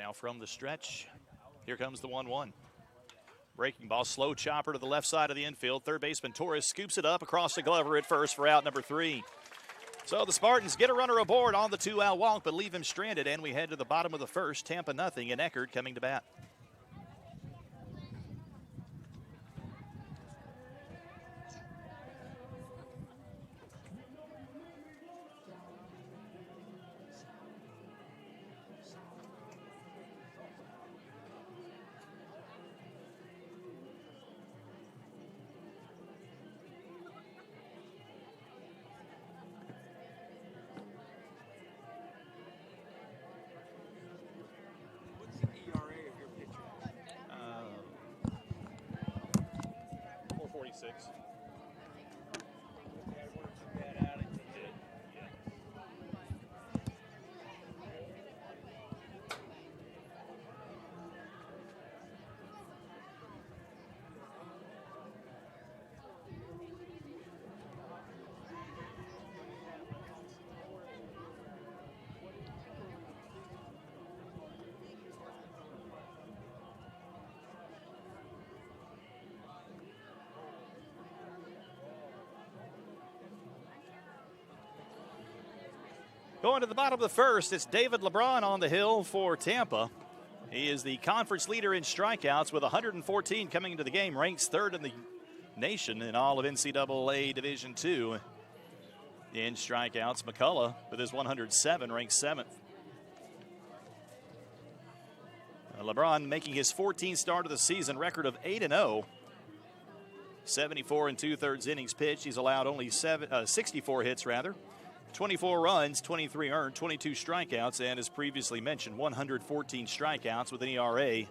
now from the stretch. Here comes the 1-1. Breaking ball, slow chopper to the left side of the infield. Third baseman Torres scoops it up across the Glover at first for out number 3. So the Spartans get a runner aboard on the 2-out walk, but leave him stranded, and we head to the bottom of the first. Tampa nothing, and Eckerd coming to bat. Going to the bottom of the first, it's David LeBron on the hill for Tampa. He is the conference leader in strikeouts with 114 coming into the game, ranks third in the nation in all of NCAA Division II. In strikeouts, McCullough with his 107 ranks 7th. LeBron making his 14th start of the season, record of 8-0. 74 2/3 innings pitched. He's allowed only 64 hits, 24 runs, 23 earned, 22 strikeouts, and as previously mentioned, 114 strikeouts with an ERA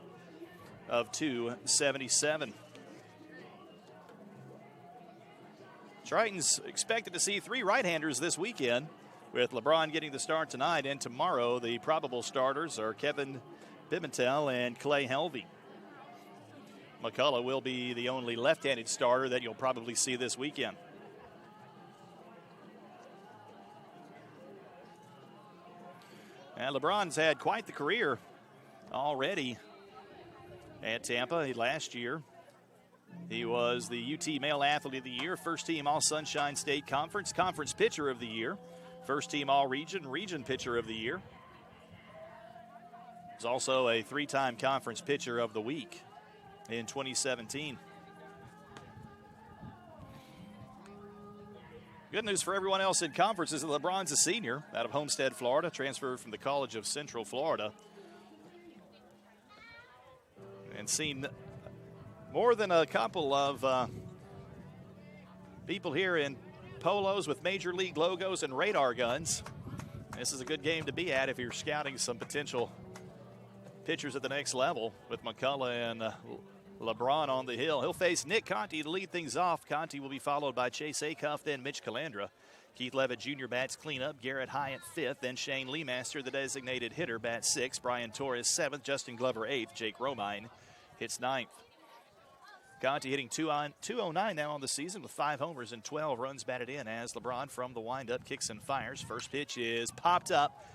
of 2.77. Tritons expected to see 3 right-handers this weekend, with LeBron getting the start tonight, and tomorrow the probable starters are Kevin Pimentel and Clay Helvey. McCullough will be the only left-handed starter that you'll probably see this weekend. And LeBron's had quite the career already at Tampa. Last year, he was the UT Male Athlete of the Year, first team All-Sunshine State Conference, Conference Pitcher of the Year, first team All-Region, Region Pitcher of the Year. He's also a 3-time Conference Pitcher of the Week in 2017. Good news for everyone else in conference is that LeBron's a senior out of Homestead, Florida, transferred from the College of Central Florida. And seen more than a couple of people here in polos with Major League logos and radar guns. This is a good game to be at if you're scouting some potential pitchers at the next level with McCullough and LeBron on the hill. He'll face Nick Conti to lead things off. Conti will be followed by Chase Acuff, then Mitch Calandra. Keith Levitt Jr. bats cleanup. Garrett Hyatt 5th. Then Shane Leemaster, the designated hitter, bats 6th. Brian Torres 7th. Justin Glover 8th. Jake Romine hits 9th. Conti hitting 209 now on the season with 5 homers and 12 runs batted in as LeBron from the windup kicks and fires. First pitch is popped up.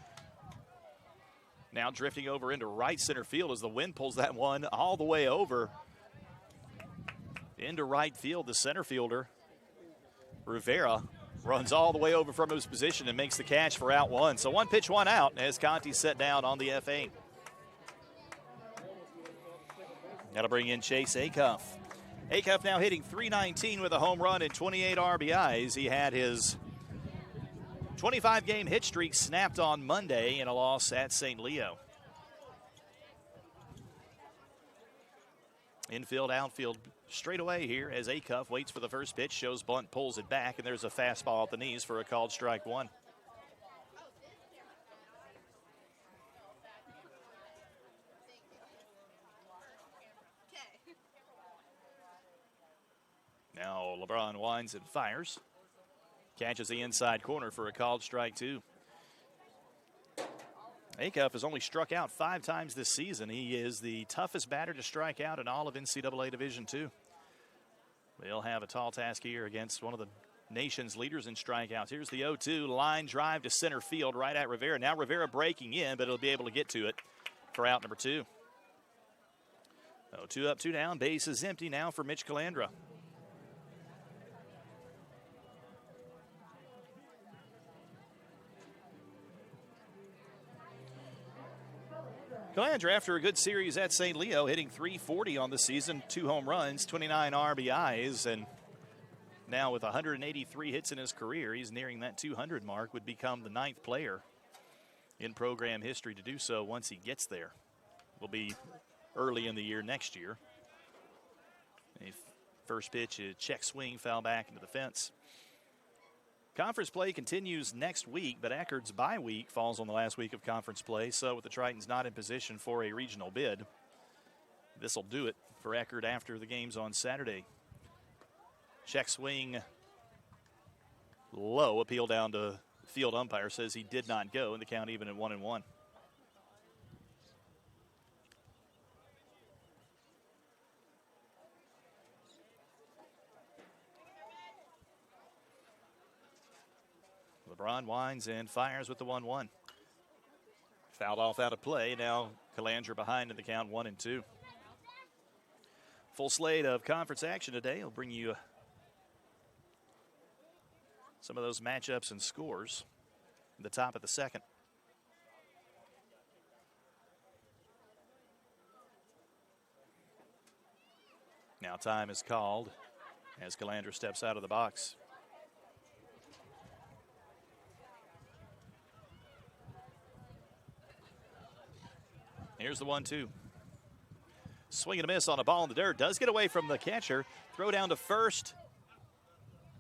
Now drifting over into right center field as the wind pulls that one all the way over into right field. The center fielder, Rivera, runs all the way over from his position and makes the catch for out 1. So 1 pitch, 1 out as Conti set down on the FA. That'll bring in Chase Acuff. Acuff now hitting .319 with a home run and 28 RBIs. He had his 25-game hit streak snapped on Monday in a loss at St. Leo. Infield, outfield straight away here as Acuff waits for the first pitch, shows bunt, pulls it back, and there's a fastball at the knees for a called strike 1. Now LeBron winds and fires. Catches the inside corner for a called strike 2. Acuff has only struck out 5 times this season. He is the toughest batter to strike out in all of NCAA Division II. They'll have a tall task here against one of the nation's leaders in strikeouts. Here's the 0-2 line drive to center field right at Rivera. Now Rivera breaking in, but he'll be able to get to it. for out number 2. So 2 up, 2 down. Base is empty now for Mitch Calandra. Calandra, after a good series at St. Leo, hitting .340 on the season, 2 home runs, 29 RBIs, and now with 183 hits in his career, he's nearing that 200 mark, would become the 9th player in program history to do so once he gets there. Will be early in the year next year. A first pitch, a check swing, foul back into the fence. Conference play continues next week, but Eckerd's bye week falls on the last week of conference play, so with the Tritons not in position for a regional bid, this will do it for Eckerd after the games on Saturday. Check swing low, appeal down to field umpire, says he did not go, and the count even at 1-1. LeBron winds and fires with the 1-1. Fouled off out of play. Now Calandra behind in the count 1-2. Full slate of conference action today. I'll bring you some of those matchups and scores at the top of the second. Now time is called as Calandra steps out of the box. Here's the 1-2. Swing and a miss on a ball in the dirt. Does get away from the catcher. Throw down to first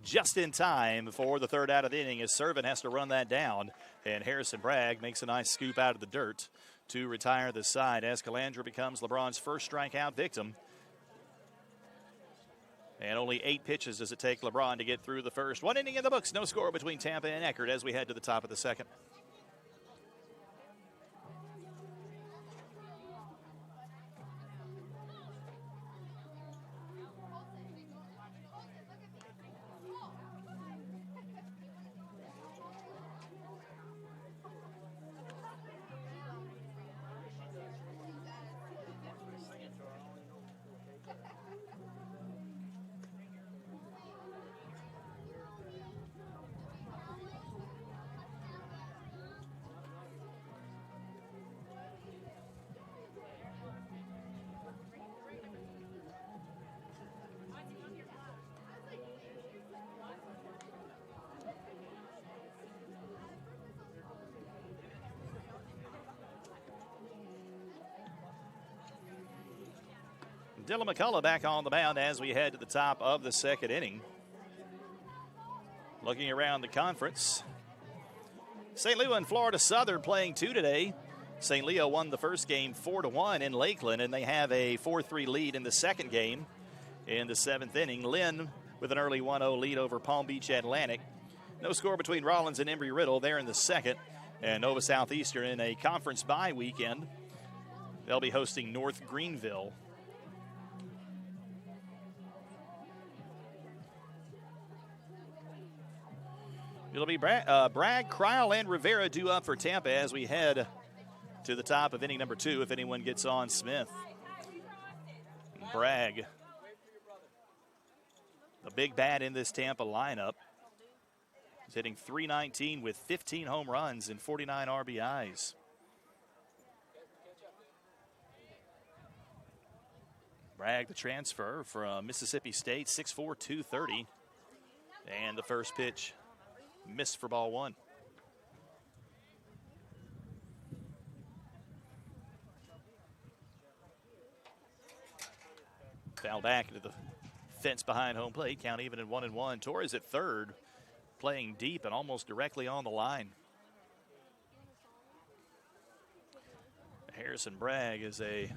just in time for the 3rd out of the inning as Servin has to run that down. And Harrison Bragg makes a nice scoop out of the dirt to retire the side as Calandra becomes LeBron's first strikeout victim. And only 8 pitches does it take LeBron to get through the first. 1 inning in the books. No score between Tampa and Eckerd as we head to the top of the second. Dylan McCullough back on the mound as we head to the top of the second inning. Looking around the conference, St. Leo and Florida Southern playing 2 today. St. Leo won the first game 4-1 in Lakeland, and they have a 4-3 lead in the second game in the 7th inning. Lynn with an early 1-0 lead over Palm Beach Atlantic. No score between Rollins and Embry-Riddle there in the second. And Nova Southeastern in a conference bye weekend. They'll be hosting North Greenville. It'll be Bragg, Kryl, and Rivera due up for Tampa as we head to the top of inning number 2 if anyone gets on Smith. Bragg, a big bat in this Tampa lineup. He's hitting .319 with 15 home runs and 49 RBIs. Bragg, the transfer from Mississippi State, 6'4", 230. And the first pitch missed for ball 1. Foul back into the fence behind home plate. Count even at 1-1. Torres at third, playing deep and almost directly on the line. Harrison Bragg is a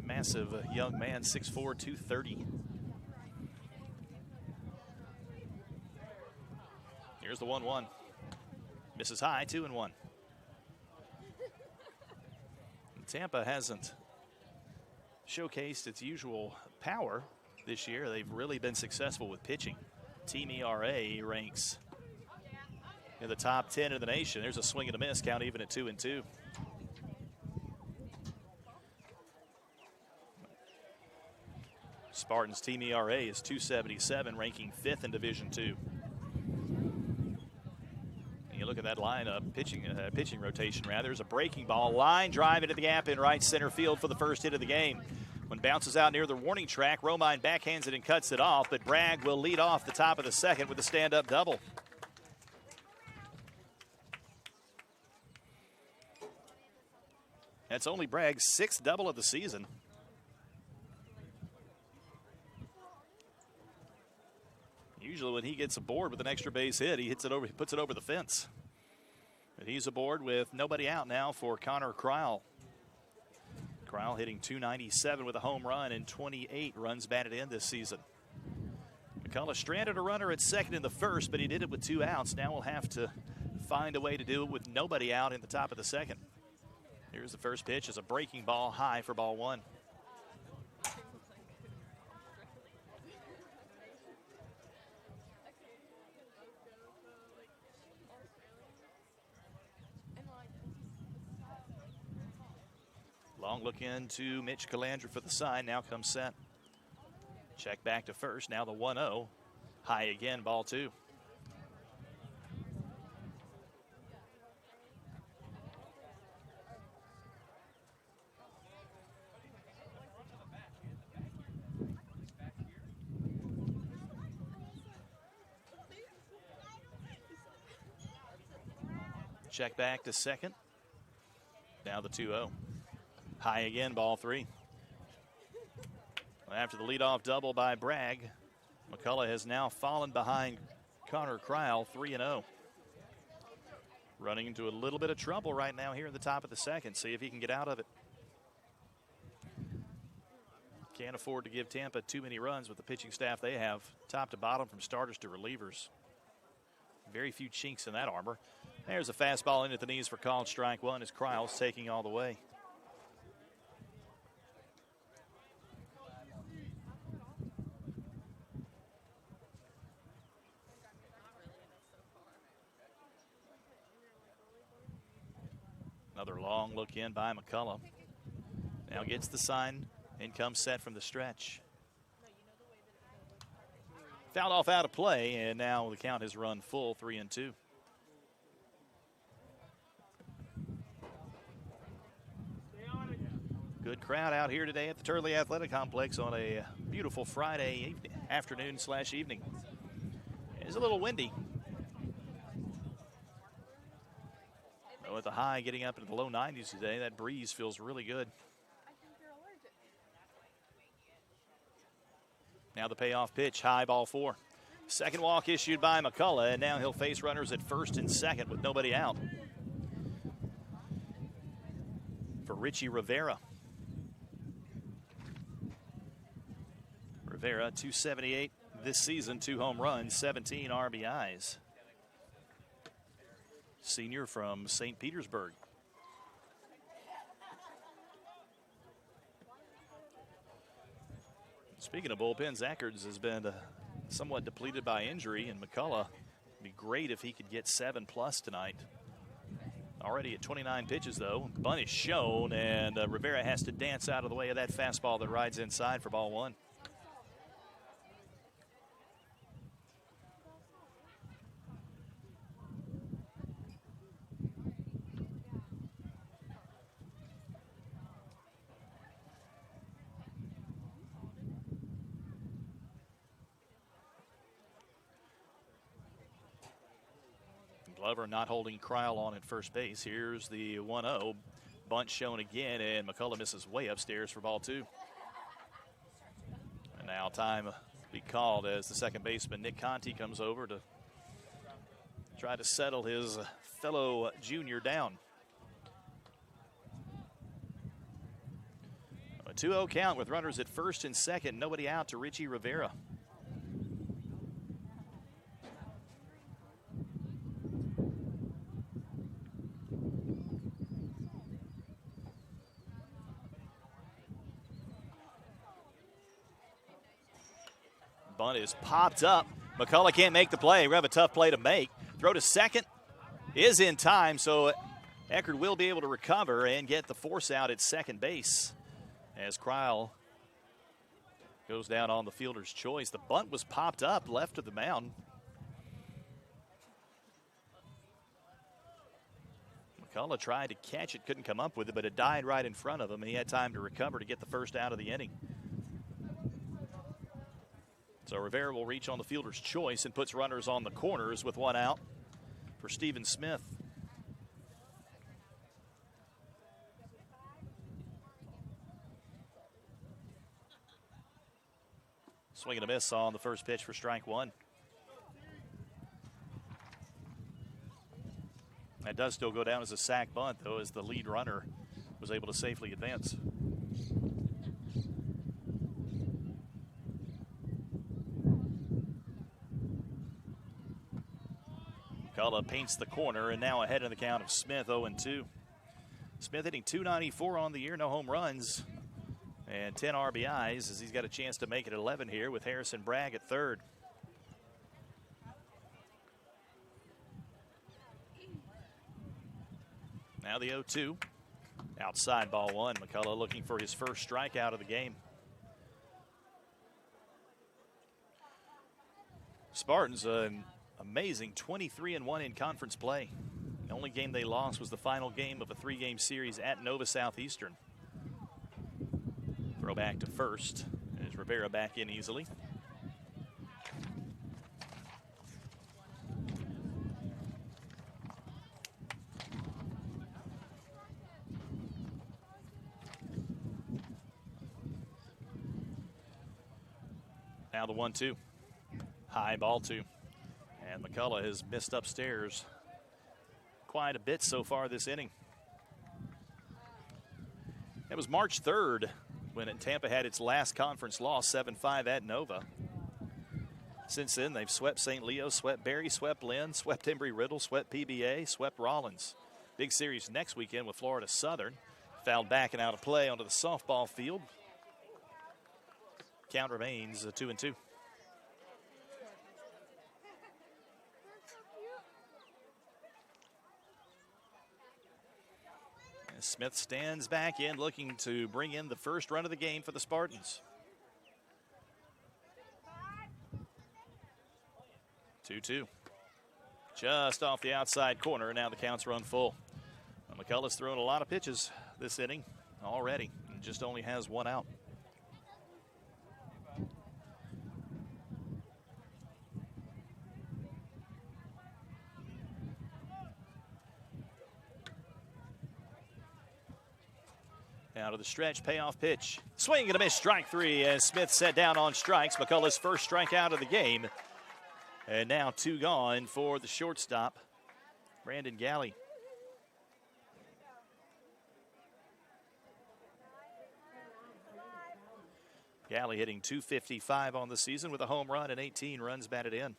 massive young man, 6'4", 230. Here's the 1-1. Misses high, 2-1. Tampa hasn't showcased its usual power this year. They've really been successful with pitching. Team ERA ranks in the top 10 of the nation. There's a swing and a miss, count even at 2-2. Spartans team ERA is 2.77, ranking 5th in Division II. You look at that lineup, pitching rotation rather. There's a breaking ball, line drive into the gap in right center field for the first hit of the game. When bounces out near the warning track, Romine backhands it and cuts it off, but Bragg will lead off the top of the second with a stand-up double. That's only Bragg's 6th double of the season. Usually when he gets aboard with an extra base hit, he puts it over the fence. But he's aboard with nobody out now for Connor Cryle. Cryle hitting .297 with a home run and 28 runs batted in this season. McCullough stranded a runner at second in the first, but he did it with 2 outs. Now we'll have to find a way to do it with nobody out in the top of the second. Here's the first pitch as a breaking ball high for ball 1. Long look into Mitch Calandra for the sign. Now comes set. Check back to first. Now the 1-0. High again, ball 2. Check back to second. Now the 2-0. High again, ball 3. After the leadoff double by Bragg, McCullough has now fallen behind Connor Cryle, 3-0. Running into a little bit of trouble right now here in the top of the second. See if he can get out of it. Can't afford to give Tampa too many runs with the pitching staff they have, top to bottom from starters to relievers. Very few chinks in that armor. There's a fastball in at the knees for called strike 1 as Cryle's taking all the way. Another long look in by McCullough. Now gets the sign and comes set from the stretch. Fouled off out of play, and now the count has run full, 3-2. Good crowd out here today at the Turley Athletic Complex on a beautiful Friday afternoon/evening. It's a little windy. With the high getting up into the low 90s today, that breeze feels really good. Now the payoff pitch, high, ball 4. Second walk issued by McCullough, and now he'll face runners at first and second with nobody out. For Richie Rivera. Rivera, 278 this season, 2 home runs, 17 RBIs. Senior from St. Petersburg. Speaking of bullpens, Eckerd has been somewhat depleted by injury, and McCullough would be great if he could get 7+ tonight. Already at 29 pitches, though. Bunt is shown, and Rivera has to dance out of the way of that fastball that rides inside for ball 1. Glover not holding Cryle on at first base. Here's the 1-0. Bunt shown again, and McCullough misses way upstairs for ball 2. And now time to be called as the second baseman, Nick Conti, comes over to try to settle his fellow junior down. A 2-0 count with runners at first and second. Nobody out to Richie Rivera. Bunt is popped up. McCullough can't make the play. We have a tough play to make. Throw to second is in time, so Eckerd will be able to recover and get the force out at second base as Cryle Goes down on the fielder's choice. The bunt was popped up left of the mound. McCullough tried to catch it, couldn't come up with it, but it died right in front of him, and he had time to recover to get the first out of the inning. So Rivera will reach on the fielder's choice and puts runners on the corners with one out for Stephen Smith. Swing and a miss on the first pitch for strike one. That does still go down as a sac bunt, though, as the lead runner was able to safely advance. McCullough paints the corner, and now ahead in the count of Smith, 0-2. Smith hitting .294 on the year, no home runs, and 10 RBIs as he's got a chance to make it 11 here with Harrison Bragg at third. Now the 0-2. Outside ball one. McCullough looking for his first strikeout of the game. Spartans, an amazing 23-1 in conference play. The only game they lost was the final game of a 3-game series at Nova Southeastern. Throw back to first as Rivera back in easily. Now the 1-2. High ball two. And McCullough has missed upstairs quite a bit so far this inning. It was March 3rd when Tampa had its last conference loss, 7-5 at Nova. Since then, they've swept St. Leo, swept Berry, swept Lynn, swept Embry-Riddle, swept PBA, swept Rollins. Big series next weekend with Florida Southern. Fouled back and out of play onto the softball field. Count remains 2-2. Smith stands back in, looking to bring in the first run of the game for the Spartans. 2-2. Just off the outside corner, now the count's run full. McCullough's thrown a lot of pitches this inning already, and just only has one out. Out of the stretch, payoff pitch. Swing and a miss, strike three, as Smith set down on strikes. McCullough's first strikeout of the game. And now two gone for the shortstop, Brandon Galley. Galley hitting .255 on the season with a home run and 18 runs batted in.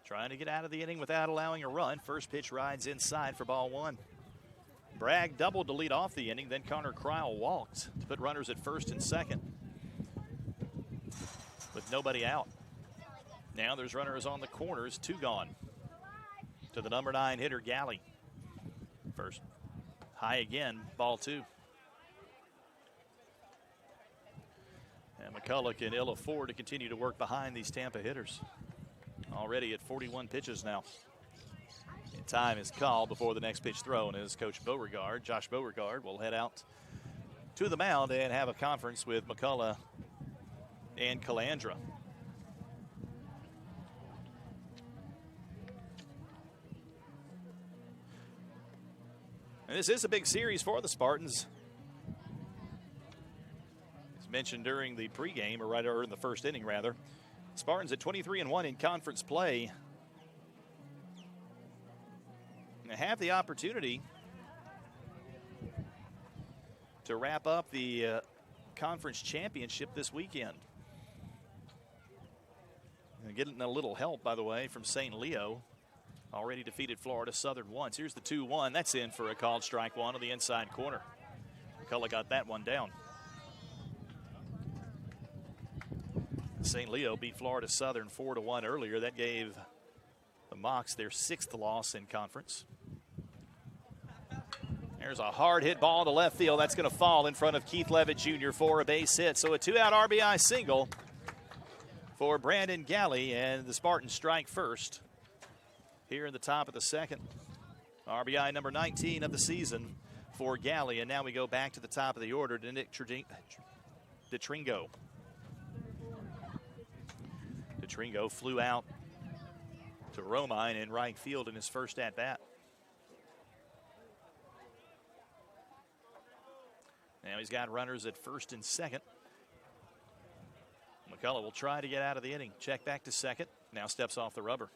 Trying to get out of the inning without allowing a run. First pitch rides inside for ball one. Bragg doubled to lead off the inning, then Connor Cryle walked to put runners at first and second with nobody out. Now there's runners on the corners, two gone. To the number 9 hitter, Galley. First, high again, ball two. And McCullough can ill afford to continue to work behind these Tampa hitters. Already at 41 pitches now. And time is called before the next pitch thrown as Coach Beauregard, Josh Beauregard, will head out to the mound and have a conference with McCullough and Calandra. And this is a big series for the Spartans. As mentioned during the pregame, or in the first inning rather, Spartans at 23-1 in conference play. And have the opportunity to wrap up the conference championship this weekend. And getting a little help, by the way, from St. Leo. Already defeated Florida Southern once. Here's the 2-1. That's in for a called strike one on the inside corner. McCullough got that one down. St. Leo beat Florida Southern 4-1 earlier. That gave the Mocs their 6th loss in conference. There's a hard hit ball to left field. That's going to fall in front of Keith Levitt Jr. for a base hit. So a 2-out RBI single for Brandon Galley, and the Spartans strike first here in the top of the second. RBI number 19 of the season for Galley. And now we go back to the top of the order to Nick DeTringo. DeTringo flew out to Romine in right field in his first at-bat. Now he's got runners at first and second. McCullough will try to get out of the inning. Check back to second. Now steps off the rubber.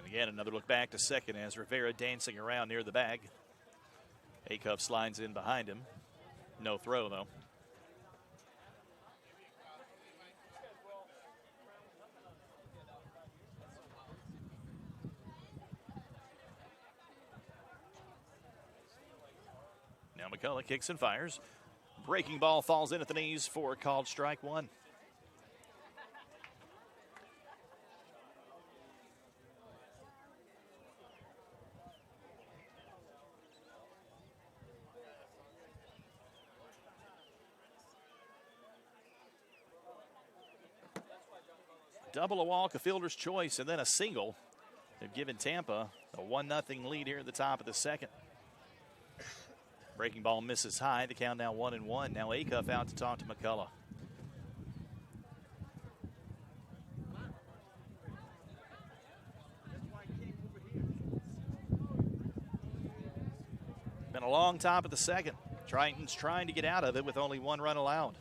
Again, another look back to second as Rivera dancing around near the bag. Acuff slides in behind him. No throw, though. Now McCullough kicks and fires. Breaking ball falls in at the knees for a called strike one. Double a walk, a fielder's choice, and then a single. They've given Tampa a 1-0 lead here at the top of the second. Breaking ball misses high. The count now 1-1. Now Acuff out to talk to McCullough. Been a long top of the second. Triton's trying to get out of it with only 1 run allowed.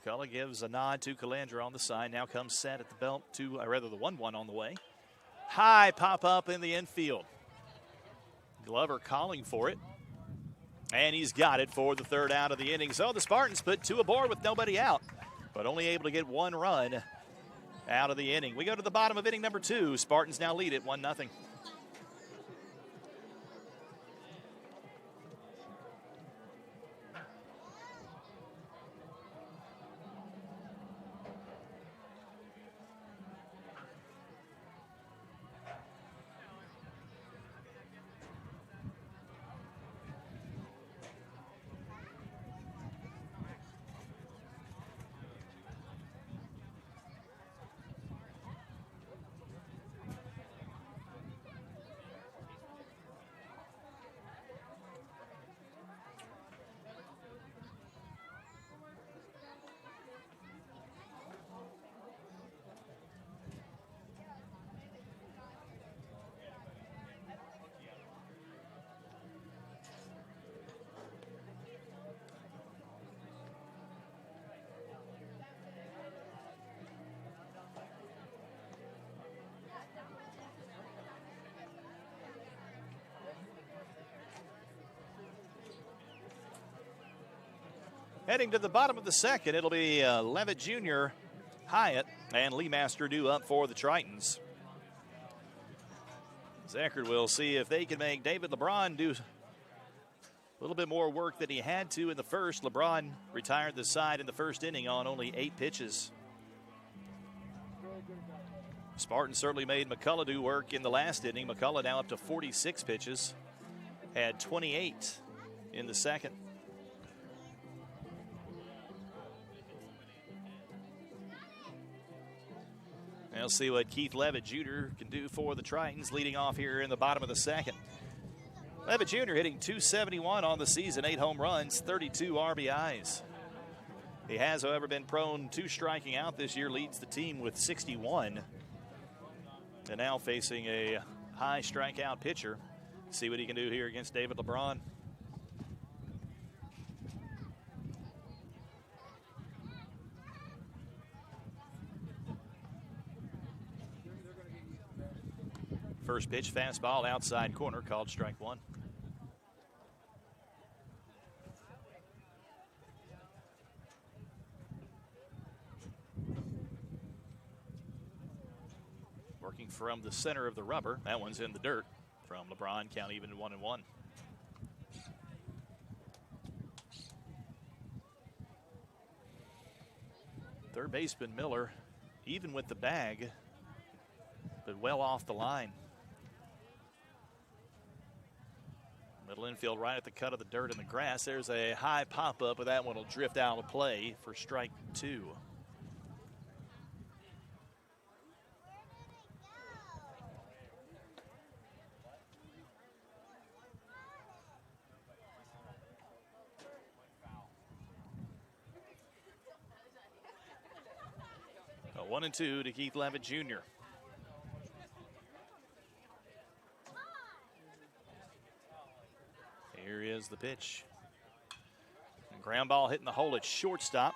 McCullough gives a nod to Calandra on the side. Now comes set at the belt to, rather the 1-1 on the way. High pop up in the infield. Glover calling for it. And he's got it for the 3rd out of the inning. So the Spartans put 2 aboard with nobody out, but only able to get 1 run out of the inning. We go to the bottom of inning number 2. Spartans now lead it 1-0. Heading to the bottom of the second, it'll be Levitt Jr., Hyatt, and Lee Master due up for the Tritons. Eckerd will see if they can make David LeBron do a little bit more work than he had to in the first. LeBron retired the side in the first inning on only 8 pitches. Spartans certainly made McCullough do work in the last inning. McCullough now up to 46 pitches, had 28 in the second. We'll see what Keith Levitt Jr. can do for the Tritons, leading off here in the bottom of the second. Levitt Jr. hitting .271 on the season, 8 home runs, 32 RBIs. He has, however, been prone to striking out this year, leads the team with 61. And now facing a high strikeout pitcher. See what he can do here against David LeBron. First pitch, fastball, outside corner, called strike one. Working from the center of the rubber. That one's in the dirt from LeBron. Count even at 1-1. Third baseman Miller, even with the bag, but well off the line. Middle infield right at the cut of the dirt and the grass. There's a high pop-up, but that one will drift out of play for strike two. A 1-2 to Keith Levitt Jr. Here is the pitch. Ground ball hitting the hole at shortstop.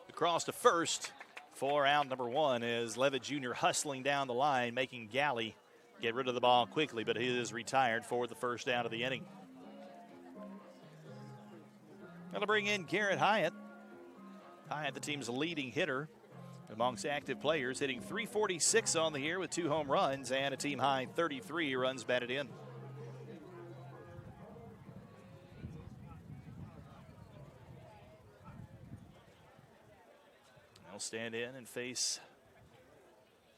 Across to first for out number one is Levitt Jr. hustling down the line, making Galley get rid of the ball quickly, but he is retired for the first out of the inning. Going to bring in Garrett Hyatt. Hyatt, the team's leading hitter amongst active players, hitting .346 on the year with 2 home runs and a team-high 33 runs batted in. They'll stand in and face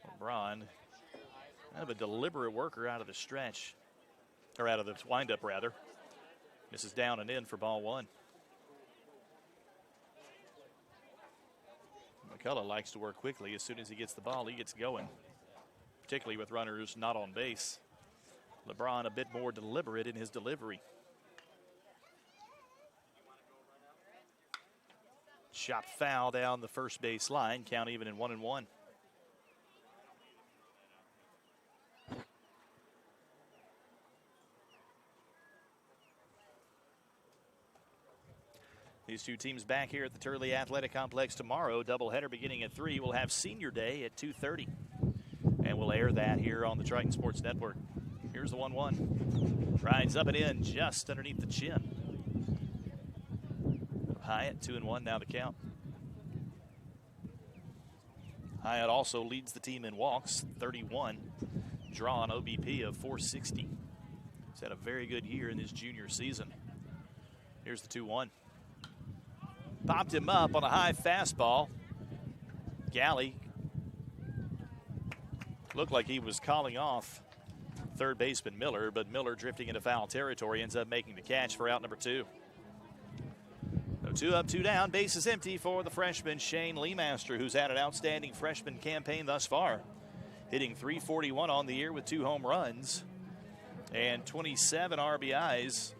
LeBron. Kind of a deliberate worker out of the stretch, or out of the windup, rather. Misses down and in for ball one. McCullough likes to work quickly. As soon as he gets the ball, he gets going, particularly with runners not on base. LeBron a bit more deliberate in his delivery. Shot foul down the first base line. Count even in 1-1. These two teams back here at the Turley Athletic Complex tomorrow. Doubleheader beginning at 3. We'll have Senior Day at 2:30. And we'll air that here on the Triton Sports Network. Here's the 1-1. Rides up and in just underneath the chin. Hyatt 2-1 now to count. Hyatt also leads the team in walks, 31. Draw an OBP of 460. He's had a very good year in his junior season. Here's the 2-1. Popped him up on a high fastball. Galley looked like he was calling off third baseman Miller, but Miller, drifting into foul territory, ends up making the catch for out number 2. So 2 up, 2 down. Base is empty for the freshman Shane Leemaster, who's had an outstanding freshman campaign thus far, hitting .341 on the year with 2 home runs and 27 RBIs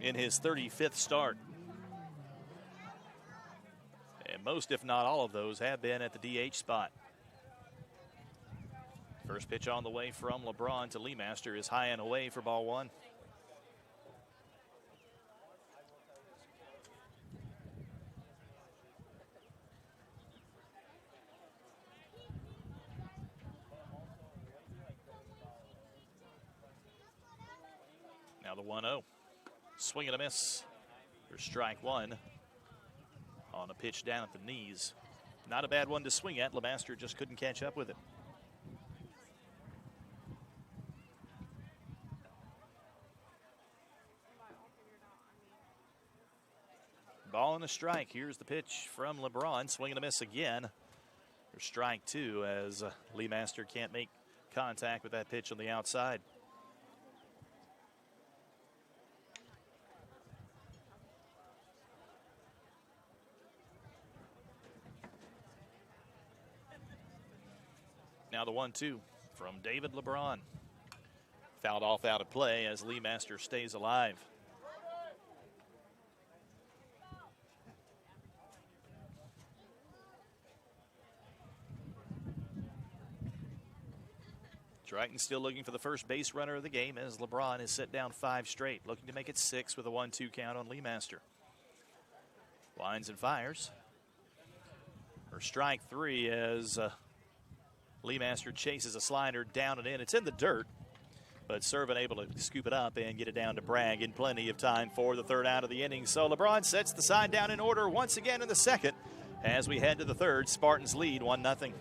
in his 35th start. And most, if not all of those, have been at the DH spot. First pitch on the way from LeBron to Leemaster is high and away for ball one. Now the 1-0. Swing and a miss for strike one on a pitch down at the knees. Not a bad one to swing at. Leemaster just couldn't catch up with it. Ball and a strike. Here's the pitch from LeBron. Swing and a miss again for strike two, as Leemaster can't make contact with that pitch on the outside. Now the 1-2 from David LeBron. Fouled off out of play as Leemaster stays alive. Triton still looking for the first base runner of the game as LeBron has set down 5 straight, looking to make it 6 with a 1-2 count on Leemaster. Winds and fires. For strike 3 as Lee Master chases a slider down and in. It's in the dirt, but Servin able to scoop it up and get it down to Bragg in plenty of time for the third out of the inning. So LeBron sets the side down in order once again in the second. As we head to the third, Spartans lead 1-0.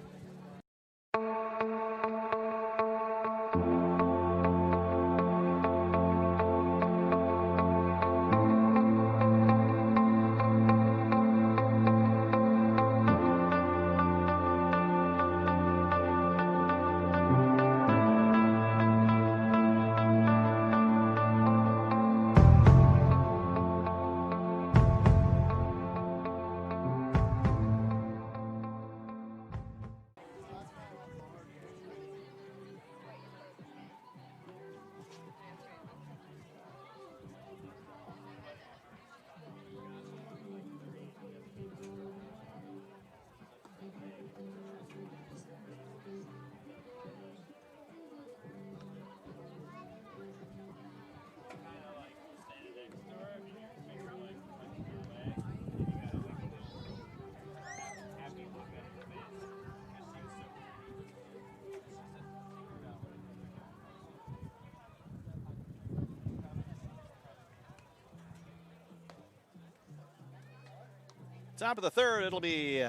Top of the third, it'll be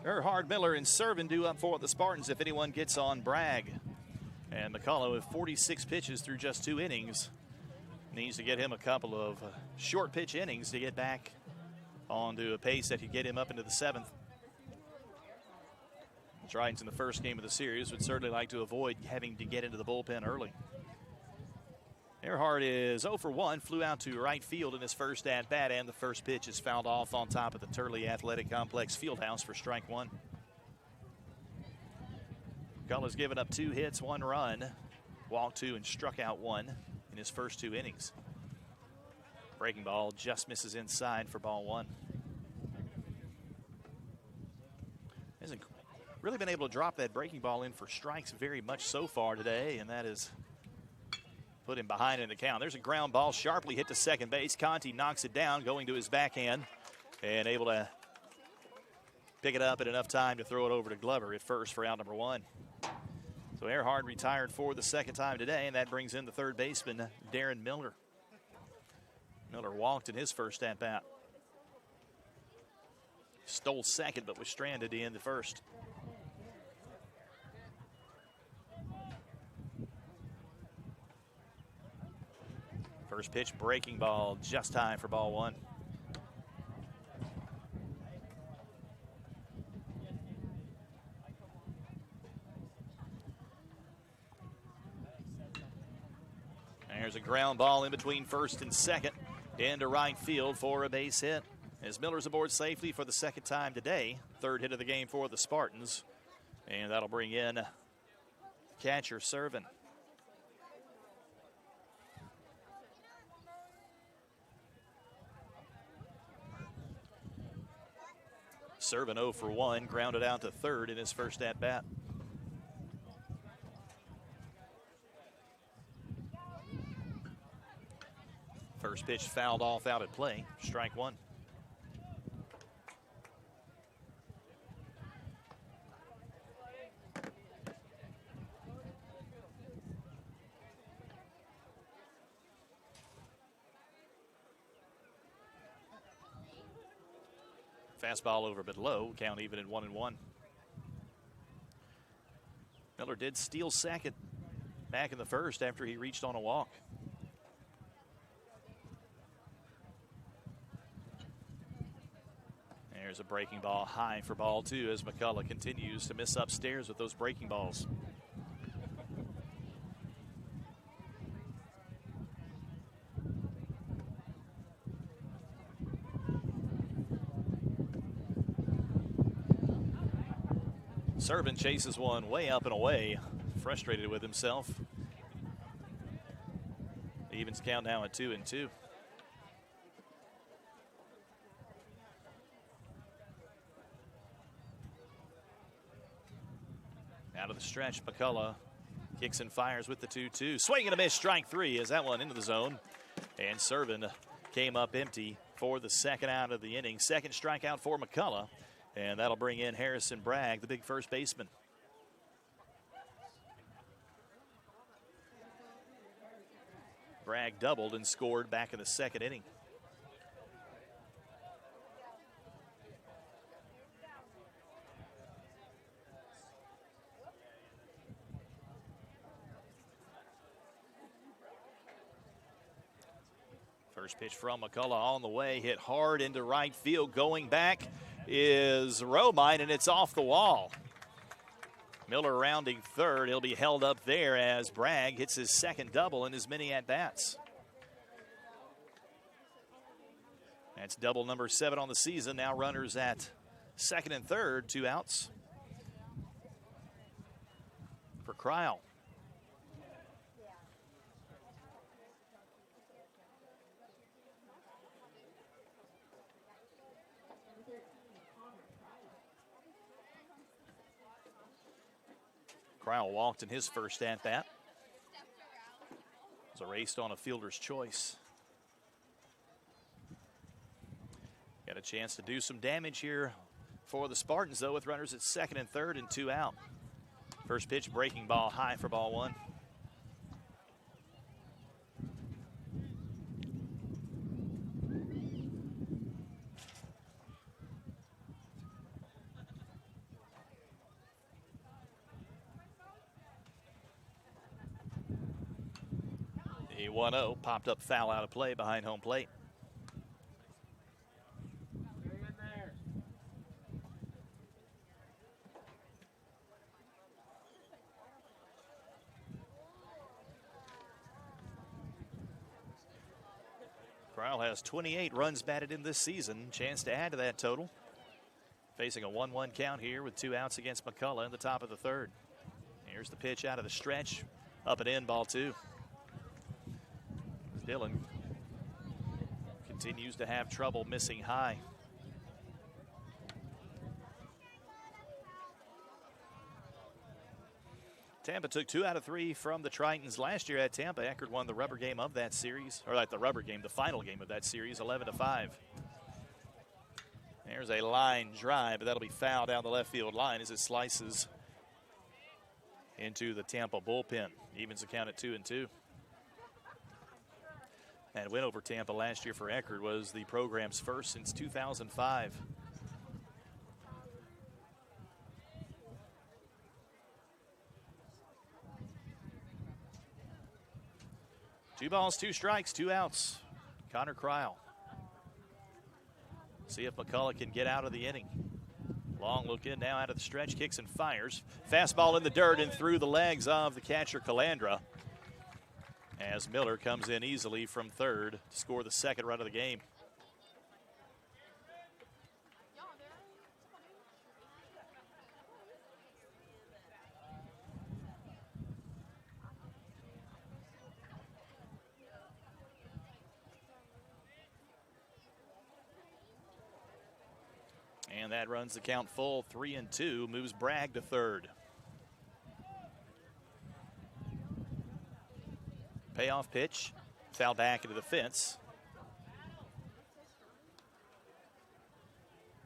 Eckerd, Miller, and Servin due up for the Spartans if anyone gets on Bragg. And McCullough with 46 pitches through just 2 innings. Needs to get him a couple of short pitch innings to get back onto a pace that could get him up into the 7th. The Tritons in the first game of the series would certainly like to avoid having to get into the bullpen early. Eckerd is 0 for 1, flew out to right field in his first at-bat, and the first pitch is fouled off on top of the Turley Athletic Complex fieldhouse for strike 1. McCullough's given up 2 hits, 1 run, walked 2 and struck out 1 in his first 2 innings. Breaking ball just misses inside for ball 1. Hasn't really been able to drop that breaking ball in for strikes very much so far today, and that is put him behind in the count. There's a ground ball sharply hit to second base. Conti knocks it down, going to his backhand, and able to pick it up in enough time to throw it over to Glover at first for out number 1. So Eckerd retired for the second time today, and that brings in the third baseman, Darren Miller. Miller walked in his first at-bat. Stole second, but was stranded in the first. First pitch, breaking ball, just high for ball 1. There's a ground ball in between first and second into right field for a base hit. As Miller's aboard safely for the second time today, third hit of the game for the Spartans. And that'll bring in catcher Servin. Servin 0 for 1, grounded out to third in his first at-bat. First pitch fouled off out at play, strike 1. Fastball over but low, count even at 1-1. Miller did steal second back in the first after he reached on a walk. There's a breaking ball high for ball 2 as McCullough continues to miss upstairs with those breaking balls. Servin chases one way up and away, frustrated with himself. Evens count now at 2-2. Out of the stretch, McCullough kicks and fires with the 2-2. Swing and a miss, strike 3 as that one into the zone. And Servin came up empty for the second out of the inning. Second strikeout for McCullough. And that'll bring in Harrison Bragg, the big first baseman. Bragg doubled and scored back in the second inning. First pitch from McCullough on the way, hit hard into right field. Going back is Romine, and it's off the wall. Miller rounding third. He'll be held up there as Bragg hits his second double in his many at-bats. That's double number 7 on the season. Now runners at second and third, 2 outs for Cryle. Cryle walked in his first at-bat. Was erased on a fielder's choice. Got a chance to do some damage here for the Spartans, though, with runners at second and third and 2 out. First pitch, breaking ball high for ball 1. The 1-0 popped up foul out of play behind home plate. Cryle has 28 runs batted in this season. Chance to add to that total. Facing a 1-1 count here with 2 outs against McCullough in the top of the third. Here's the pitch out of the stretch. Up and in, ball 2. Dillon continues to have trouble missing high. Tampa took 2 out of 3 from the Tritons last year at Tampa. Eckerd won the rubber game of that series, or like the rubber game, the final game of that series, 11-5. There's a line drive, but that'll be foul down the left field line as it slices into the Tampa bullpen. Evens the count at 2-2. That win over Tampa last year for Eckerd was the program's first since 2005. Two balls, 2 strikes, 2 outs. Connor Cryle. See if McCullough can get out of the inning. Long look in now out of the stretch, kicks and fires. Fastball in the dirt and through the legs of the catcher, Calandra. As Miller comes in easily from third to score the second run of the game. And that runs the count full, 3-2, moves Bragg to third. Payoff pitch, foul back into the fence.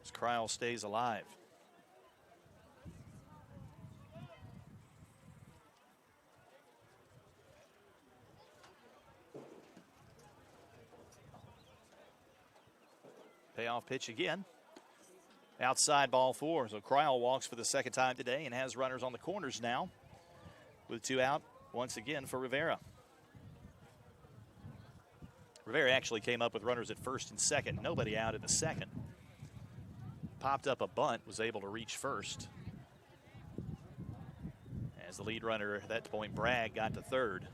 As Cryle stays alive. Payoff pitch again. Outside ball 4. So Cryle walks for the second time today and has runners on the corners now with 2 out once again for Rivera. Rivera actually came up with runners at first and second. Nobody out in the second. Popped up a bunt, was able to reach first. As the lead runner at that point, Bragg, got to third.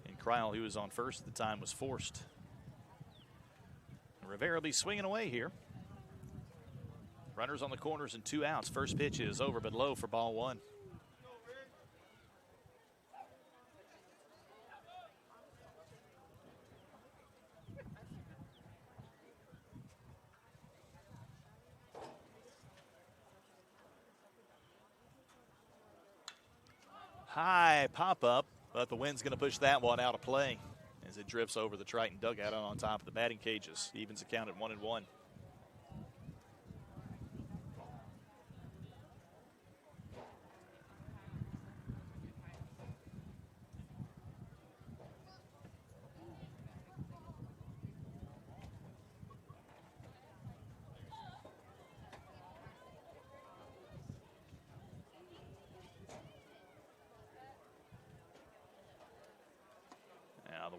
And Cryle, who was on first at the time, was forced. And Rivera will be swinging away here. Runners on the corners and 2 outs. First pitch is over but low for ball 1. High pop-up, but the wind's going to push that one out of play as it drifts over the Triton dugout on top of the batting cages. Evens the count at 1-1.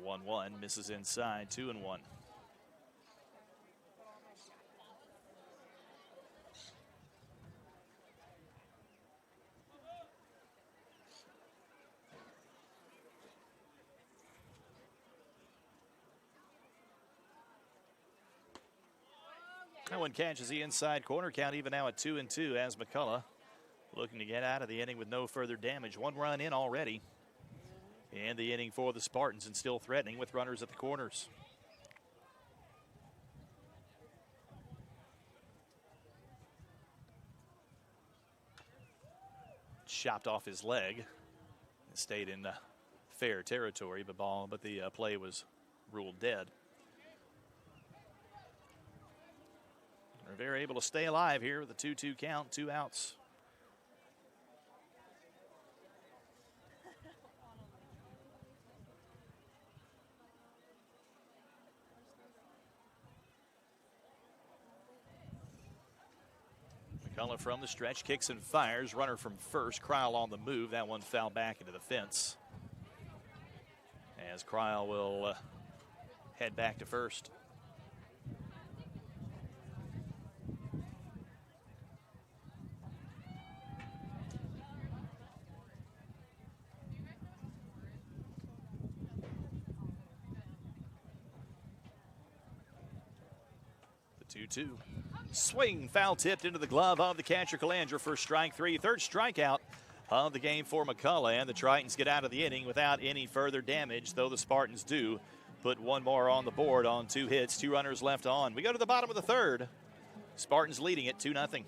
1-1, misses inside, 2-1. That one catches the inside corner. Count even now at 2-2 as McCullough looking to get out of the inning with no further damage. 1 run in already. And the inning for the Spartans, and still threatening with runners at the corners. Chopped off his leg. It stayed in fair territory, but the play was ruled dead. They're able to stay alive here with a 2-2 count, 2 outs. McCullough from the stretch, kicks and fires. Runner from first. Cryle on the move. That one fouled back into the fence, as Cryle will head back to first. The 2-2. Swing, foul tipped into the glove of the catcher, Calandra, for strike 3. Third strikeout of the game for McCullough, and the Tritons get out of the inning without any further damage, though the Spartans do put one more on the board on 2 hits, 2 runners left on. We go to the bottom of the third. Spartans leading it 2-0.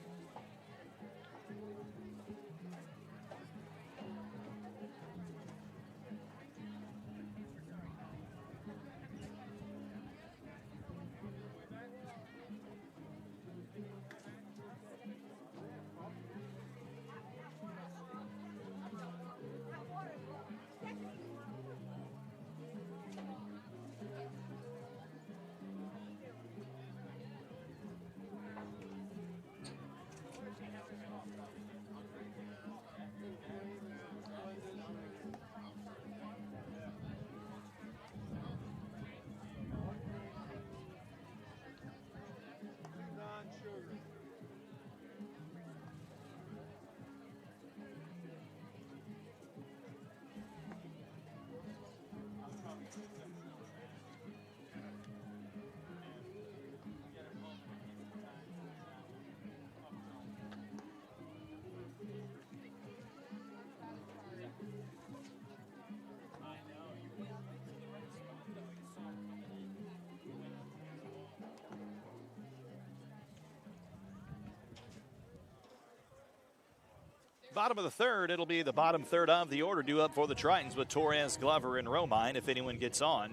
Bottom of the third, it'll be the bottom third of the order due up for the Tritons with Torres, Glover, and Romine if anyone gets on.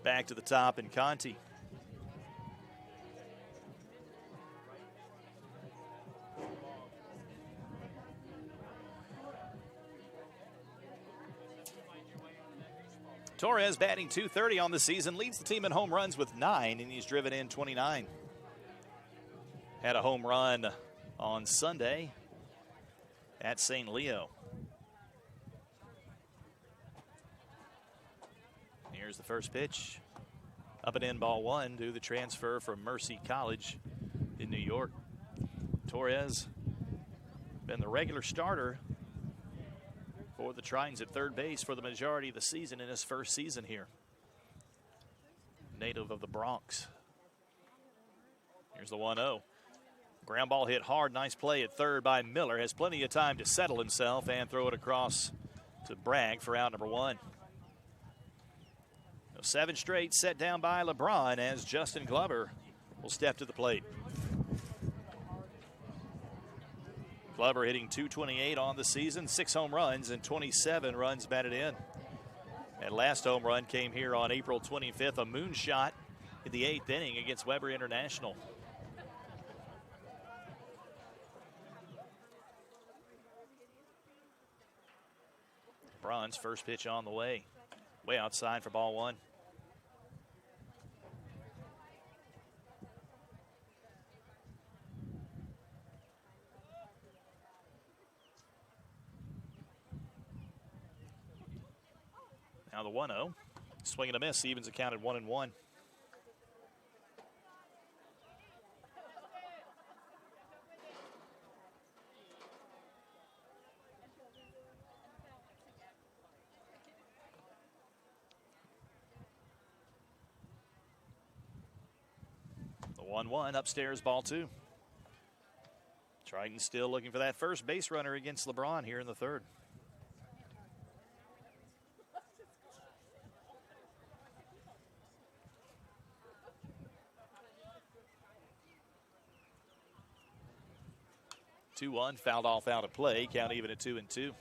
Back to the top and Conti. Torres batting .230 on the season, leads the team in home runs with 9, and he's driven in 29. Had a home run on Sunday at St. Leo. Here's the first pitch. Up and in, ball 1, due the transfer from Mercy College in New York. Torres been the regular starter for the Tritons at third base for the majority of the season in his first season here. Native of the Bronx. Here's the 1-0. Ground ball hit hard. Nice play at third by Miller. Has plenty of time to settle himself and throw it across to Bragg for out number 1. 7 straight set down by LeBron as Justin Glover will step to the plate. Glover hitting .228 on the season, 6 home runs and 27 runs batted in. That last home run came here on April 25th, a moonshot in the 8th inning against Weber International. LeBron's first pitch on the way outside for ball 1. Now the 1-0. Swing and a miss, evens it counted 1-1. The 1-1 upstairs, ball 2. Triton still looking for that first base runner against LeBron here in the third. Two-one, fouled off out of play. Count even at 2-2.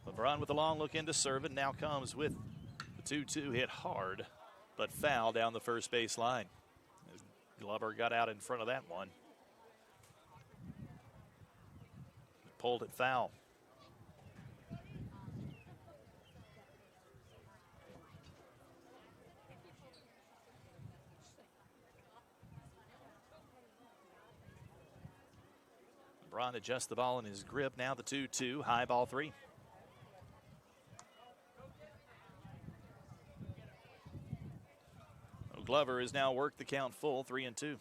LeBron with a long look into serving. Now comes with the 2-2 hit hard, but foul down the first base line. As Glover got out in front of that one. Pulled it foul. LeBron adjusts the ball in his grip. Now the 2-2, high ball 3. Glover has now worked the count full, 3-2.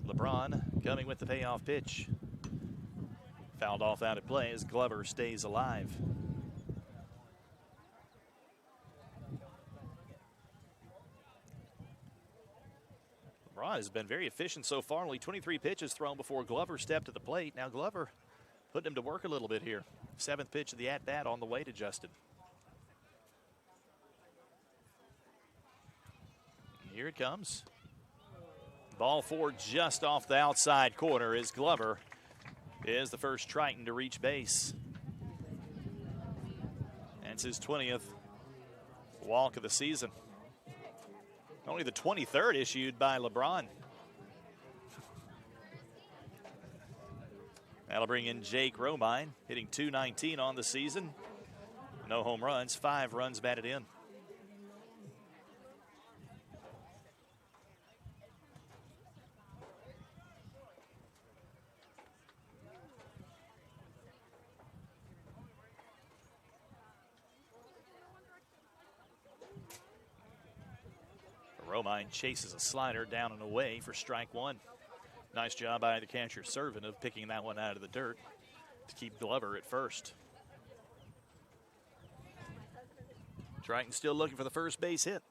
LeBron coming with the payoff pitch. Fouled off out of play as Glover stays alive. LeBron has been very efficient so far. Only 23 pitches thrown before Glover stepped to the plate. Now Glover putting him to work a little bit here. 7th pitch of the at-bat on the way to Justin. And here it comes. Ball 4 just off the outside corner as Glover is the first Triton to reach base. And it's his 20th walk of the season. Only the 23rd issued by LeBron. That'll bring in Jake Romine, hitting .219 on the season. No home runs, 5 runs batted in. Romine chases a slider down and away for strike 1. Nice job by the catcher, Servin, of picking that one out of the dirt to keep Glover at first. Triton still looking for the first base hit.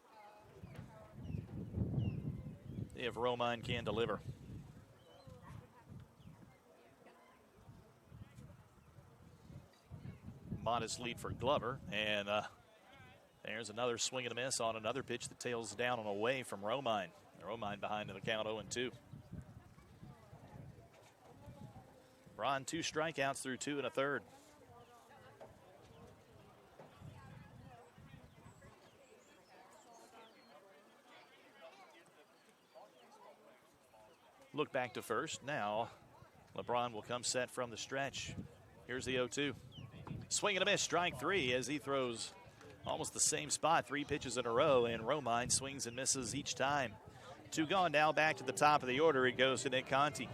If Romine can deliver. Modest lead for Glover, and there's another swing and a miss on another pitch that tails down and away from Romine. Romine behind in the count 0-2. Ron, 2 strikeouts through 2 1/3. Look back to first. Now LeBron will come set from the stretch. Here's the 0-2. Swing and a miss, strike 3 as he throws almost the same spot, 3 pitches in a row, and Romine swings and misses each time. 2 gone now, back to the top of the order. It goes to Nick Conti.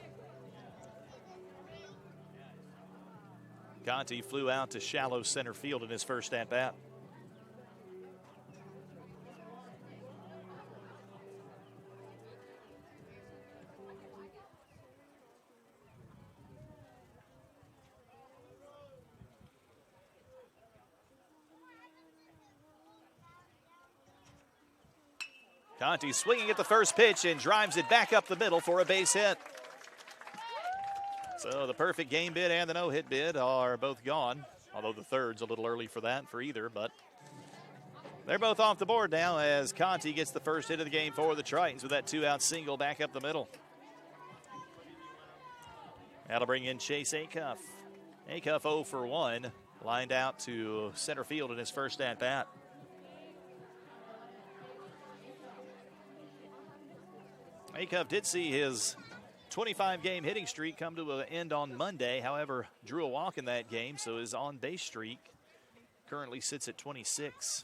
Conti flew out to shallow center field in his first at-bat. Conti swinging at the first pitch and drives it back up the middle for a base hit. So the perfect game bid and the no-hit bid are both gone, although the third's a little early for that for either, but they're both off the board now as Conti gets the first hit of the game for the Tritons with that 2-out single back up the middle. That'll bring in Chase Acuff. Acuff 0 for 1, lined out to center field in his first at-bat. Acuff did see his 25-game hitting streak come to an end on Monday. However, drew a walk in that game, so his on-base streak currently sits at 26.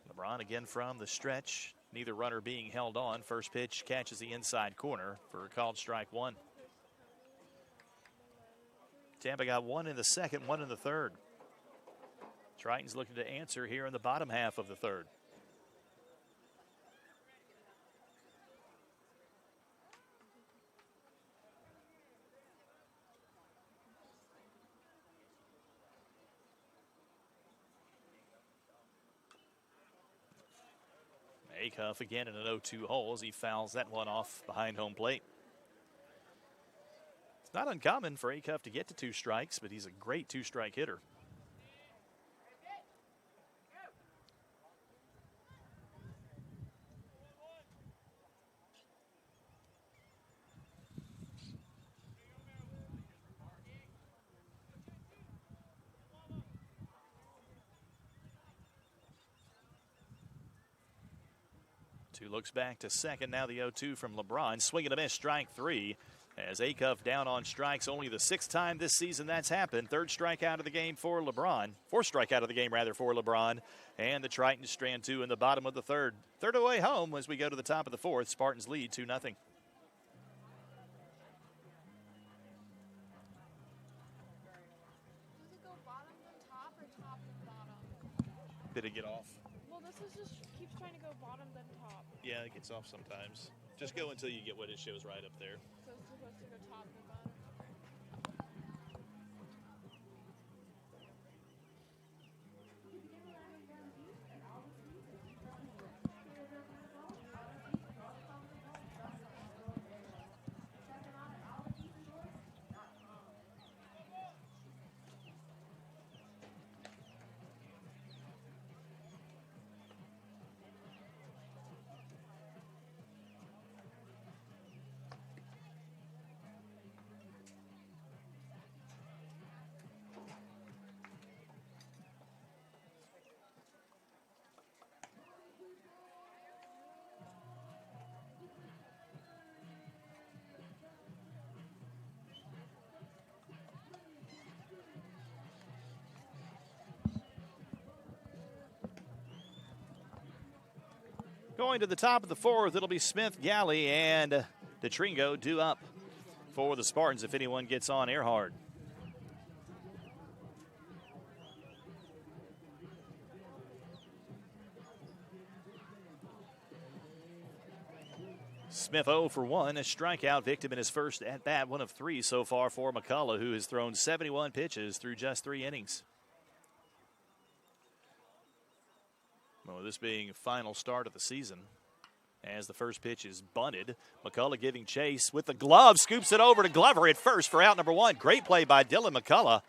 LeBron again from the stretch. Neither runner being held on. First pitch catches the inside corner for a called strike one. Tampa got one in the second, one in the third. Triton's looking to answer here in the bottom half of the third. Acuff again in an 0-2 hole as he fouls that one off behind home plate. It's not uncommon for Acuff to get to 2 strikes, but he's a great 2-strike hitter. Two looks back to second. Now the 0-2 from LeBron. Swing and a miss, strike 3. As Acuff down on strikes, only the 6th time this season that's happened. 3rd strikeout of the game for LeBron. 4th strikeout of the game, rather, for LeBron. And the Tritons strand 2 in the bottom of the third. Third away home as we go to the top of the 4th. Spartans lead 2-0. Does it go bottom then top or top then bottom? Did it get off? Well, this is just keeps trying to go bottom then top. Yeah, it gets off sometimes. Just go until you get what it shows right up there. So it's supposed to go top then bottom. Going to the top of the 4th, it'll be Smith, Galley, and DeTringo due up for the Spartans if anyone gets on Eckerd. Smith 0 for 1, a strikeout victim in his first at-bat, 1 of 3 so far for McCullough, who has thrown 71 pitches through just 3 innings. Well, this being final start of the season, as the first pitch is bunted. McCullough giving chase with the glove, scoops it over to Glover at first for out number 1. Great play by Dylan McCullough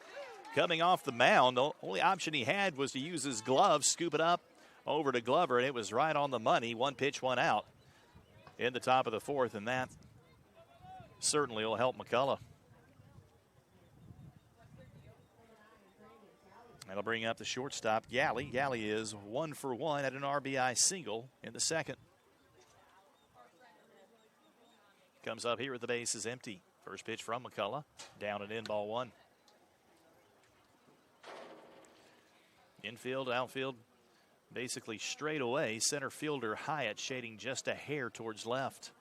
coming off the mound. The only option he had was to use his glove, scoop it up over to Glover, and it was right on the money. 1 pitch, 1 out in the top of the 4th, and that certainly will help McCullough. That'll bring up the shortstop, Galley. Galley is 1 for 1 at an RBI single in the second. Comes up here with the bases empty. First pitch from McCullough. Down and in, ball 1. Infield, outfield, basically straight away. Center fielder Hyatt shading just a hair towards left.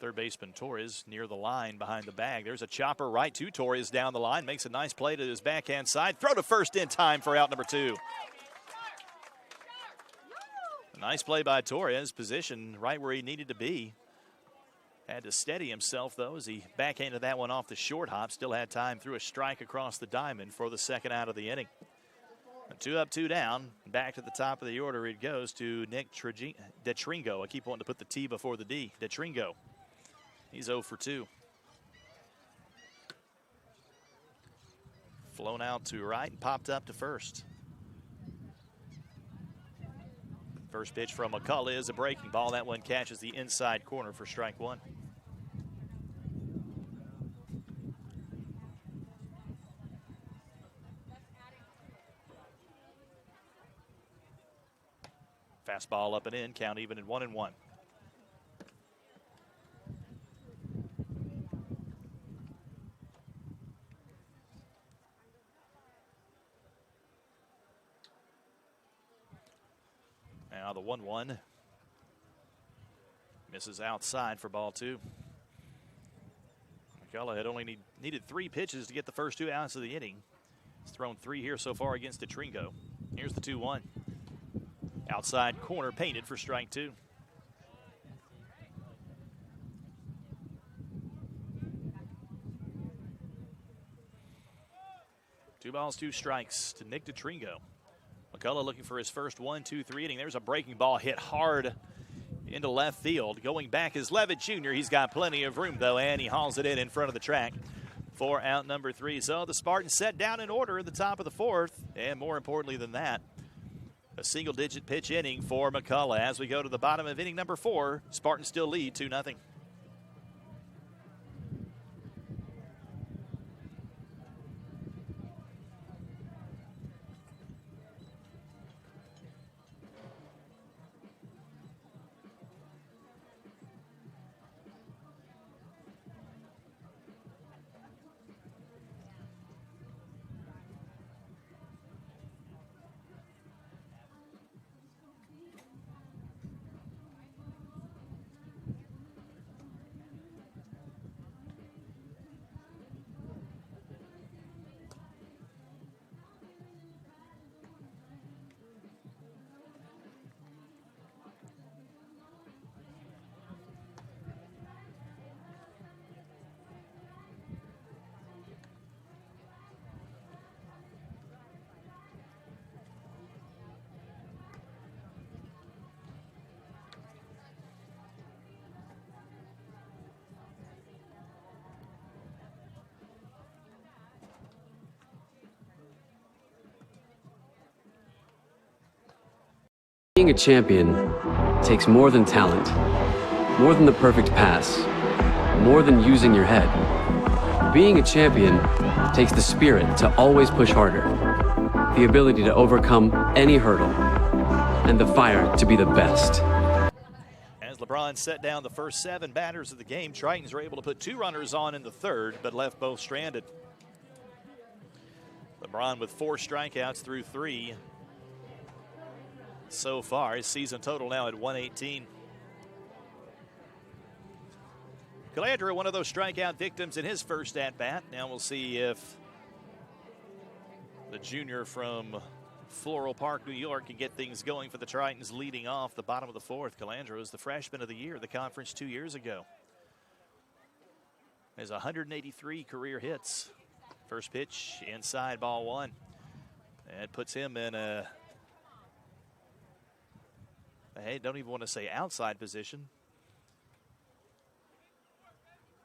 Third baseman Torres near the line behind the bag. There's a chopper right to Torres down the line. Makes a nice play to his backhand side. Throw to first in time for out number 2. A nice play by Torres. Position right where he needed to be. Had to steady himself, though, as he backhanded that one off the short hop. Still had time through a strike across the diamond for the second out of the inning. 2 up, 2 down. Back to the top of the order it goes to Nick DeTringo. I keep wanting to put the T before the D. DeTringo. He's 0 for 2. Flown out to right and popped up to first. First pitch from McCullough is a breaking ball. That one catches the inside corner for strike 1. Fastball up and in, count even at 1-1. 1-1. Misses outside for ball 2. McCullough had only needed 3 pitches to get the first 2 outs of the inning. He's thrown 3 here so far against Tringo. Here's the 2-1. Outside corner painted for strike 2. 2 balls, 2 strikes to Nick Tringo. McCullough looking for his first 1-2-3 inning. There's a breaking ball hit hard into left field. Going back is Levitt Jr. He's got plenty of room, though, and he hauls it in front of the track for out number 3. So the Spartans set down in order at the top of the 4th, and more importantly than that, a single-digit pitch inning for McCullough. As we go to the bottom of inning number 4, Spartans still lead 2-0. Being a champion takes more than talent, more than the perfect pass, more than using your head. Being a champion takes the spirit to always push harder, the ability to overcome any hurdle, and the fire to be the best. As LeBron set down the first 7 batters of the game, Tritons were able to put 2 runners on in the 3rd, but left both stranded. LeBron with 4 strikeouts through 3 so far. His season total now at 118. Calandra, one of those strikeout victims in his first at-bat. Now we'll see if the junior from Floral Park, New York, can get things going for the Tritons leading off the bottom of the 4th. Calandra was the freshman of the year, the conference 2 years ago. Has 183 career hits. First pitch inside, ball 1. That puts him in a, I don't even want to say outside position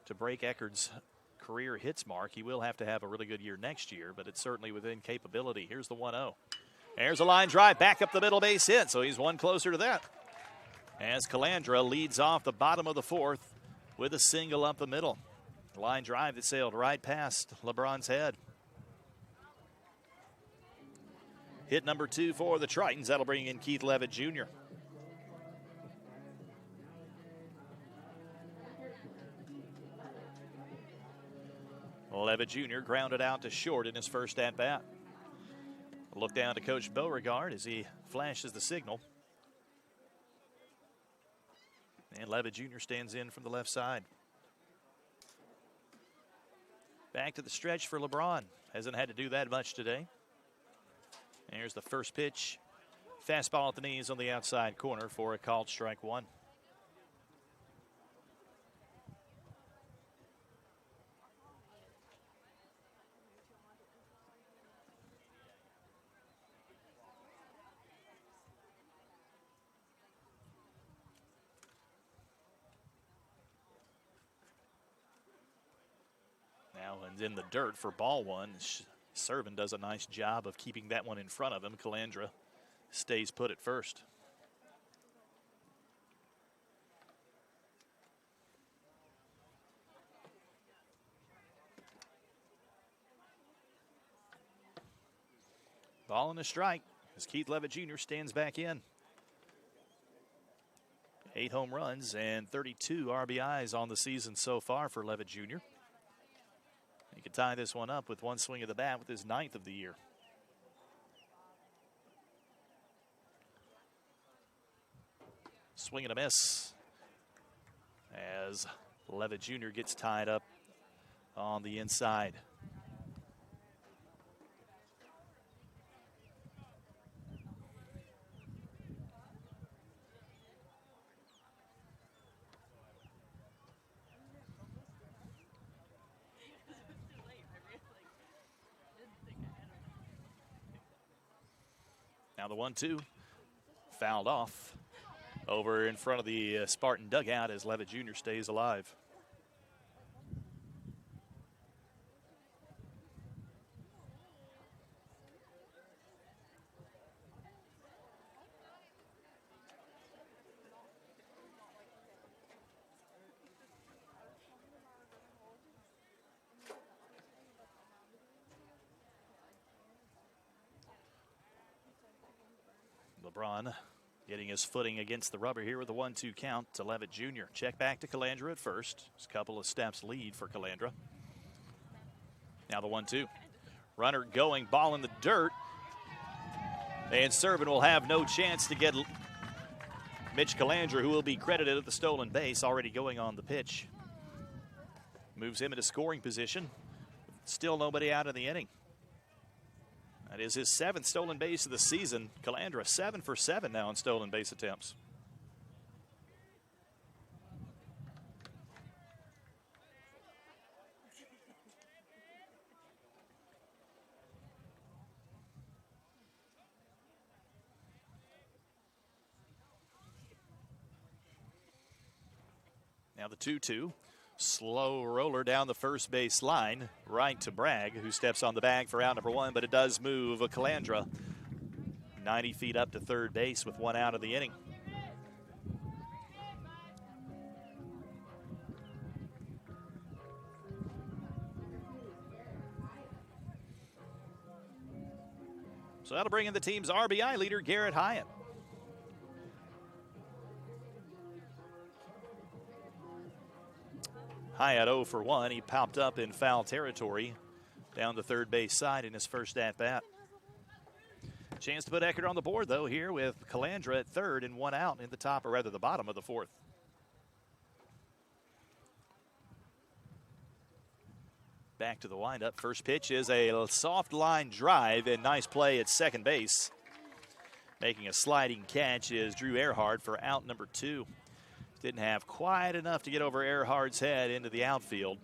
to break Eckerd's career hits mark. He will have to have a really good year next year, but it's certainly within capability. Here's the 1-0. There's a line drive back up the middle, base hit, so he's one closer to that. As Calandra leads off the bottom of the 4th with a single up the middle. Line drive that sailed right past LeBron's head. Hit number 2 for the Tritons. That'll bring in Keith Levitt Jr. Levitt Jr. grounded out to short in his first at-bat. Look down to Coach Beauregard as he flashes the signal. And Levitt Jr. stands in from the left side. Back to the stretch for LeBron. Hasn't had to do that much today. There's the first pitch. Fastball at the knees on the outside corner for a called strike 1. And in the dirt for ball 1. Servin does a nice job of keeping that one in front of him. Calandra stays put at first. Ball and a strike as Keith Levitt Jr. stands back in. 8 home runs and 32 RBIs on the season so far for Levitt Jr. He could tie this one up with one swing of the bat with his 9th of the year. Swing and a miss as Levitt Jr. gets tied up on the inside. Now the 1-2 fouled off over in front of the Spartan dugout as Levitt Jr. stays alive. LeBron getting his footing against the rubber here with the 1-2 count to Levitt Jr. Check back to Calandra at first. It's a couple of steps lead for Calandra. Now the 1-2. Runner going, ball in the dirt. And Servin will have no chance to get Mitch Calandra, who will be credited at the stolen base, already going on the pitch. Moves him into scoring position. Still nobody out of the inning. That is his 7th stolen base of the season. Calandra 7 for 7 now in stolen base attempts. Now the 2-2. Slow roller down the first base line, right to Bragg, who steps on the bag for out number 1, but it does move Calandra 90 feet up to third base with 1 out of the inning. So that'll bring in the team's RBI leader, Garrett Hyatt. Hyatt 0 for 1. He popped up in foul territory down the third base side in his first at-bat. Chance to put Eckerd on the board, though, here with Calandra at third and 1 out in the top, or rather the bottom of the 4th. Back to the windup. First pitch is a soft line drive and nice play at second base. Making a sliding catch is Drew Ehrhard for out number 2. Didn't have quite enough to get over Ehrhard's head into the outfield.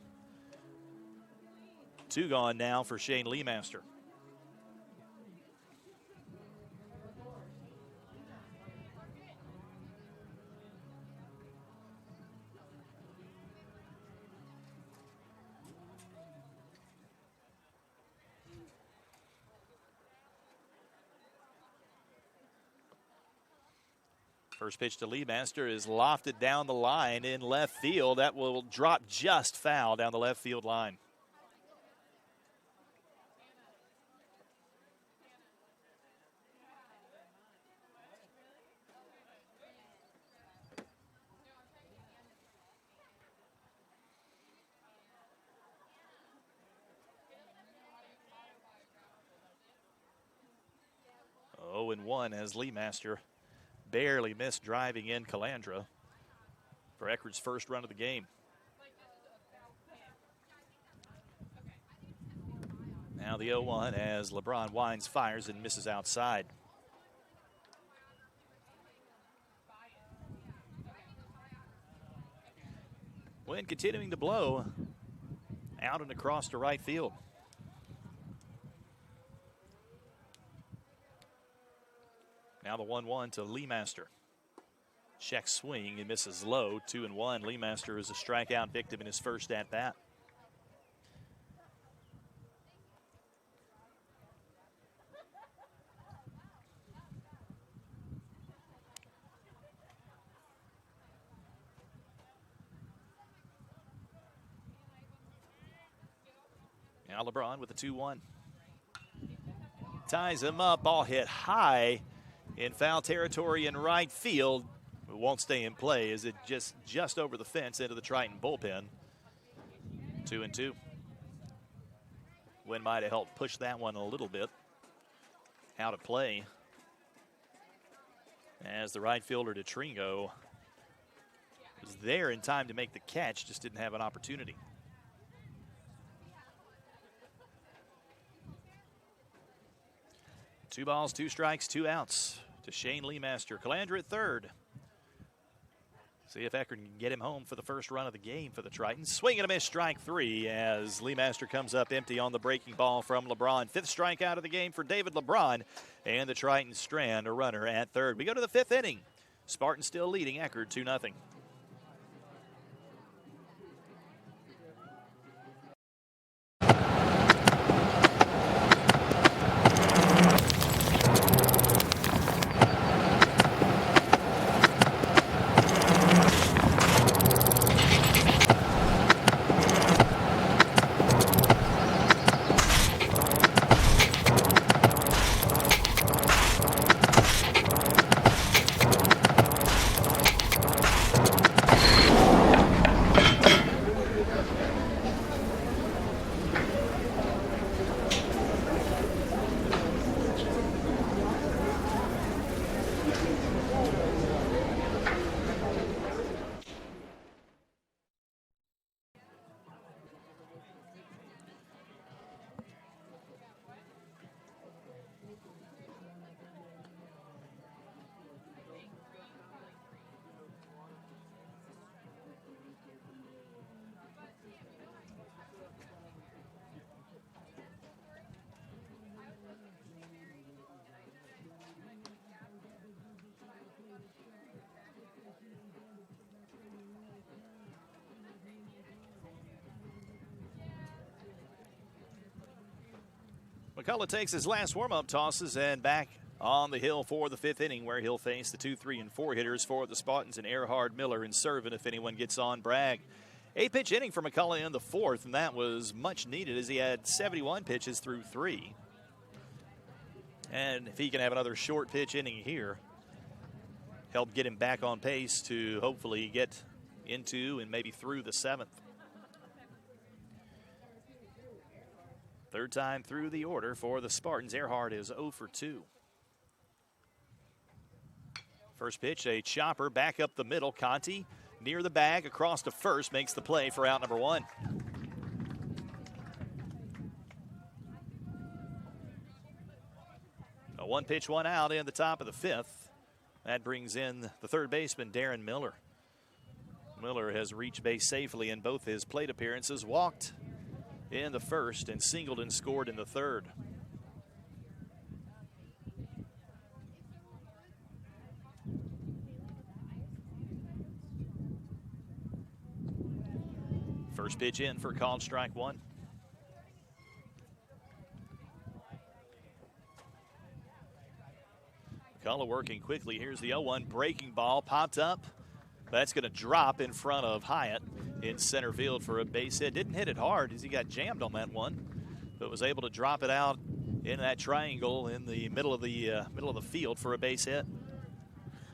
2 gone now for Shane Leemaster. First pitch to Leemaster is lofted down the line in left field. That will drop just foul down the left field line. Oh, and 1 as Leemaster barely missed driving in Calandra for Eckerd's first run of the game. Now the 0-1 as LeBron winds, fires, and misses outside. Wind continuing to blow out and across to right field. Now the 1-1 to Leemaster. Check swing and misses low. 2-1. Leemaster is a strikeout victim in his first at-bat. Now LeBron with the 2-1. Ties him up. Ball hit high in foul territory in right field. It won't stay in play as it just over the fence into the Triton bullpen. 2-2. Wind might have helped push that one a little bit out of play as the right fielder DeTringo there in time to make the catch, just didn't have an opportunity. Two balls, two strikes, two outs to Shane Leemaster. Calandra at third. See if Eckerd can get him home for the first run of the game for the Tritons. Swing and a miss, strike three, as Leemaster comes up empty on the breaking ball from LeBron. Fifth strikeout of the game for David LeBron, and the Tritons strand a runner at third. We go to the fifth inning. Spartans still leading Eckerd 2-0. McCullough takes his last warm-up tosses and back on the hill for the fifth inning, where he'll face the 2, 3, and 4 hitters for the Spartans and Eckerd, Miller, and Servin if anyone gets on Bragg. 8-pitch inning for McCullough in the fourth, and that was much needed as he had 71 pitches through 3. And if he can have another short pitch inning here, help get him back on pace to hopefully get into and maybe through the seventh. Third time through the order for the Spartans. Eckerd is 0 for 2. First pitch, a chopper back up the middle. Conti near the bag, across to first, makes the play for out number 1. A one pitch, one out in the top of the fifth. That brings in the third baseman, Darren Miller. Miller has reached base safely in both his plate appearances, walked in the first and singled and scored in the third. First pitch in for called strike 1. McCullough working quickly. Here's the 0-1 breaking ball, popped up. That's going to drop in front of Hyatt in center field for a base hit. Didn't hit it hard as he got jammed on that one, but was able to drop it out in that triangle in the middle of the field for a base hit.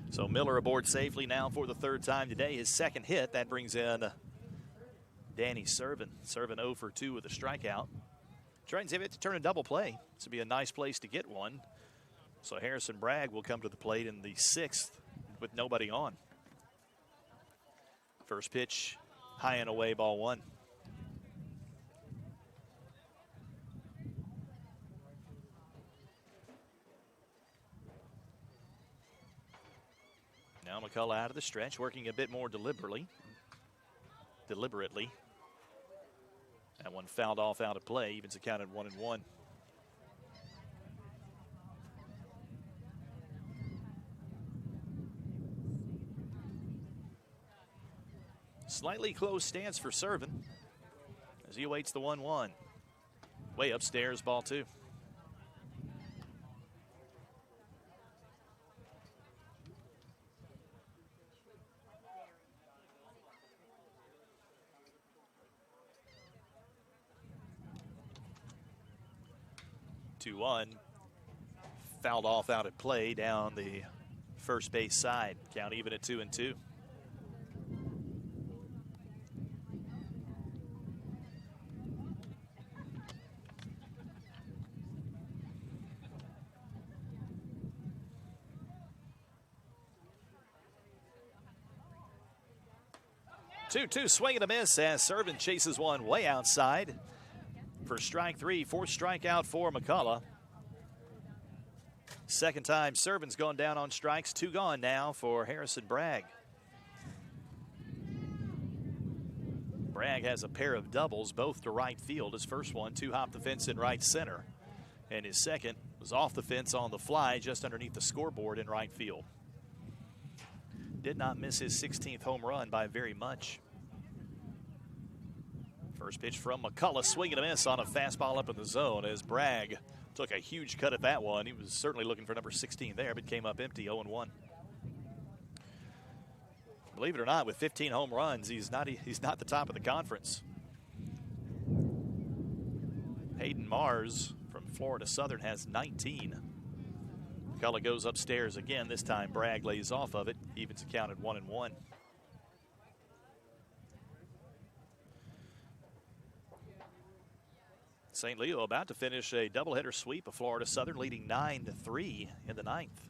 So Miller aboard safely now for the third time today. His second hit. That brings in Danny Servin. Servin 0 for 2 with a strikeout. Trying to turn a double play. This would be a nice place to get one. So Harrison Bragg will come to the plate in the sixth with nobody on. First pitch, high and away, ball 1. Now McCullough out of the stretch, working a bit more deliberately. That one fouled off out of play, evens it counted 1-1. Slightly close stance for Servin as he awaits the 1-1. Way upstairs, ball 2. Fouled off out at play down the first base side. Count even at 2-2. 2-2 swing and a miss as Servin chases one way outside for strike three. Fourth strikeout for McCullough. Second time Servin's gone down on strikes. 2 gone now for Harrison Bragg. Bragg has a pair of doubles, both to right field. His first one, 2-hop the fence in right center. And his second was off the fence on the fly, just underneath the scoreboard in right field. Did not miss his 16th home run by very much. First pitch from McCullough, swing and a miss on a fastball up in the zone as Bragg took a huge cut at that one. He was certainly looking for number 16 there, but came up empty, 0-1. Believe it or not, with 15 home runs, he's not the top of the conference. Hayden Mars from Florida Southern has 19. McCullough goes upstairs again. This time Bragg lays off of it, evens the count at 1-1. St. Leo about to finish a doubleheader sweep of Florida Southern, leading 9-3 in the ninth.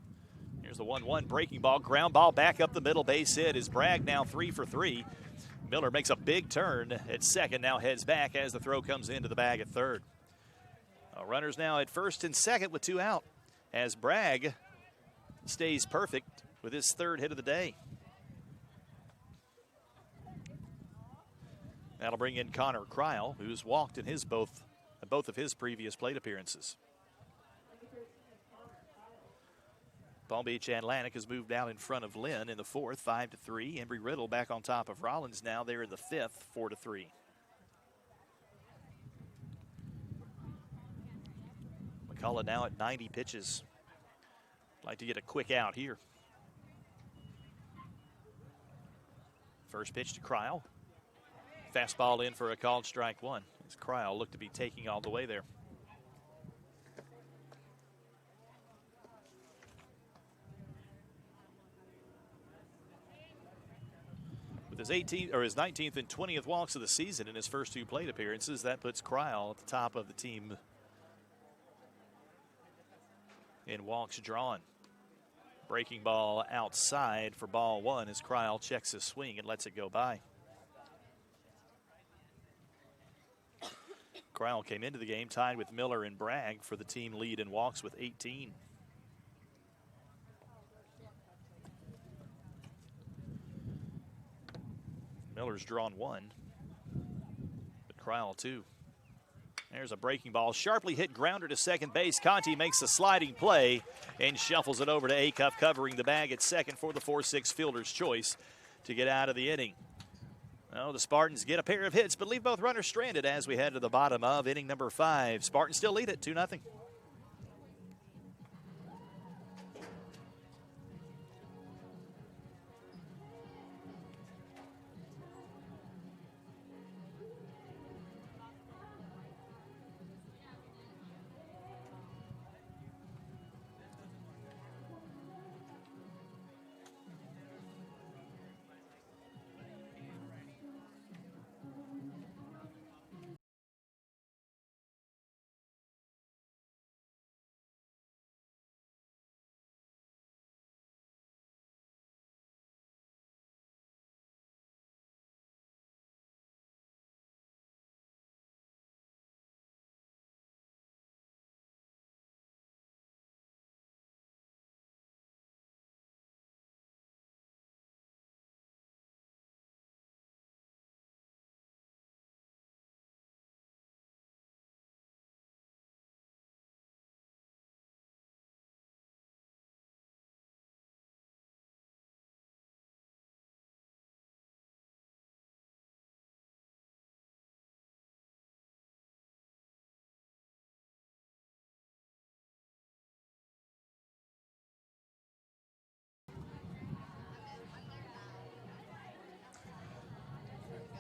Here's the 1-1 breaking ball, ground ball back up the middle, base hit. Is Bragg now 3 for 3. Miller makes a big turn at second, now heads back as the throw comes into the bag at third. Runners now at first and second with 2 out as Bragg stays perfect with his third hit of the day. That'll bring in Connor Kryl, who's walked in both of his previous plate appearances. Palm Beach Atlantic has moved out in front of Lynn in the fourth, 5-3. Embry-Riddle back on top of Rollins now. They're in the fifth, 4-3. McCullough now at 90 pitches. Like to get a quick out here. First pitch to Kryl. Fastball in for a called strike one. As Kryl looked to be taking all the way there. With his 19th and 20th walks of the season in his first 2 plate appearances, that puts Kryl at the top of the team in walks drawn. Breaking ball outside for ball one as Kryl checks his swing and lets it go by. Kryl came into the game tied with Miller and Bragg for the team lead in walks with 18. Miller's drawn 1, but Kryl 2. There's a breaking ball, sharply hit grounder to second base. Conti makes a sliding play and shuffles it over to Acuff, covering the bag at second for the 4-6 fielder's choice to get out of the inning. Well, the Spartans get a pair of hits, but leave both runners stranded as we head to the bottom of inning number 5. Spartans still lead it 2-0.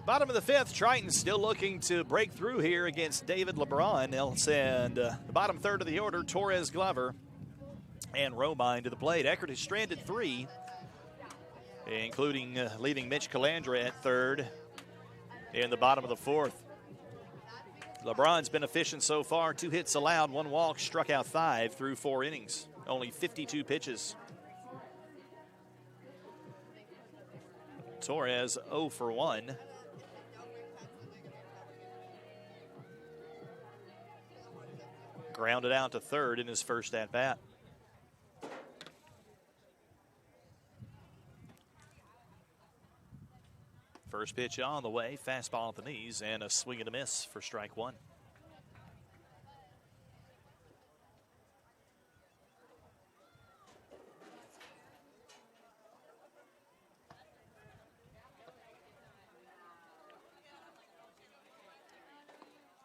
Bottom of the fifth, Triton still looking to break through here against David LeBron. They'll send the bottom third of the order, Torres Glover and Romine to the plate. Eckerd has stranded 3, including leaving Mitch Calandra at third in the bottom of the fourth. LeBron's been efficient so far, 2 hits allowed, 1 walk, struck out 5 through 4 innings, only 52 pitches. Torres 0 for 1. Grounded out to third in his first at-bat. First pitch on the way, fastball at the knees, and a swing and a miss for strike one.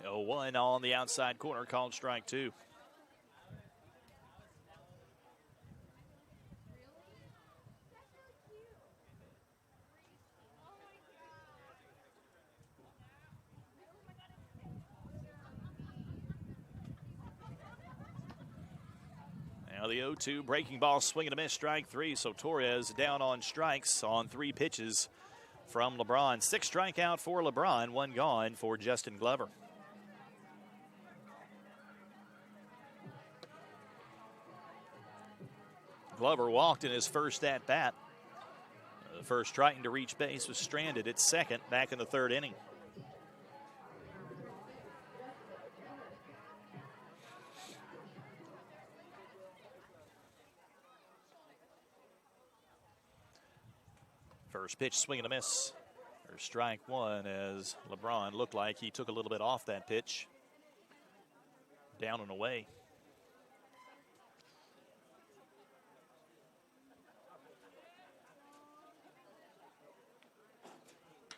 Oh, 1 on the outside corner, called strike two. Now the 0-2 breaking ball, swing and a miss, strike three. So Torres down on strikes on 3 pitches from LeBron. 6 strikeout for LeBron, 1 gone for Justin Glover. Glover walked in his first at-bat. The first trying to reach base was stranded at second back in the 3rd inning. First pitch, swing and a miss. There's strike one as LeBron looked like he took a little bit off that pitch. Down and away.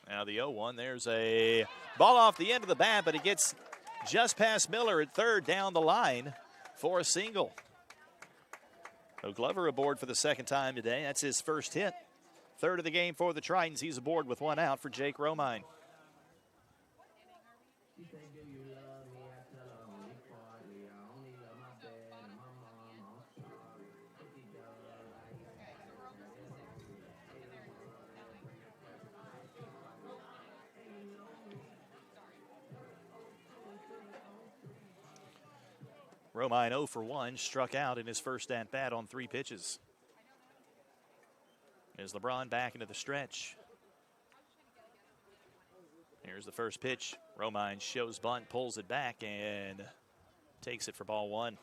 Now the 0-1, there's a ball off the end of the bat, but it gets just past Miller at third down the line for a single. So Glover aboard for the 2nd time today. That's his first hit. 3rd of the game for the Tritons. He's aboard with 1 out for Jake Romine. Romine 0 for 1, struck out in his first at-bat on 3 pitches. As LeBron back into the stretch. Here's the first pitch. Romine shows bunt, pulls it back, and takes it for ball 1.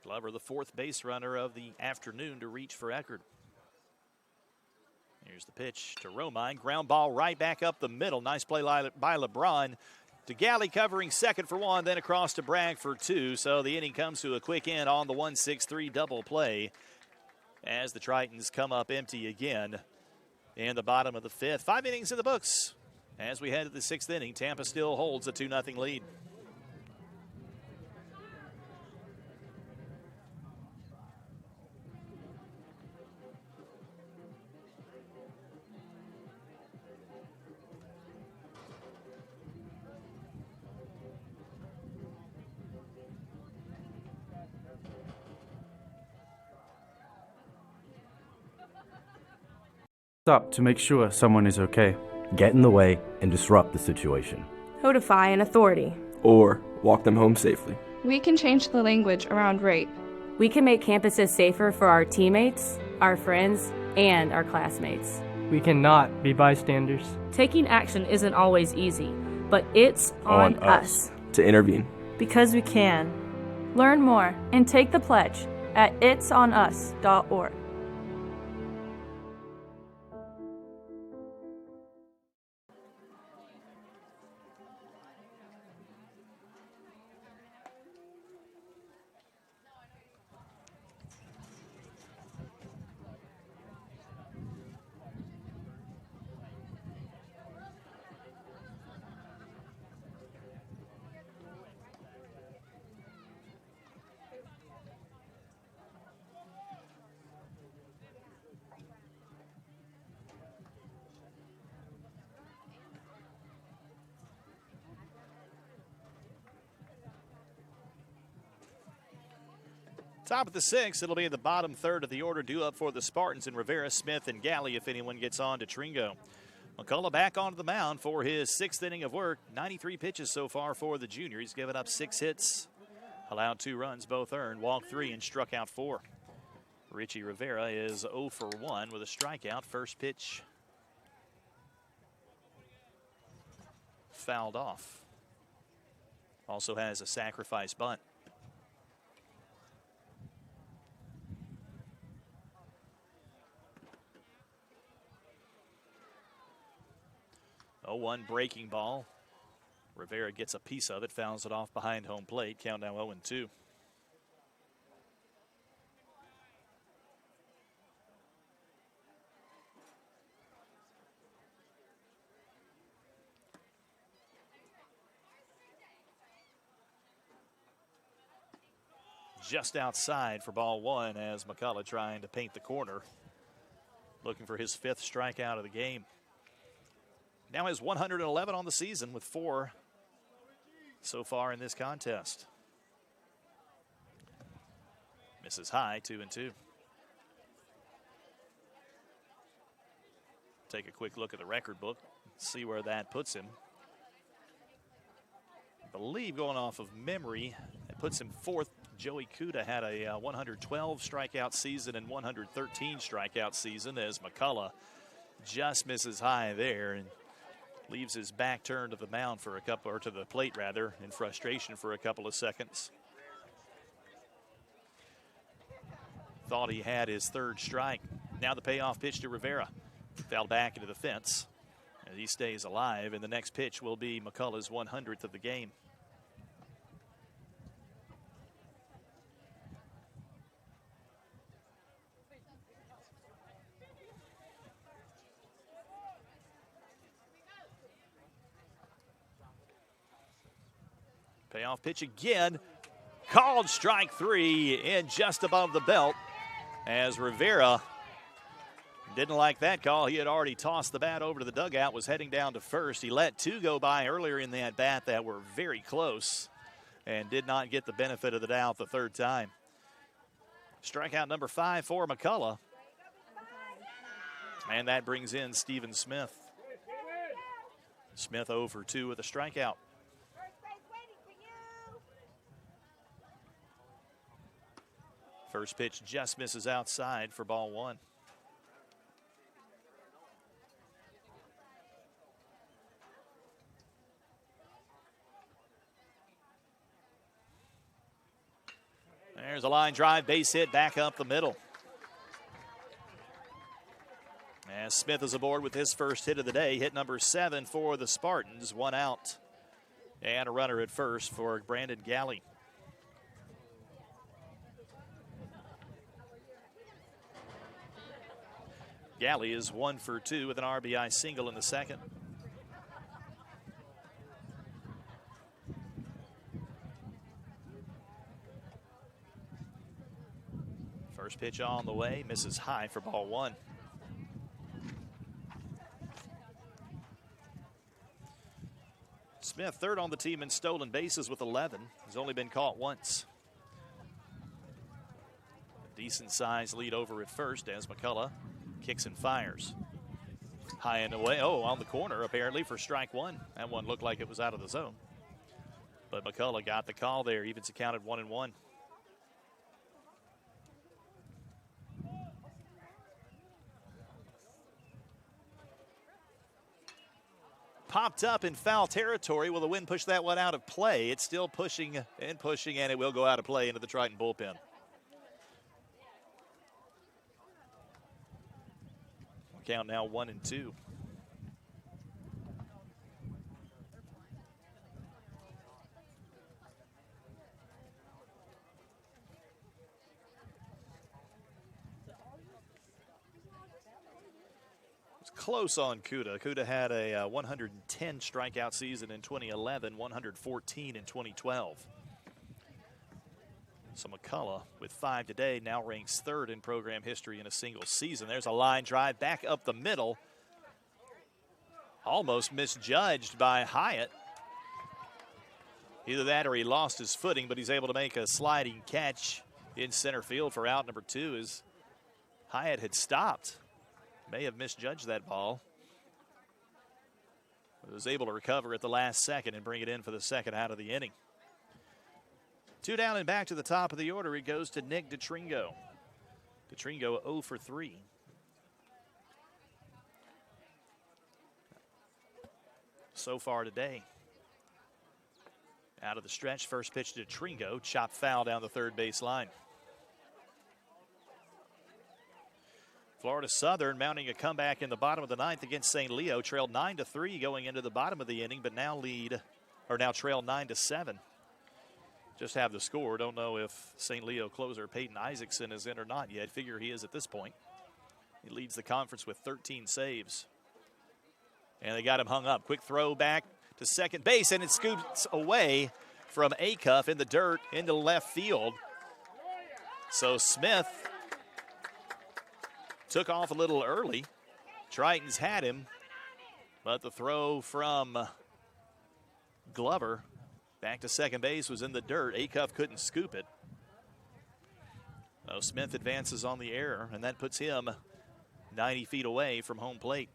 Glover, the 4th base runner of the afternoon, to reach for Eckerd. Here's the pitch to Romine. Ground ball right back up the middle. Nice play by LeBron. To Galley covering second for 1, then across to Bragg for 2. So the inning comes to a quick end on the 1-6-3 double play as the Tritons come up empty again in the bottom of the 5th. 5 innings in the books. As we head to the 6th inning, Tampa still holds a 2-0 lead. Up to make sure someone is okay. Get in the way and disrupt the situation. Notify an authority. Or walk them home safely. We can change the language around rape. We can make campuses safer for our teammates, our friends, and our classmates. We cannot be bystanders. Taking action isn't always easy, but it's on us to intervene. Because we can. Learn more and take the pledge at itsonus.org. Top of the 6th, it'll be in the bottom 3rd of the order, due up for the Spartans and Rivera, Smith, and Galley if anyone gets on to Tringo. McCullough back onto the mound for his 6th inning of work. 93 pitches so far for the junior. He's given up 6 hits, allowed 2 runs, both earned, walked 3 and struck out 4. Richie Rivera is 0 for 1 with a strikeout. First pitch fouled off. Also has a sacrifice bunt. 0-1 breaking ball. Rivera gets a piece of it, fouls it off behind home plate. Count now 0-2. Just outside for ball 1 as McCullough trying to paint the corner, looking for his 5th strikeout of the game. Now has 111 on the season with 4 so far in this contest. Misses high, 2-2. Take a quick look at the record book, see where that puts him. I believe, going off of memory, it puts him 4th. Joey Cuda had a 112 strikeout season and 113 strikeout season, as McCullough just misses high there and leaves his back turned to the mound for a couple, or to the plate rather, in frustration for a couple of seconds. Thought he had his 3rd strike. Now the payoff pitch to Rivera. Fouled back into the fence, and he stays alive, and the next pitch will be McCullough's 100th of the game. Payoff pitch again. Called strike 3 in just above the belt, as Rivera didn't like that call. He had already tossed the bat over to the dugout, was heading down to first. He let 2 go by earlier in that bat that were very close and did not get the benefit of the doubt the 3rd time. Strikeout number 5 for McCullough. And that brings in Steven Smith. Smith 0 for 2 with a strikeout. First pitch just misses outside for ball 1. There's a line drive, base hit, back up the middle. As Smith is aboard with his first hit of the day, hit number 7 for the Spartans, 1 out. And a runner at first for Brandon Galley. Galley is 1 for 2 with an RBI single in the 2nd. First pitch on the way, misses high for ball 1. Smith 3rd on the team in stolen bases with 11. He's only been caught once. A decent size lead over at first as McCullough kicks and fires. High and away. Oh, on the corner apparently for strike 1. That one looked like it was out of the zone. But McCullough got the call there. Evens accounted 1-1. Popped up in foul territory. Will the wind push that one out of play? It's still pushing, and it will go out of play into the Triton bullpen. Count now 1-2. It's close on Cuda. Cuda had a 110 strikeout season in 2011, 114 in 2012. So McCullough, with 5 today, now ranks 3rd in program history in a single season. There's a line drive back up the middle. Almost misjudged by Hyatt. Either that or he lost his footing, but he's able to make a sliding catch in center field for out number 2 as Hyatt had stopped. May have misjudged that ball. Was able to recover at the last second and bring it in for the second out of the inning. 2 down and back to the top of the order. It goes to Nick DeTringo. DeTringo 0 for 3. So far today. Out of the stretch, first pitch to DeTringo. Chopped foul down the third base line. Florida Southern mounting a comeback in the bottom of the ninth against St. Leo. Trailed 9-3 going into the bottom of the inning, but now trail 9-7. Just have the score. Don't know if St. Leo closer Peyton Isaacson is in or not yet. Figure he is at this point. He leads the conference with 13 saves. And they got him hung up. Quick throw back to second base, and it scoops away from Acuff in the dirt into left field. So Smith took off a little early. Tritons had him, but the throw from Glover back to second base was in the dirt. Acuff couldn't scoop it. So Smith advances on the error, and that puts him 90 feet away from home plate.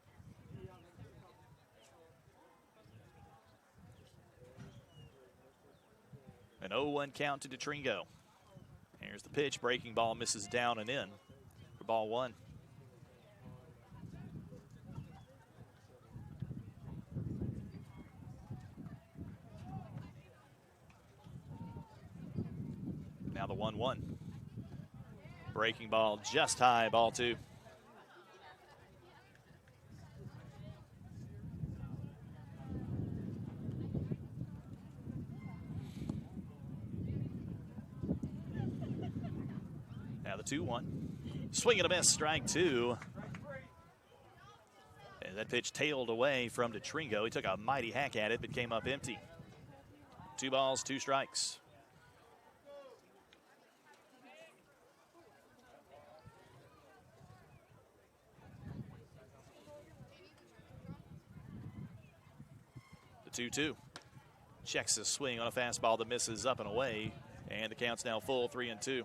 An 0-1 count to DeTringo. Here's the pitch. Breaking ball misses down and in for ball one. Now the 1-1. Breaking ball just high, ball two. Now the 2-1. Swing and a miss, strike two. And that pitch tailed away from DeTringo. He took a mighty hack at it, but came up empty. 2 balls, 2 strikes. The 2-2. Checks his swing on a fastball that misses up and away. And the count's now full, 3-2.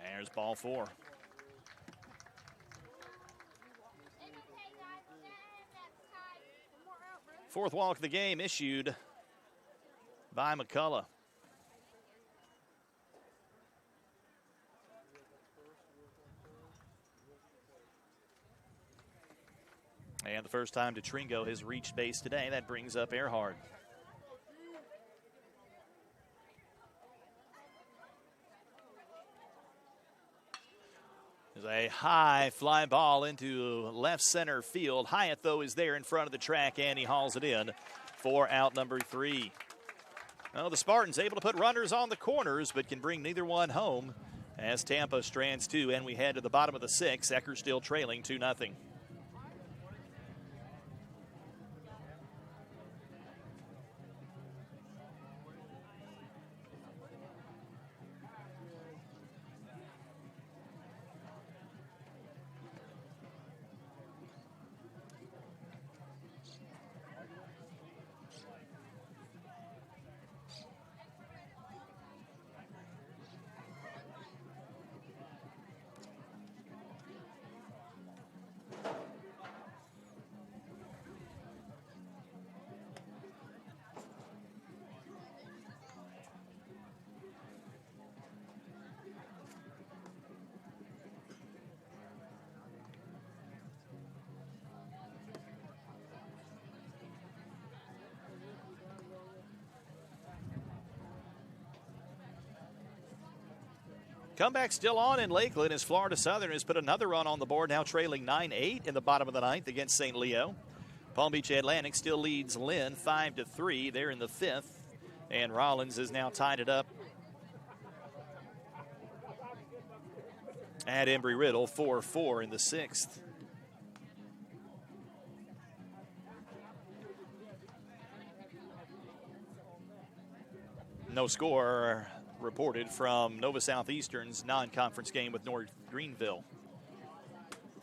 There's ball 4. Fourth walk of the game issued by McCullough. And the first time DeTringo has reached base today. That brings up Eckerd. There's a high fly ball into left center field. Hyatt, though, is there in front of the track, and he hauls it in for out number 3. Well, the Spartans able to put runners on the corners, but can bring neither one home as Tampa strands 2, and we head to the bottom of the 6th. Eckerd still trailing 2-0. Comeback still on in Lakeland as Florida Southern has put another run on the board, now trailing 9-8 in the bottom of the 9th against St. Leo. Palm Beach Atlantic still leads Lynn 5-3. They're in the 5th, and Rollins has now tied it up at Embry-Riddle 4-4 in the 6th. No score reported from Nova Southeastern's non-conference game with North Greenville.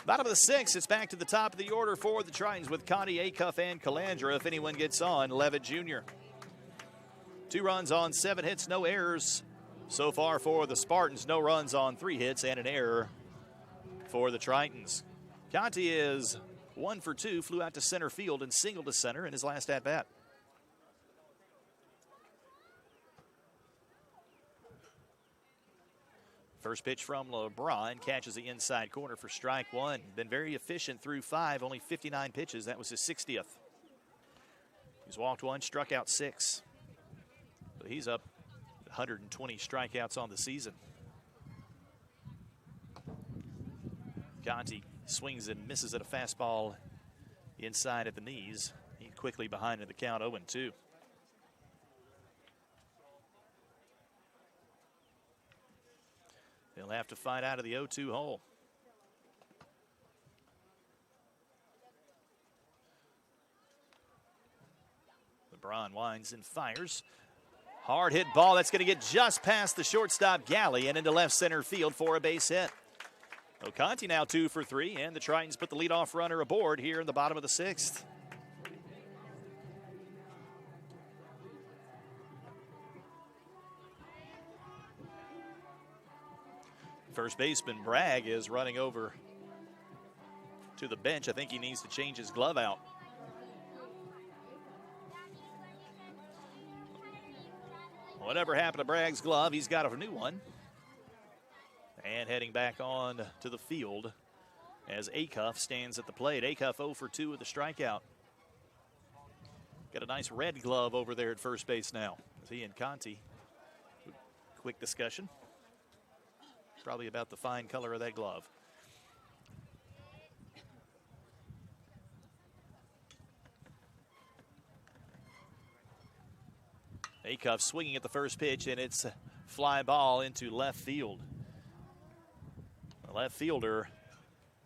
Bottom of the sixth, it's back to the top of the order for the Tritons with Conti, Acuff, and Calandra. If anyone gets on, Levitt Jr. 2 runs on 7 hits, no errors so far for the Spartans. No runs on 3 hits and an error for the Tritons. Conti is 1 for 2, flew out to center field and singled to center in his last at-bat. First pitch from LeBron, catches the inside corner for strike 1. Been very efficient through 5, only 59 pitches. That was his 60th. He's walked 1, struck out 6. So he's up 120 strikeouts on the season. Conti swings and misses at a fastball inside at the knees. He quickly behind in the count, 0-2. They'll have to fight out of the 0-2 hole. LeBron winds and fires. Hard hit ball. That's going to get just past the shortstop Galley and into left center field for a base hit. Conti now 2 for 3, and the Tritons put the leadoff runner aboard here in the bottom of the 6th. First baseman Bragg is running over to the bench. I think he needs to change his glove out. Whatever happened to Bragg's glove, he's got a new one. And heading back on to the field as Acuff stands at the plate. Acuff 0 for 2 with a strikeout. Got a nice red glove over there at first base now. As he and Conti, quick discussion. Probably about the fine color of that glove. Acuff swinging at the first pitch, and it's a fly ball into left field. The left fielder,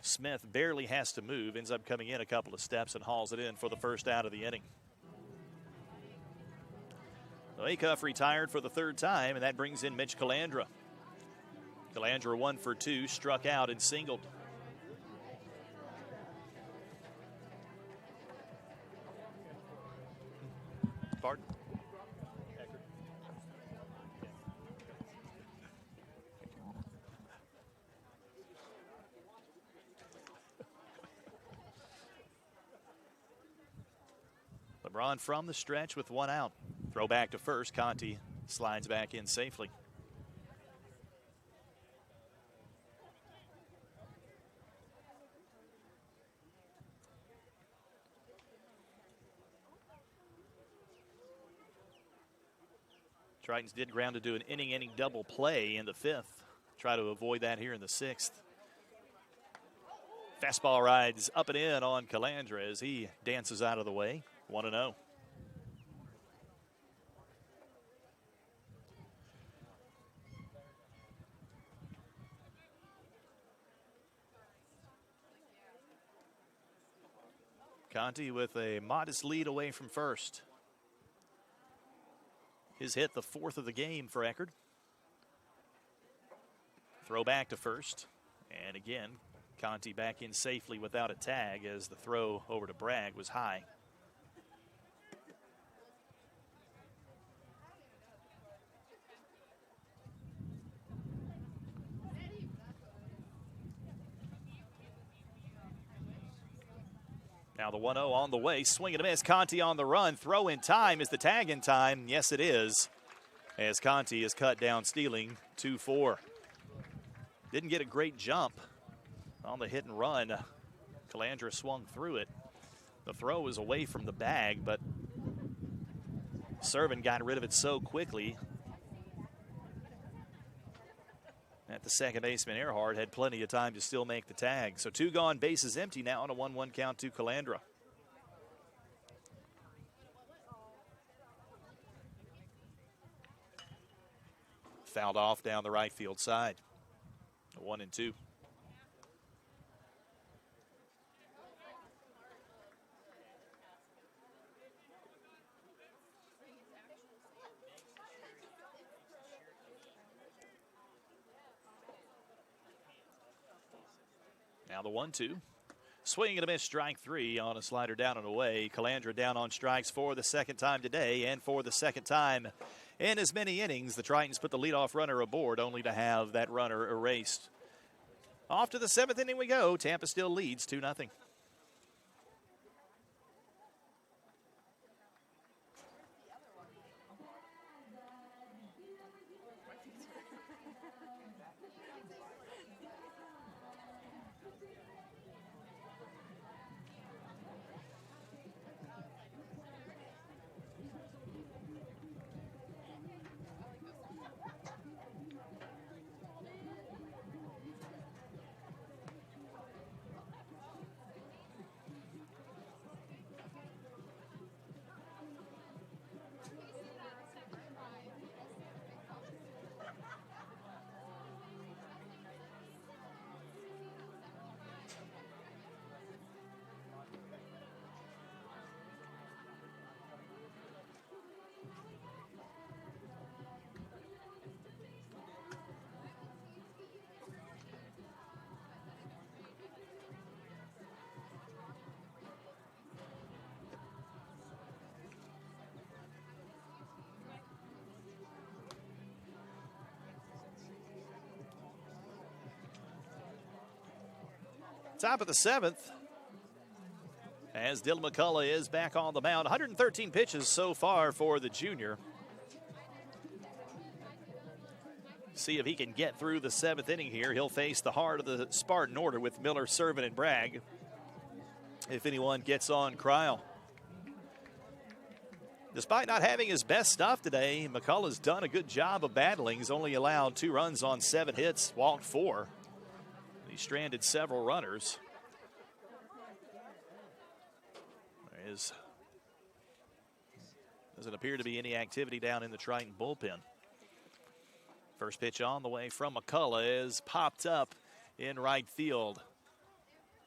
Smith, barely has to move, ends up coming in a couple of steps and hauls it in for the first out of the inning. So Acuff retired for the 3rd time, and that brings in Mitch Calandra. Calandra 1 for 2, struck out and singled. Pardon? LeBron from the stretch with 1 out. Throw back to first. Conti slides back in safely. Tritons did ground to do an inning double play in the 5th. Try to avoid that here in the 6th. Fastball rides up and in on Calandra as he dances out of the way. 1-0. Conti with a modest lead away from first. His hit, the 4th of the game for Eckerd. Throw back to first. And again, Conti back in safely without a tag as the throw over to Bragg was high. Now the 1-0 on the way. Swing and a miss. Conti on the run. Throw in time. Is the tag in time? Yes, it is. As Conti is cut down stealing 2-4. Didn't get a great jump on the hit and run. Calandra swung through it. The throw was away from the bag, but Servin got rid of it so quickly that the second baseman, Eckerd, had plenty of time to still make the tag. So 2 gone, bases empty now on a 1-1 count to Calandra. Fouled off down the right field side. 1-2. Now the 1-2. Swing and a miss, strike 3 on a slider down and away. Calandra down on strikes for the second time today, and for the second time in as many innings, the Tritons put the leadoff runner aboard, only to have that runner erased. Off to the 7th inning we go. Tampa still leads 2-0. Top of the 7th, as Dylan McCullough is back on the mound. 113 pitches so far for the junior. See if he can get through the 7th inning here. He'll face the heart of the Spartan order with Miller, Servin, and Bragg, if anyone gets on Cryle. Despite not having his best stuff today, McCullough's done a good job of battling. He's only allowed 2 runs on 7 hits, walked 4. He stranded several runners. Doesn't appear to be any activity down in the Triton bullpen. First pitch on the way from McCullough is popped up in right field.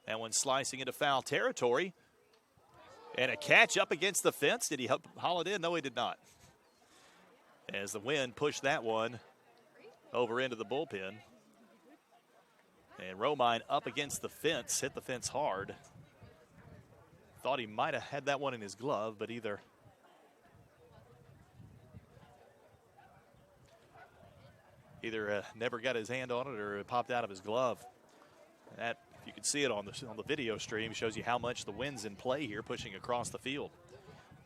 That one slicing into foul territory. And a catch up against the fence. Did he haul it in? No, he did not. As the wind pushed that one over into the bullpen. And Romine up against the fence, hit the fence hard. Thought he might have had that one in his glove, but either never got his hand on it or it popped out of his glove. That, if you can see it on the video stream, shows you how much the wind's in play here, pushing across the field.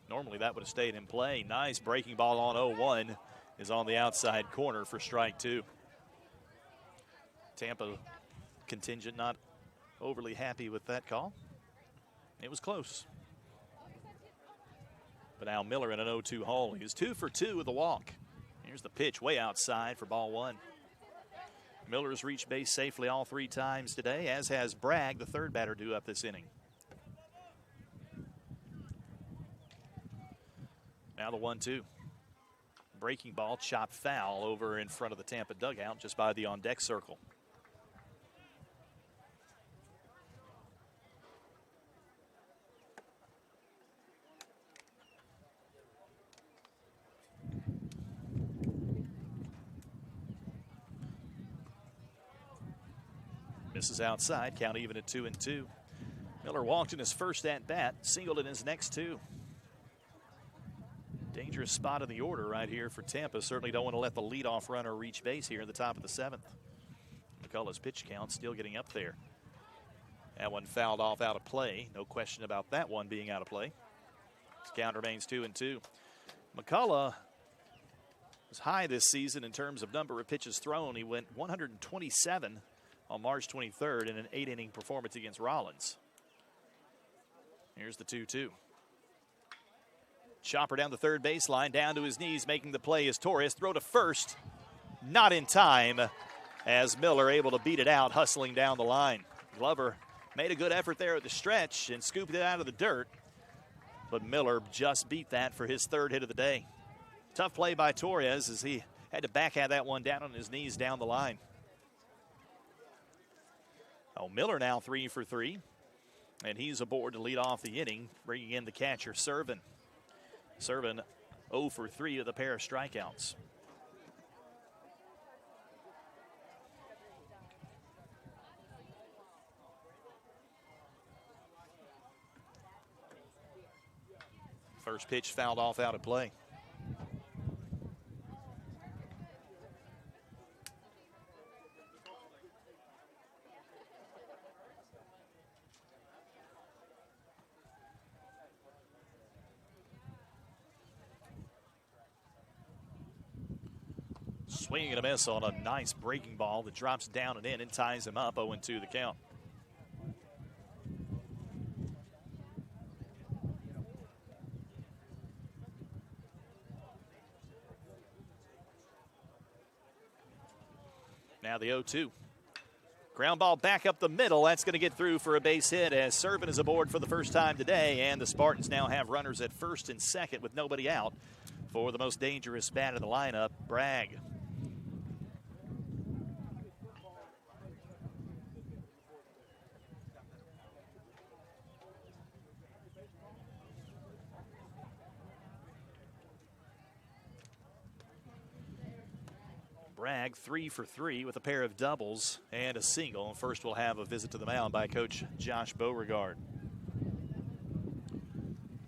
Normally that would have stayed in play. Nice breaking ball on 0-1 is on the outside corner for strike 2. Tampa contingent not overly happy with that call. It was close. But now Miller in an 0-2 hole. He was 2 for 2 with a walk. Here's the pitch way outside for ball 1. Miller's reached base safely all 3 times today, as has Bragg, the third batter due up this inning. Now the 1-2. Breaking ball chopped foul over in front of the Tampa dugout just by the on-deck circle. Misses outside, count even at 2-2. Miller walked in his first at-bat, singled in his next 2. Dangerous spot in the order right here for Tampa. Certainly don't want to let the leadoff runner reach base here in the top of the 7th. McCullough's pitch count still getting up there. That one fouled off out of play. No question about that one being out of play. His count remains 2-2. McCullough was high this season in terms of number of pitches thrown. He went 127 on March 23rd in an 8-inning performance against Rollins. Here's the 2-2. Chopper down the third baseline, down to his knees, making the play is Torres. Throw to first, not in time, as Miller able to beat it out, hustling down the line. Glover made a good effort there at the stretch and scooped it out of the dirt, but Miller just beat that for his 3rd hit of the day. Tough play by Torres as he had to backhand that one down on his knees down the line. Oh, Miller now 3 for 3, and he's aboard to lead off the inning, bringing in the catcher, Servin. Servin 0 for 3 with a pair of strikeouts. First pitch fouled off out of play. Swinging and a miss on a nice breaking ball that drops down and in and ties him up. 0-2 the count. Now the 0-2. Ground ball back up the middle. That's going to get through for a base hit as Servin is aboard for the first time today. And the Spartans now have runners at first and second with nobody out for the most dangerous bat in the lineup, Bragg. Bragg 3 for 3 with a pair of doubles and a single. First, we'll have a visit to the mound by Coach Josh Beauregard.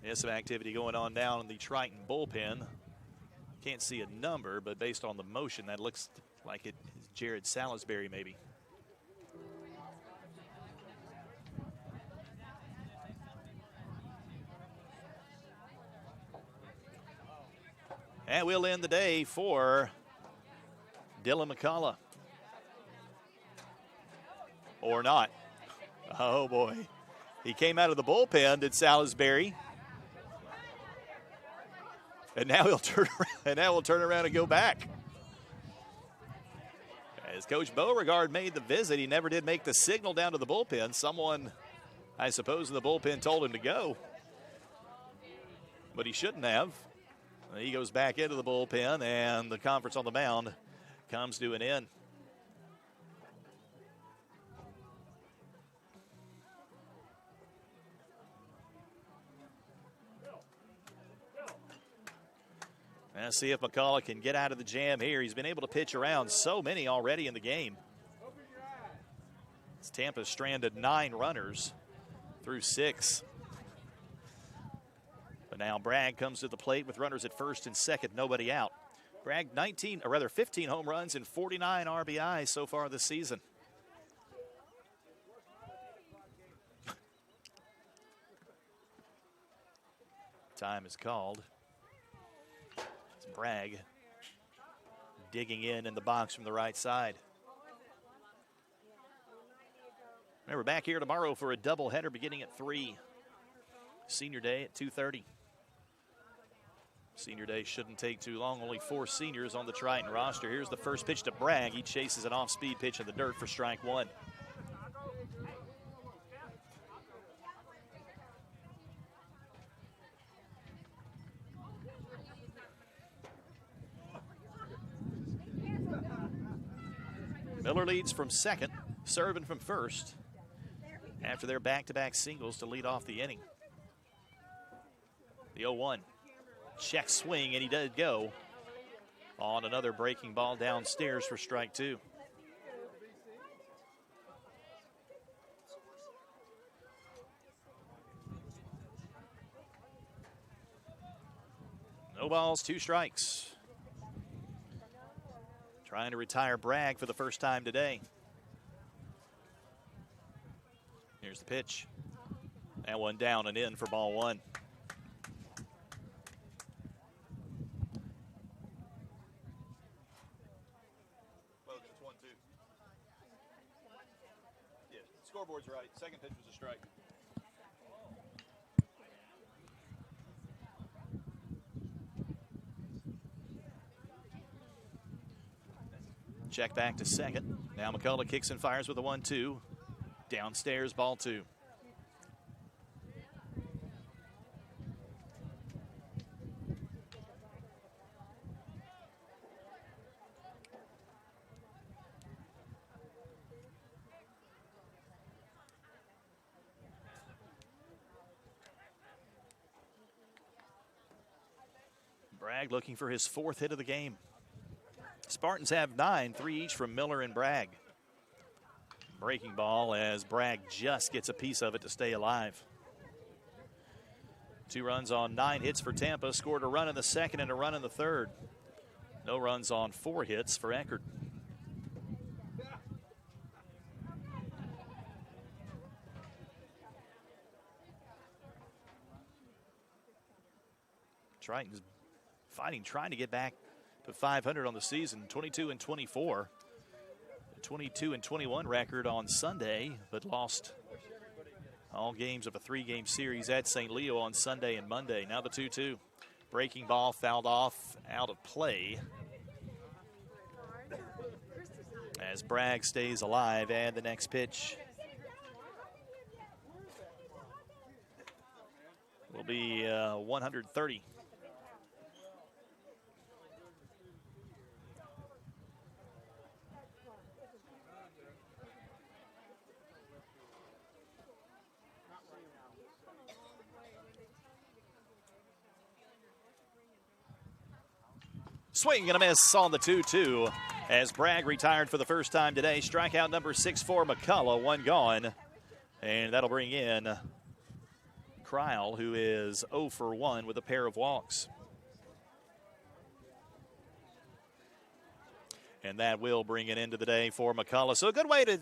There's some activity going on down in the Triton bullpen. Can't see a number, but based on the motion, that looks like it is Jared Salisbury, maybe. And we'll end the day for Dylan McCullough. Or not. Oh, boy. He came out of the bullpen, did Salisbury. And now he'll turn around, and go back. As Coach Beauregard made the visit, he never did make the signal down to the bullpen. Someone, I suppose, in the bullpen told him to go. But he shouldn't have. He goes back into the bullpen, and the conference on the mound comes to an end. Let's see if McCullough can get out of the jam here. He's been able to pitch around so many already in the game. Tampa stranded 9 runners through 6. But now Bragg comes to the plate with runners at first and second, nobody out. Bragg 15 home runs and 49 RBIs so far this season. Time is called. It's Bragg digging in the box from the right side. We're back here tomorrow for a doubleheader beginning at 3. Senior Day at 2:30. Senior Day shouldn't take too long. Only 4 seniors on the Triton roster. Here's the first pitch to Bragg. He chases an off-speed pitch in the dirt for strike 1. Miller leads from second, Servin from first, after their back-to-back singles to lead off the inning. The 0-1. Check swing, and he does go on another breaking ball downstairs for strike 2. No balls, 2 strikes. Trying to retire Bragg for the first time today. Here's the pitch. That one down and in for ball 1. Scoreboard's right. Second pitch was a strike. Check back to second. Now McCullough kicks and fires with a 1-2. Downstairs, ball 2. Bragg looking for his 4th hit of the game. Spartans have 9, 3 each from Miller and Bragg. Breaking ball as Bragg just gets a piece of it to stay alive. 2 runs on 9 hits for Tampa. Scored a run in the second and a run in the third. No runs on 4 hits for Eckerd. Triton's fighting, trying to get back to 500 on the season. 22-24. 22-21 record on Sunday, but lost all games of a 3-game series at St. Leo on Sunday and Monday. Now the 2-2. Breaking ball fouled off, out of play. As Bragg stays alive, and the next pitch will be 130. Swing and a miss on the 2-2 as Bragg retired for the first time today. Strikeout number 6 for McCullough, 1 gone. And that'll bring in Cryle, who is 0 for 1 with a pair of walks. And that will bring an end to the day for McCullough. So a good way to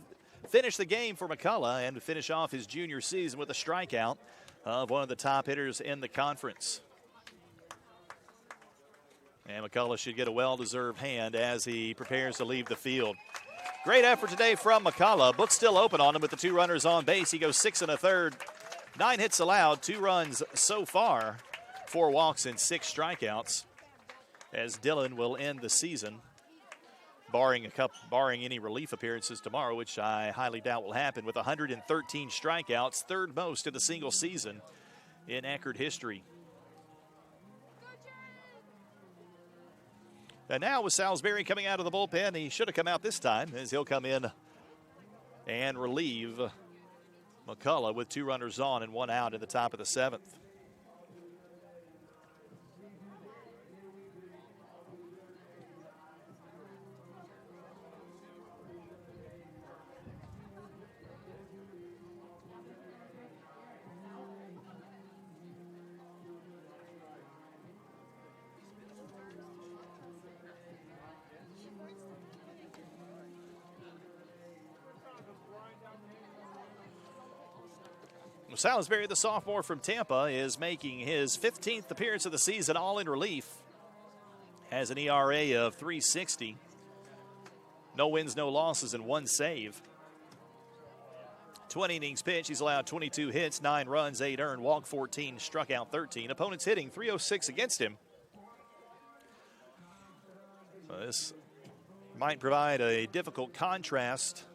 finish the game for McCullough and to finish off his junior season with a strikeout of one of the top hitters in the conference. And McCullough should get a well-deserved hand as he prepares to leave the field. Great effort today from McCullough. Book's still open on him with the 2 runners on base. He goes 6 1/3. 9 hits allowed, 2 runs so far, 4 walks and 6 strikeouts. As Dillon will end the season, barring any relief appearances tomorrow, which I highly doubt will happen, with 113 strikeouts, 3rd most in a single season in Eckerd history. And now with Salisbury coming out of the bullpen, he should have come out this time, as he'll come in and relieve McCullough with 2 runners on and 1 out in the top of the 7th. Salisbury, the sophomore from Tampa, is making his 15th appearance of the season, all in relief. Has an ERA of 3.60. No wins, no losses, and 1 save. 20 innings pitched. He's allowed 22 hits, 9 runs, 8 earned, walked 14, struck out 13. Opponents hitting .306 against him. So this might provide a difficult contrast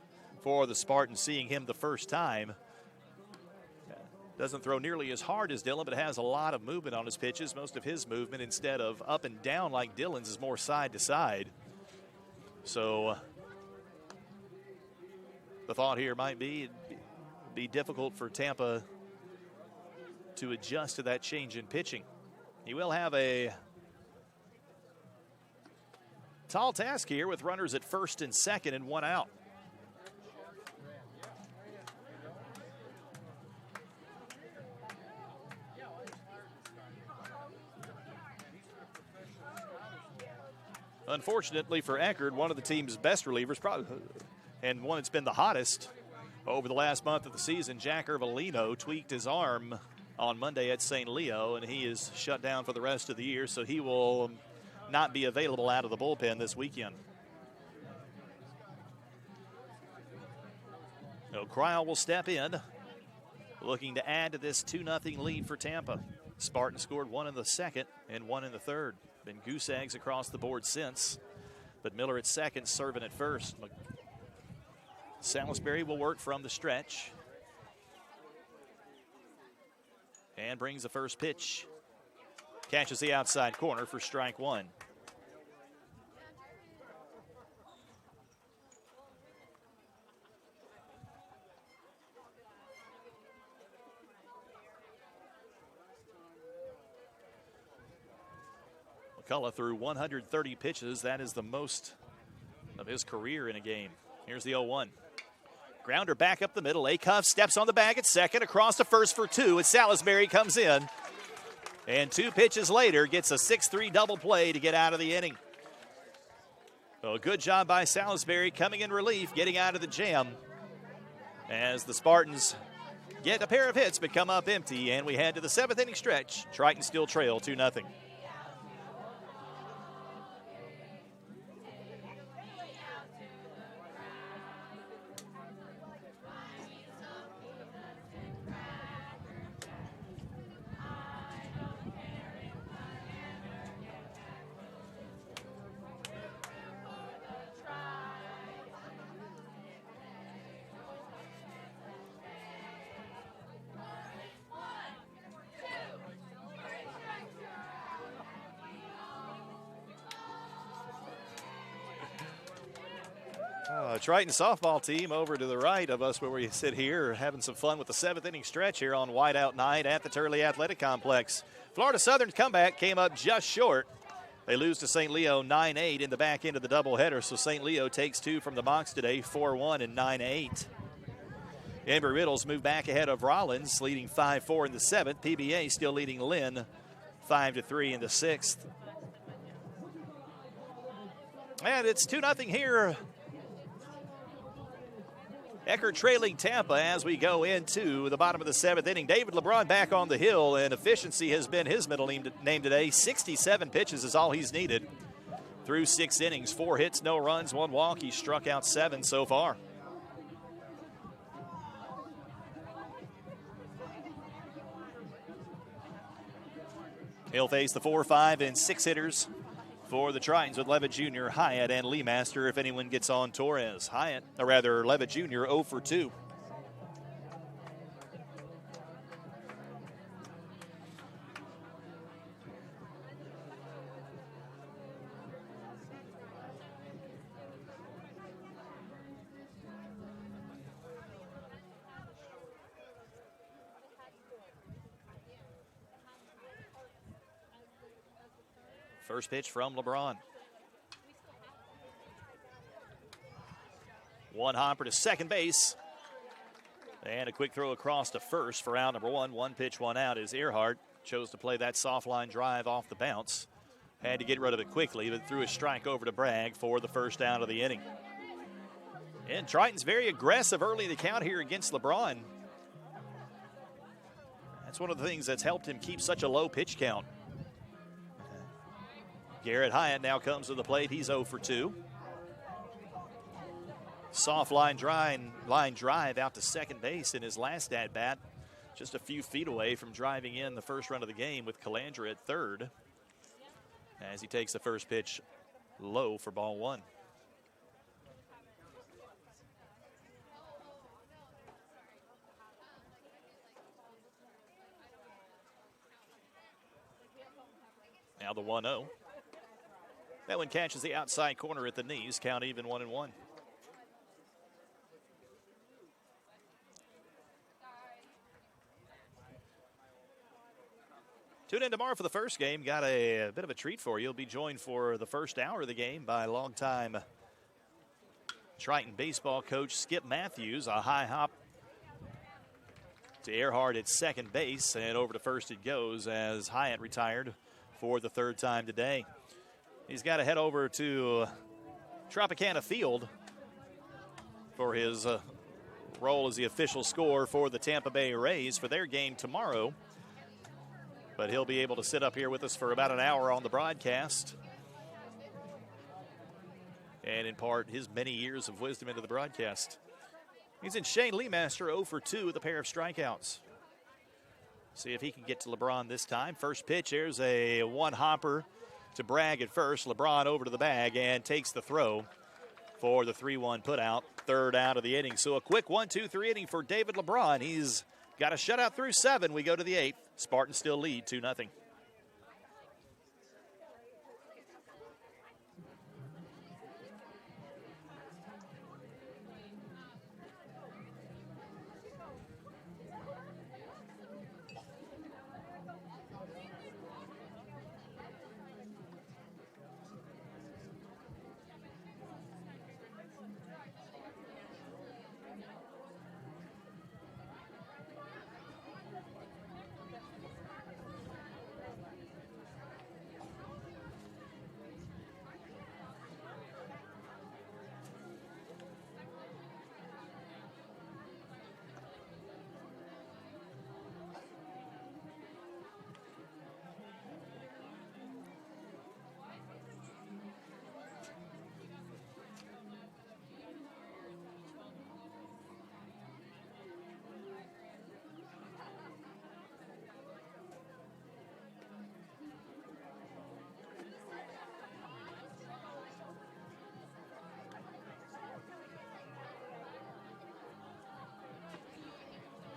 for the Spartans, seeing him the first time. Doesn't throw nearly as hard as Dillon, but has a lot of movement on his pitches. Most of his movement, instead of up and down like Dillon's, is more side to side. So the thought here might be it'd be difficult for Tampa to adjust to that change in pitching. He will have a tall task here with runners at first and second and 1 out. Unfortunately for Eckerd, one of the team's best relievers, probably, and one that's been the hottest over the last month of the season, Jack Ervolino, tweaked his arm on Monday at St. Leo, and he is shut down for the rest of the year, so he will not be available out of the bullpen this weekend. So Cryle will step in, looking to add to this 2-0 lead for Tampa. Spartans scored 1 in the second and 1 in the third. Been goose eggs across the board since, but Miller at second, serving at first. Salisbury will work from the stretch and brings the first pitch. Catches the outside corner for strike 1. McCullough threw 130 pitches. That is the most of his career in a game. Here's the 0-1. Grounder back up the middle. Acuff steps on the bag at second, across to first for 2, and Salisbury comes in And 2 pitches later, gets a 6-3 double play to get out of the inning. So a good job by Salisbury coming in relief, getting out of the jam as the Spartans get a pair of hits but come up empty, and we head to the 7th inning stretch. Triton still trail 2-0. Triton softball team over to the right of us where we sit here having some fun with the 7th inning stretch here on Whiteout Night at the Turley Athletic Complex. Florida Southern's comeback came up just short. They lose to St. Leo 9-8 in the back end of the doubleheader, so St. Leo takes 2 from the box today, 4-1 and 9-8. Embry-Riddle's moved back ahead of Rollins, leading 5-4 in the 7th. PBA still leading Lynn 5-3 in the 6th. And it's 2-0 here. Eckerd trailing Tampa as we go into the bottom of the 7th inning. David LeBron back on the hill, and efficiency has been his middle name today. 67 pitches is all he's needed. Through 6 innings, 4 hits, no runs, 1 walk. He struck out 7 so far. He'll face the 4, 5, and 6 hitters for the Tritons with Levitt Jr., Hyatt, and Lee Master if anyone gets on Torres. Hyatt, or rather Levitt Jr., 0 for 2. First pitch from LeBron. 1 hopper to second base. And a quick throw across to first for out number 1. 1 pitch, 1 out as Earhart chose to play that soft line drive off the bounce. Had to get rid of it quickly, but threw a strike over to Bragg for the first out of the inning. And Triton's very aggressive early in the count here against LeBron. That's one of the things that's helped him keep such a low pitch count. Garrett Hyatt now comes to the plate. He's 0 for 2. Soft line drive out to second base in his last at-bat. Just a few feet away from driving in the first run of the game with Calandra at third. As he takes the first pitch low for ball 1. Now the 1-0. That one catches the outside corner at the knees. Count even 1-1. Tune in tomorrow for the first game. Got a bit of a treat for you. You'll be joined for the first hour of the game by longtime Triton baseball coach Skip Matthews. A high hop to Earhart at second base, and over to first it goes as Hyatt retired for the 3rd time today. He's got to head over to Tropicana Field for his role as the official scorer for the Tampa Bay Rays for their game tomorrow. But he'll be able to sit up here with us for about an hour on the broadcast and impart his many years of wisdom into the broadcast. He's in Shane Leemaster, 0 for 2 with a pair of strikeouts. See if he can get to LeBron this time. First pitch, there's a 1 hopper to Bragg at first. LeBron over to the bag and takes the throw for the 3-1 putout. 3rd out of the inning. So a quick 1-2-3 inning for David LeBron. He's got a shutout through 7. We go to the 8th. Spartans still lead 2-0.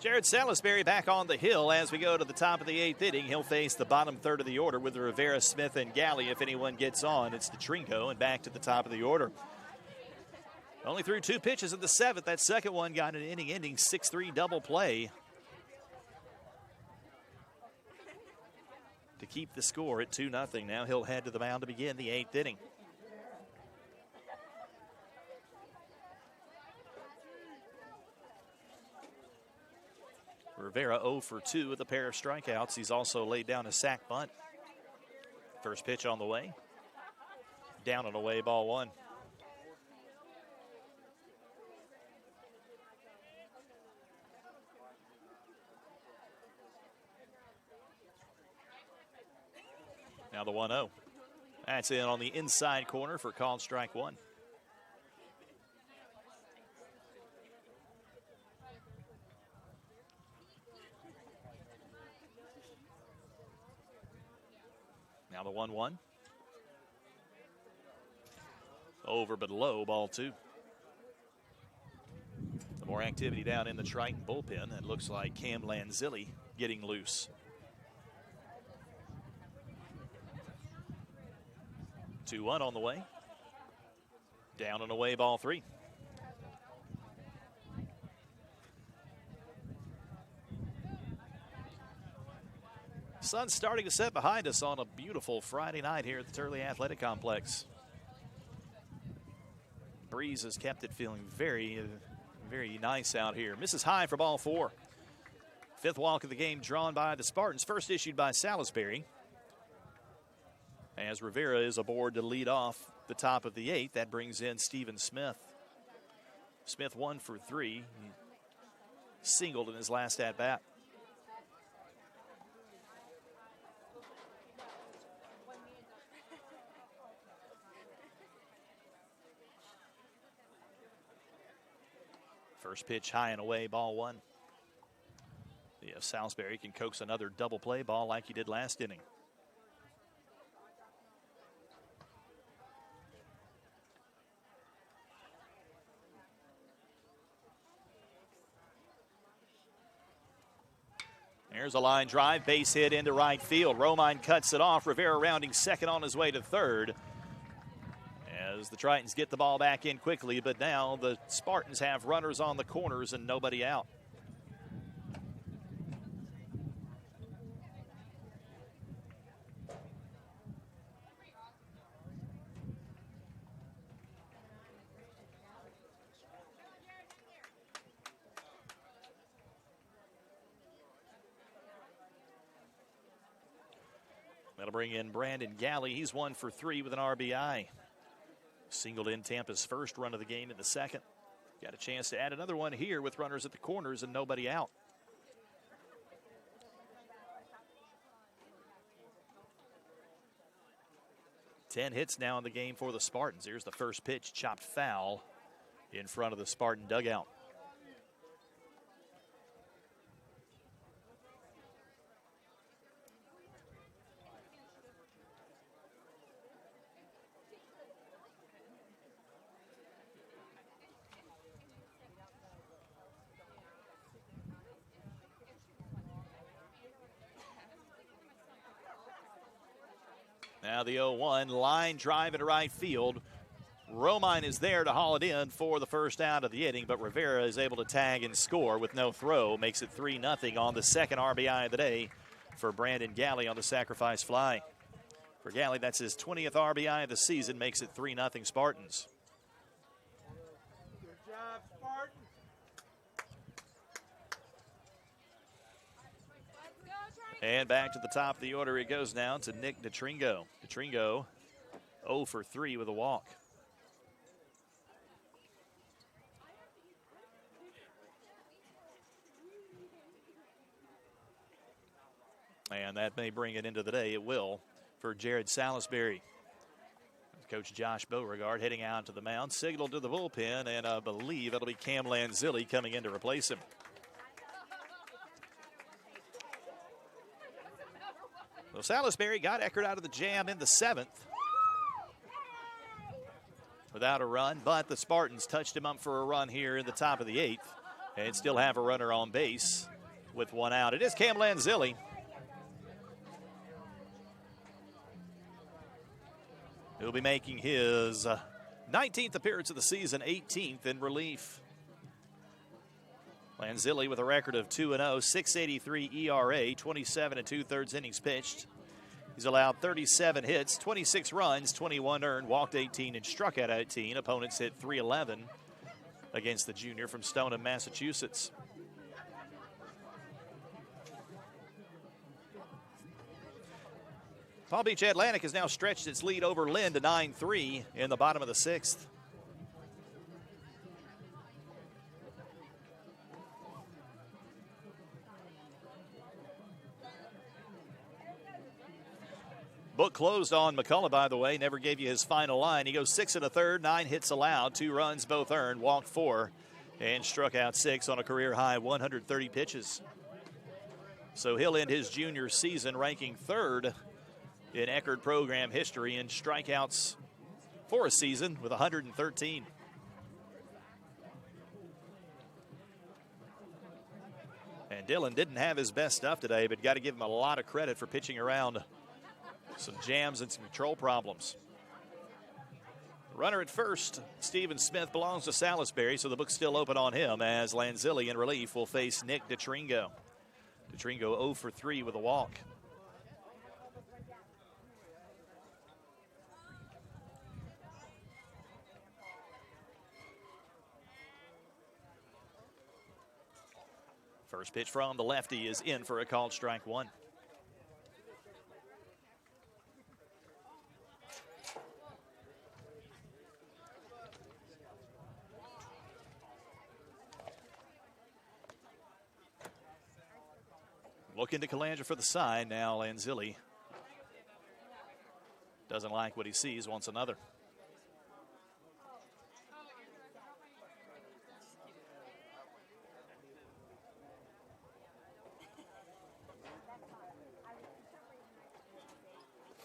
Jared Salisbury back on the hill as we go to the top of the 8th inning. He'll face the bottom third of the order with Rivera, Smith, and Galley. If anyone gets on, it's DeTrinco, and back to the top of the order. Only threw 2 pitches in the 7th. That second one got an inning-ending 6-3 double play to keep the score at 2-0. Now he'll head to the mound to begin the 8th inning. Rivera 0 for 2 with a pair of strikeouts. He's also laid down a sac bunt. First pitch on the way. Down and away, ball 1. Now the 1-0. That's in on the inside corner for called strike 1. Now the 1-1. Over but low, ball 2. Some more activity down in the Triton bullpen. It looks like Cam Lanzilli getting loose. 2-1 on the way. Down and away, ball 3. Sun's starting to set behind us on a beautiful Friday night here at the Turley Athletic Complex. Breeze has kept it feeling very, very nice out here. Misses high for ball 4. 5th walk of the game drawn by the Spartans, first issued by Salisbury. As Rivera is aboard to lead off the top of the 8th, that brings in Steven Smith. Smith 1 for 3. He singled in his last at-bat. First pitch high and away, ball 1. If Salisbury can coax another double play ball like he did last inning. There's a line drive, base hit into right field. Romine cuts it off. Rivera rounding second on his way to third. As the Tritons get the ball back in quickly, but now the Spartans have runners on the corners and nobody out. That'll bring in Brandon Galley. He's 1 for 3 with an RBI. Singled in Tampa's first run of the game in the second. Got a chance to add another one here with runners at the corners and nobody out. Ten hits now in the game for the Spartans. Here's the first pitch, chopped foul in front of the Spartan dugout. Now the 0-1, line drive into right field. Romine is there to haul it in for the first out of the inning, but Rivera is able to tag and score with no throw. Makes it 3-0 on the second RBI of the day for Brandon Galley on the sacrifice fly. For Galley, that's his 20th RBI of the season, makes it 3-0 Spartans. Good job, Spartans. And back to the top of the order it goes now to Nick DeTringo. DeTringo 0 for 3 with a walk. And that may bring it into the day. It will for Jared Salisbury. Coach Josh Beauregard heading out to the mound. Signal to the bullpen, and I believe it'll be Cam Lanzilli coming in to replace him. So Salisbury got Eckerd out of the jam in the 7th without a run, but the Spartans touched him up for a run here in the top of the 8th and still have a runner on base. with one out. It is Cam Lanzilli. He'll be making his 19th appearance of the season, 18th in relief. Lanzilli with a record of 2-0, 6.83 ERA, 27 2/3 innings pitched. He's allowed 37 hits, 26 runs, 21 earned, walked 18 and struck out 18. Opponents hit .311 against the junior from Stoneham, Massachusetts. Palm Beach Atlantic has now stretched its lead over Lynn to 9-3 in the bottom of the sixth. Book closed on McCullough, by the way. Never gave you his final line. He goes 6 1/3, 9 hits allowed, 2 runs, both earned, walked 4, and struck out 6 on a career high 130 pitches. So he'll end his junior season ranking 3rd in Eckerd program history in strikeouts for a season with 113. And Dillon didn't have his best stuff today, but got to give him a lot of credit for pitching around some jams and some control problems. Runner at first, Steven Smith, belongs to Salisbury, so the book's still open on him as Lanzilli in relief will face Nick DeTringo. DeTringo 0 for 3 with a walk. First pitch from the lefty is in for a called strike 1. Looking to Calandra for the sign. Now Lanzilli doesn't like what he sees, wants another.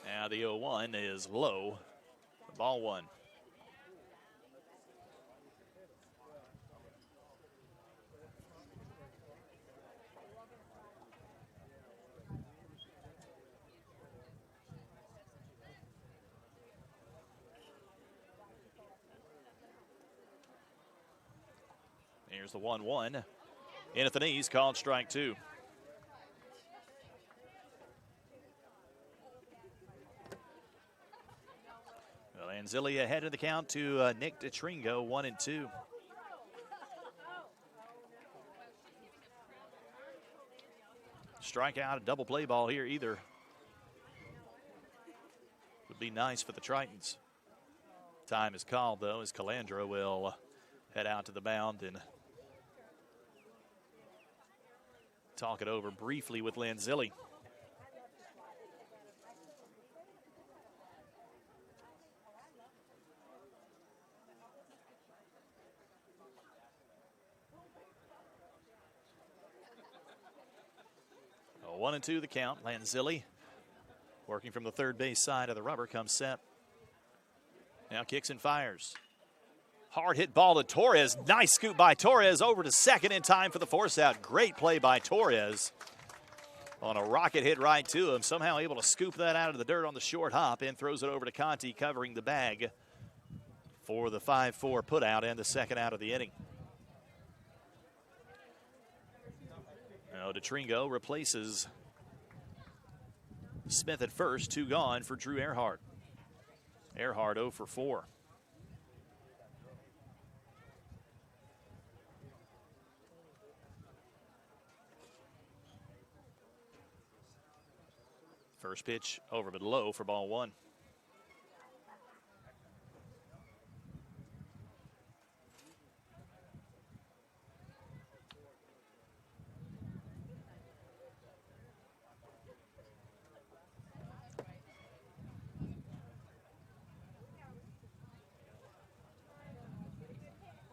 Now the 0-1 is low. Ball 1. Here's the 1-1. In at the knees, called strike 2. Lanzilli ahead of the count to Nick DeTringo, 1-2. Strikeout, a double play ball here either would be nice for the Tritons. Time is called though as Calandra will head out to the mound and talk it over briefly with Lanzilli. A 1-2 the count. Lanzilli working from the third base side of the rubber comes set. Now kicks and fires. Hard hit ball to Torres. Nice scoop by Torres over to second in time for the force out. Great play by Torres on a rocket hit right to him. Somehow able to scoop that out of the dirt on the short hop and throws it over to Conti, covering the bag for the 5-4 put out and the second out of the inning. Now DeTringo replaces Smith at first. 2 gone for Drew Eckerd. Eckerd 0 for 4. First pitch over but low for ball 1.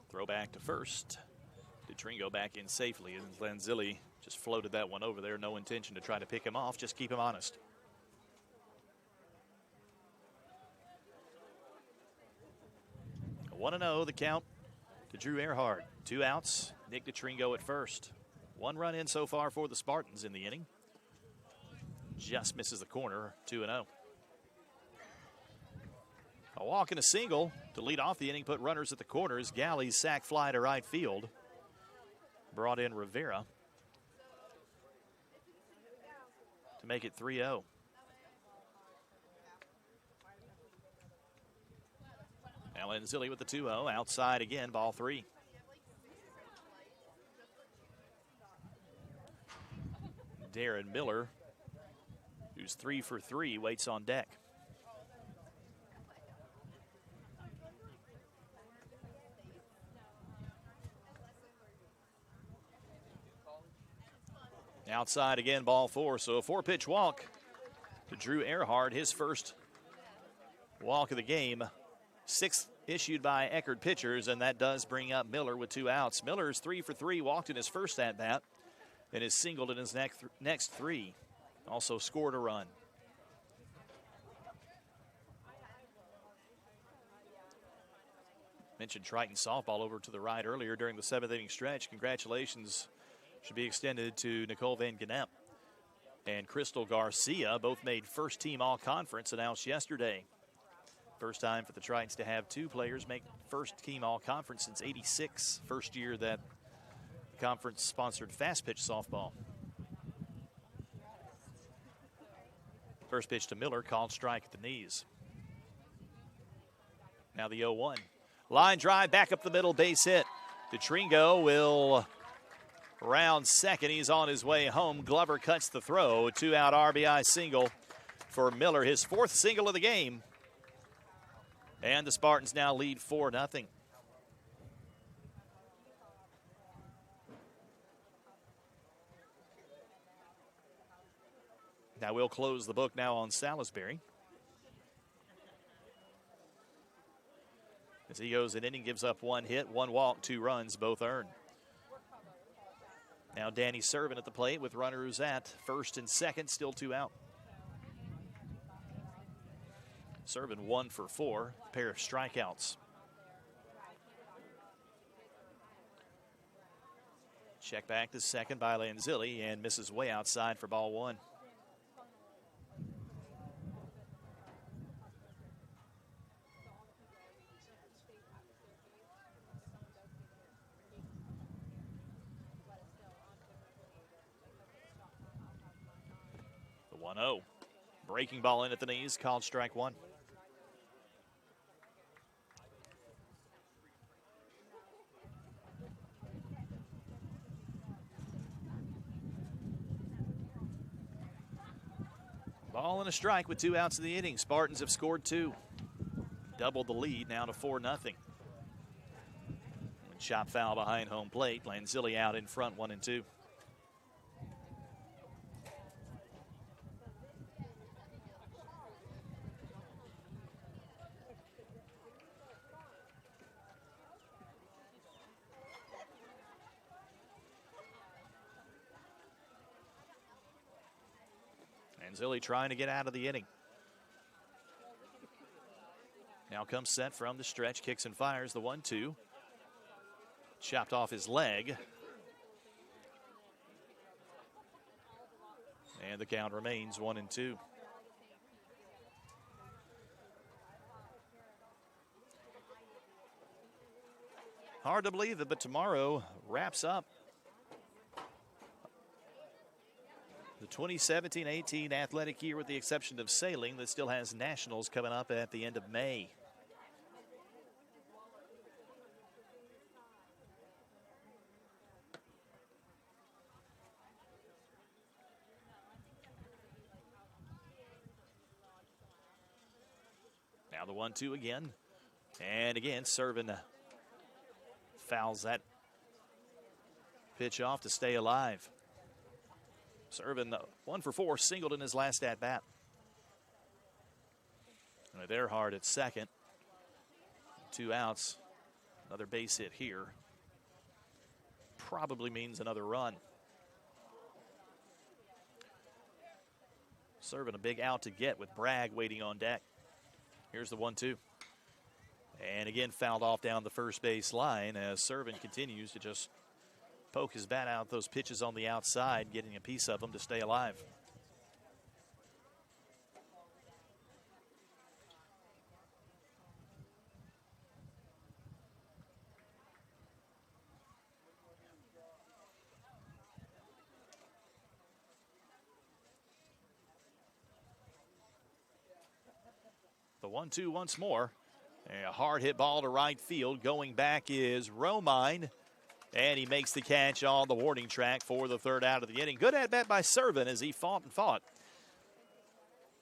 Throw back to first. DeTringo back in safely, and Lanzilli just floated that one over there. No intention to try to pick him off, just keep him honest. A 1-0 the count to Drew Eckerd. 2 outs. Nick DeTringo at first. One run in so far for the Spartans in the inning. Just misses the corner, 2-0. A walk and a single to lead off the inning, put runners at the corners. Galley's sac fly to right field. Brought in Rivera to make it 3-0. Now Lenzilli with the 2-0. Outside again, ball 3. Darren Miller, who's 3 for 3, waits on deck. Outside again, ball 4. So a 4-pitch walk to Drew Earhart, his first walk of the game. 6th issued by Eckerd pitchers, and that does bring up Miller with 2 outs. Miller's 3 for 3, walked in his first at-bat, and is singled in his next 3. Also scored a run. Mentioned Triton softball over to the right earlier during the 7th inning stretch. Congratulations should be extended to Nicole Van Gennep and Crystal Garcia. Both made first team all-conference, announced yesterday. First time for the Tritons to have 2 players make first team all-conference since '86. First year that the conference sponsored fast pitch softball. First pitch to Miller, called strike at the knees. Now the 0-1. Line drive, back up the middle, base hit. DeTringo will round second. He's on his way home. Glover cuts the throw. 2-out RBI single for Miller, his 4th single of the game. And the Spartans now lead 4-0. Now we'll close the book now on Salisbury. As he goes an inning, gives up 1 hit, 1 walk, 2 runs, both earned. Now Danny Servin at the plate with runners at first and second, still 2 out. Servin 1 for 4, pair of strikeouts. Check back to second by Lanzilli and misses way outside for ball 1. The 1-0. Breaking ball in at the knees, called strike 1. Ball and a strike with 2 outs in the inning. Spartans have scored 2. Doubled the lead now to 4-0. Chop foul behind home plate. Lanzilli out in front, 1-2. Lanzilli trying to get out of the inning. Now comes set from the stretch, kicks and fires the 1-2. Chopped off his leg. And the count remains 1-2. Hard to believe it, but tomorrow wraps up the 2017-18 athletic year, with the exception of sailing, that still has nationals coming up at the end of May. Now the 1-2 again. And again, Servin fouls that pitch off to stay alive. Servin 1 for 4, singled in his last at-bat. And with Earhart at second, 2 outs, another base hit here. Probably means another run. Servin a big out to get with Bragg waiting on deck. Here's the 1-2. And again, fouled off down the first base line as Servin continues to just poke his bat out those pitches on the outside, getting a piece of them to stay alive. The 1-2 once more. A hard hit ball to right field. Going back is Romine. And he makes the catch on the warning track for the third out of the inning. Good at bat by Servin as he fought and fought.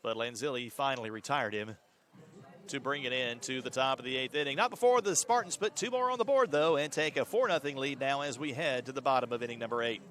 But Lanzilli finally retired him to bring it in to the top of the 8th inning. Not before the Spartans put 2 more on the board, though, and take a 4-0 lead now as we head to the bottom of inning number 8.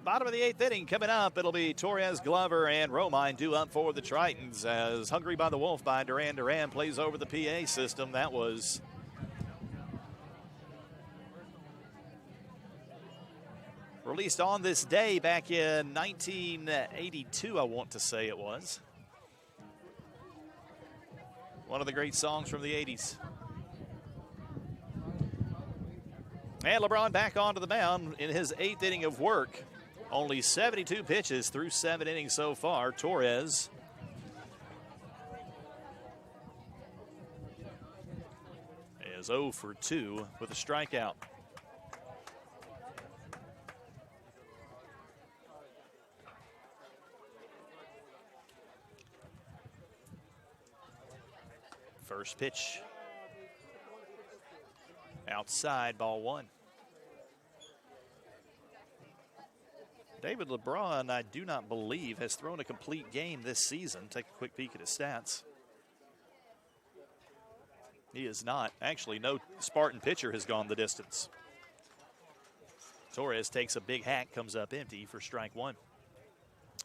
Bottom of the 8th inning coming up. It'll be Torres, Glover, and Romine due up for the Tritons as Hungry by the Wolf by Duran Duran plays over the PA system. That was released on this day back in 1982, I want to say it was. One of the great songs from the 80s. And LeBron back onto the mound in his 8th inning of work. Only 72 pitches through 7 innings so far. Torres is 0 for 2 with a strikeout. First pitch outside, ball 1. David LeBron, I do not believe, has thrown a complete game this season. Take a quick peek at his stats. He is not. Actually, no Spartan pitcher has gone the distance. Torres takes a big hack, comes up empty for strike 1.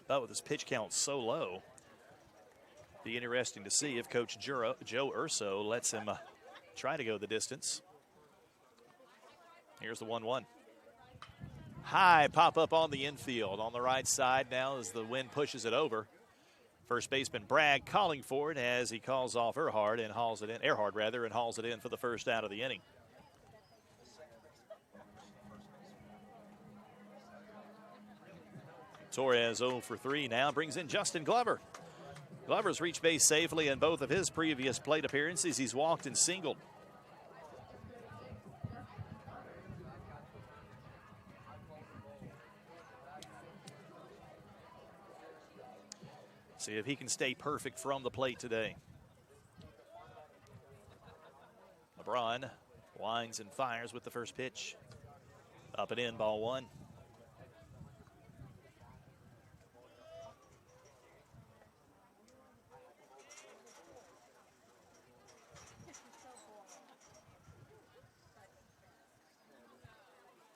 But with his pitch count so low, be interesting to see if Coach Joe Urso lets him try to go the distance. Here's the 1-1. High pop up on the infield on the right side now as the wind pushes it over. First baseman Bragg calling for it as he calls off Earhart and hauls it in, Earhart rather, and hauls it in for the first out of the inning. Torres 0 for 3 now, brings in Justin Glover. Glover's reached base safely in both of his previous plate appearances. He's walked and singled. See if he can stay perfect from the plate today. LeBron winds and fires with the first pitch. Up and in, ball 1.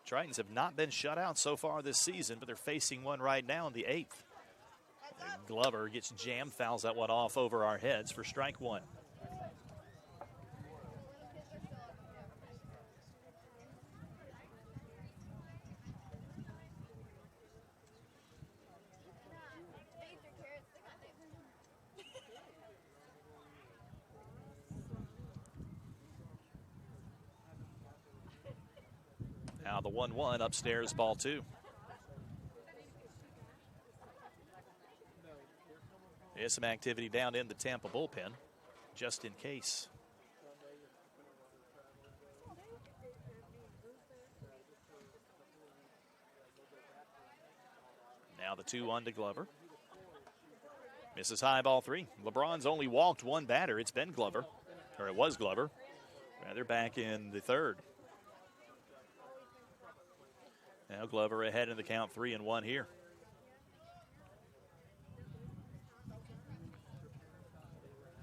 Tritons have not been shut out so far this season, but they're facing one right now in the 8th. And Glover gets jammed, fouls that one off over our heads for strike 1. Now the 1-1 upstairs, ball 2. There's some activity down in the Tampa bullpen, just in case. Now the 2-1 to Glover. Misses high, ball 3. LeBron's only walked one batter. It's been Glover, or it was Glover. They're back in the 3rd. Now Glover ahead in the count, 3-1 here.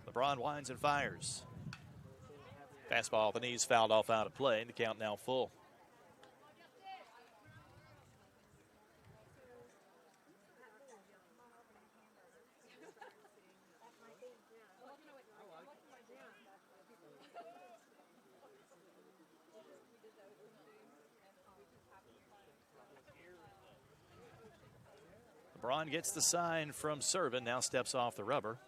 LeBron winds and fires. Fastball off the knees, fouled off out of play, and the count now full. LeBron gets the sign from Servin, now steps off the rubber.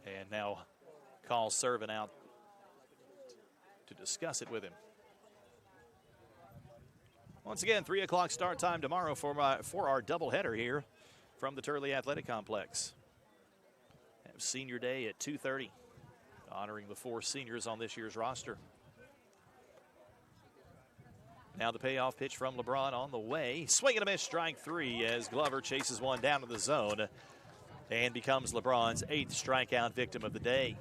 And now calls Servin out to discuss it with him. Once again, 3 o'clock start time tomorrow for our doubleheader here from the Turley Athletic Complex. Have senior day at 2:30, honoring the 4 seniors on this year's roster. Now the payoff pitch from LeBron on the way. Swing and a miss, strike 3 as Glover chases one down to the zone and becomes LeBron's 8th strikeout victim of the day.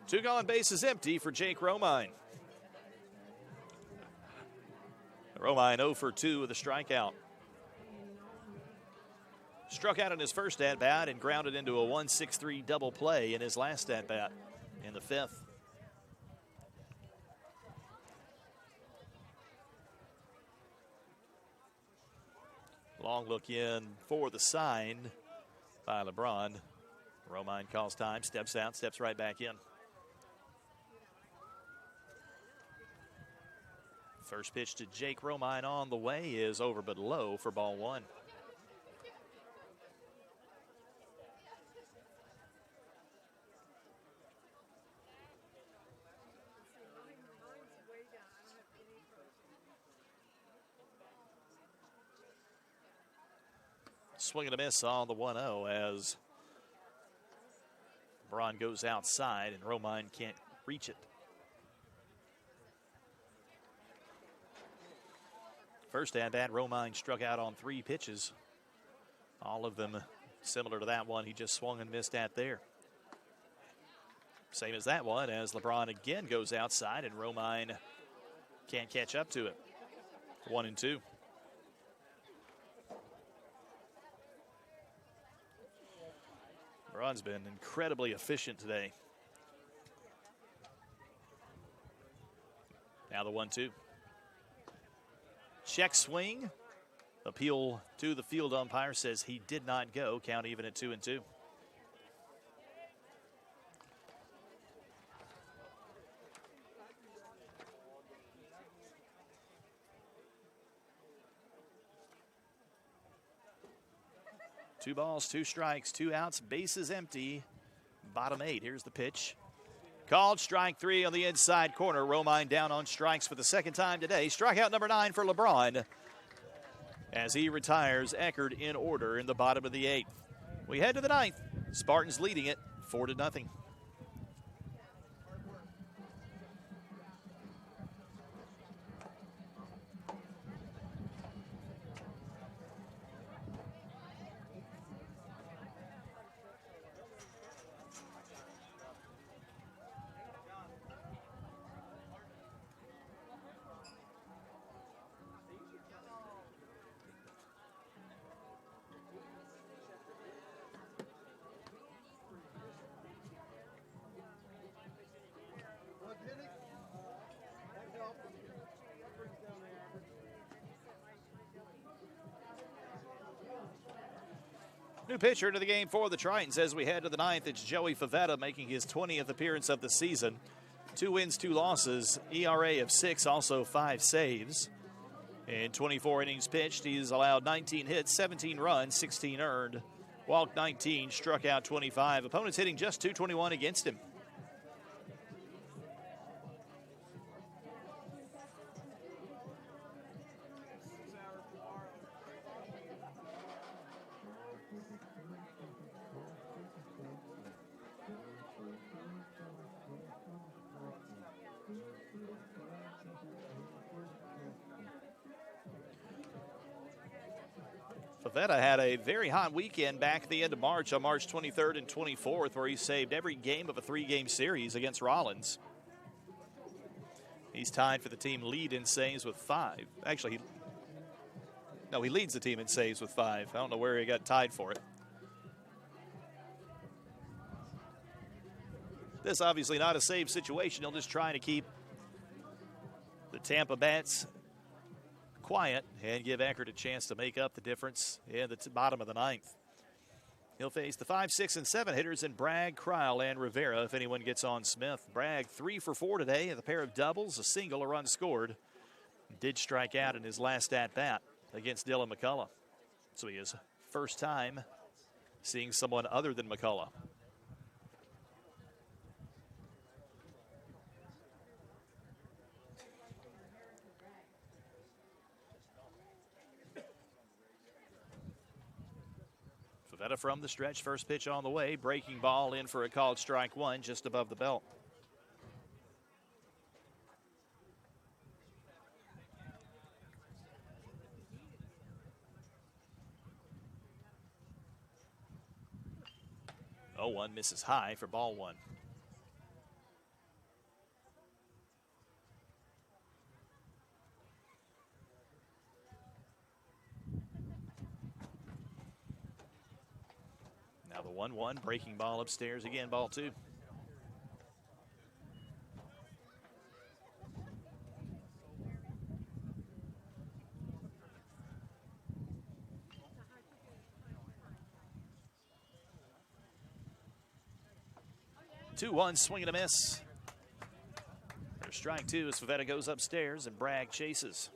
Two gone, bases empty for Jake Romine. Romine 0 for 2 with a strikeout. Struck out in his first at-bat and grounded into a 1-6-3 double play in his last at-bat in the 5th. Long look in for the sign by LeBron. Romine calls time, steps out, steps right back in. First pitch to Jake Romine on the way is over but low for ball 1. Swing and a miss on the 1-0 as LeBron goes outside and Romine can't reach it. First at-bat, Romine struck out on 3 pitches. All of them similar to that one he just swung and missed at there. Same as that one as LeBron again goes outside and Romine can't catch up to it. 1-2. LeBron's been incredibly efficient today. Now the 1-2. Check swing. Appeal to the field umpire says he did not go. Count even at 2-2. Two balls, 2 strikes, 2 outs, bases empty. Bottom 8. Here's the pitch. Called strike 3 on the inside corner. Romine down on strikes for the second time today. Strikeout number 9 for LeBron as he retires Eckerd in order in the bottom of the 8th. We head to the 9th. Spartans leading it 4-0. New pitcher to the game for the Tritons as we head to the 9th. It's Joey Favetta making his 20th appearance of the season. 2 wins, 2 losses, ERA of 6, also 5 saves. In 24 innings pitched, he's allowed 19 hits, 17 runs, 16 earned, Walked 19, struck out 25. Opponents hitting just .221 against him. Favetta had a very hot weekend back at the end of March on March 23rd and 24th, where he saved every game of a 3-game series against Rollins. He's tied for the team lead in saves with 5. Actually, he leads the team in saves with 5. I don't know where he got tied for it. This obviously not a save situation. He'll just try to keep the Tampa bats quiet and give Eckerd a chance to make up the difference in the bottom of the 9th. He'll face the 5, 6, and 7 hitters in Bragg, Kryle, and Rivera if anyone gets on Smith. Bragg 3 for 4 today with a pair of doubles, a single, a run scored. Did strike out in his last at-bat against Dylan McCullough. So he is first time seeing someone other than McCullough. Favetta from the stretch, first pitch on the way. Breaking ball in for a called strike 1 just above the belt. Oh, 1 misses high for ball 1. Now the 1-1, breaking ball upstairs again, ball 2. Two, 1, swing and a miss. There's strike 2 as Favetta goes upstairs and Bragg chases.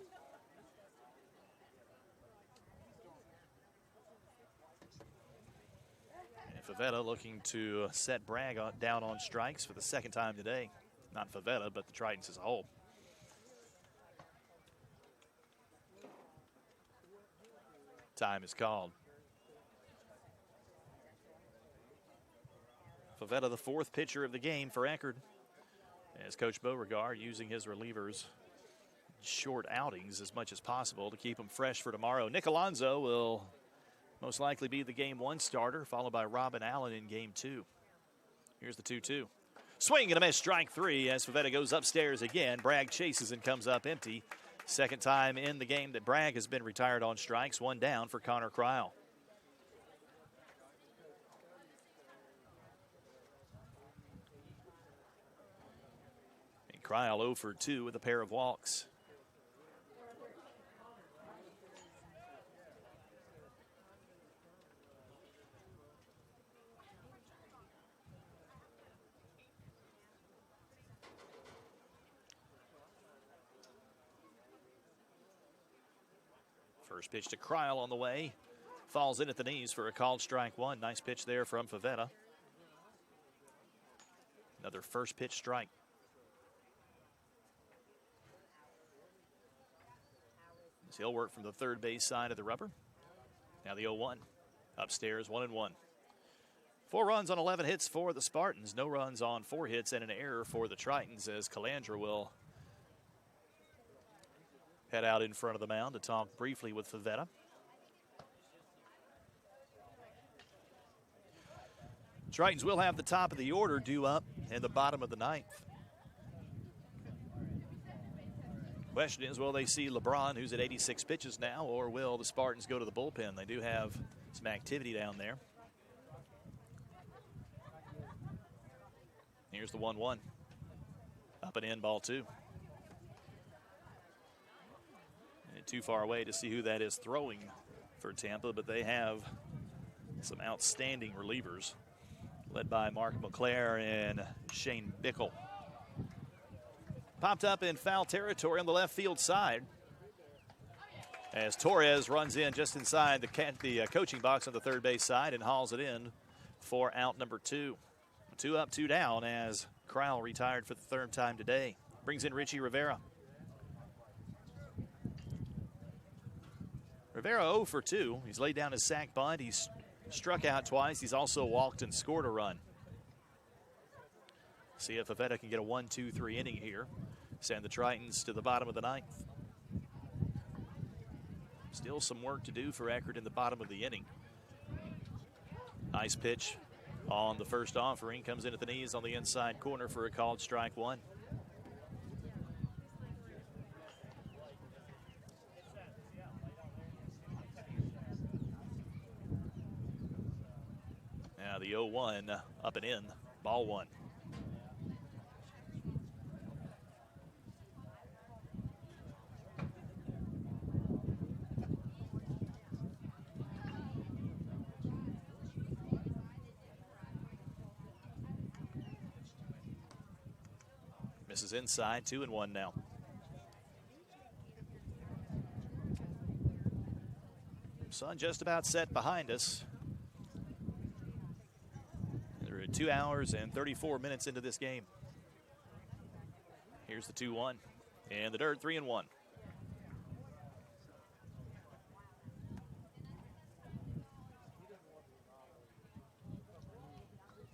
Favetta looking to set Bragg down on strikes for the second time today. Not Favetta, but the Tritons as a whole. Time is called. Favetta, the 4th pitcher of the game for Eckerd, as Coach Beauregard using his relievers short outings as much as possible to keep them fresh for tomorrow. Nick Alonso will most likely be the game 1 starter, followed by Robin Allen in game 2. Here's the 2-2. Swing and a miss, strike 3 as Favetta goes upstairs again. Bragg chases and comes up empty. Second time in the game that Bragg has been retired on strikes. 1 down for Connor Kryle. And Kryle 0 for 2 with a pair of walks. First pitch to Kryle on the way. Falls in at the knees for a called strike 1. Nice pitch there from Favetta. Another first pitch strike. He'll work from the third base side of the rubber. Now the 0-1. Upstairs, 1-1. 4 runs on 11 hits for the Spartans. No runs on 4 hits and an error for the Tritons as Calandra will head out in front of the mound to talk briefly with Favetta. Tritons will have the top of the order due up in the bottom of the 9th. Question is, will they see LeBron, who's at 86 pitches now, or will the Spartans go to the bullpen? They do have some activity down there. Here's the 1-1. Up and in, ball 2. And too far away to see who that is throwing for Tampa, but they have some outstanding relievers, led by Mark McClare and Shane Bickle. Popped up in foul territory on the left field side. as Torres runs in just inside the coaching box on the third base side and hauls it in for out number 2. 2 up, 2 down as Crowell retired for the third time today. Brings in Richie Rivera. Rivera 0 for 2. He's laid down his sac bunt. He's struck out twice. He's also walked and scored a run. See if Avetta can get a 1-2-3 inning here. Send the Tritons to the bottom of the 9th. Still some work to do for Eckerd in the bottom of the inning. Nice pitch on the first offering. Comes in at the knees on the inside corner for a called strike 1. Now the 0-1 up and in. Ball 1. Misses inside, 2-1 now. Sun just about set behind us. We're 2 hours and 34 minutes into this game. Here's the 2-1. And the dirt, 3-1.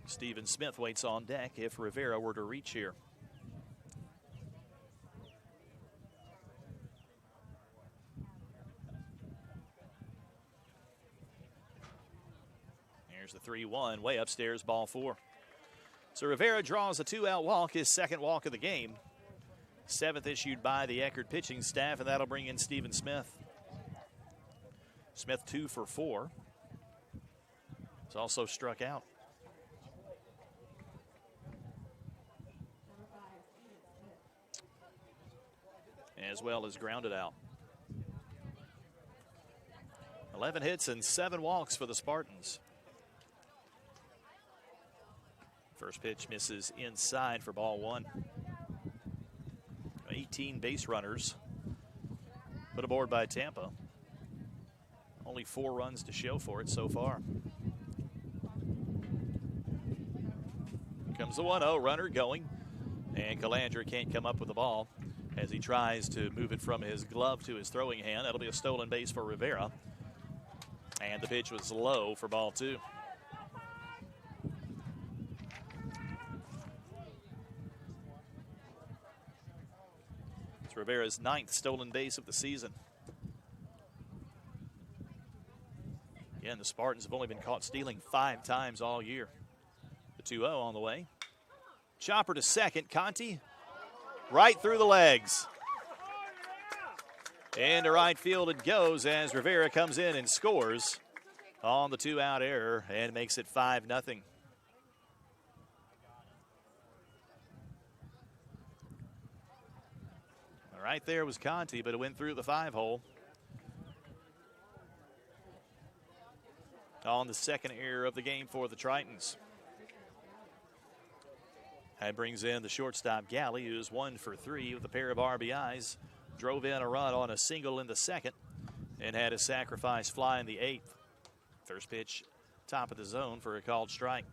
Steven Smith waits on deck if Rivera were to reach here. Here's the 3-1, way upstairs, ball 4. So Rivera draws a 2-out walk, his second walk of the game. 7th issued by the Eckerd pitching staff, and that'll bring in Steven Smith. Smith 2 for 4. He's also struck out. As well as grounded out. 11 hits and 7 walks for the Spartans. First pitch misses inside for ball 1. 18 base runners put aboard by Tampa. Only 4 runs to show for it so far. Here comes the 1-0 runner going, and Calandra can't come up with the ball as he tries to move it from his glove to his throwing hand. That'll be a stolen base for Rivera. And the pitch was low for ball 2. It's Rivera's 9th stolen base of the season. Again, the Spartans have only been caught stealing 5 times all year. The 2-0 on the way. Chopper to second. Conti right through the legs. Into right field it goes as Rivera comes in and scores on the 2-out error and makes it 5-0. Right there was Conti, but it went through the 5-hole. On the second error of the game for the Tritons. That brings in the shortstop Galley, who's 1 for 3 with a pair of RBIs. Drove in a run on a single in the second and had a sacrifice fly in the 8th. First pitch, top of the zone for a called strike.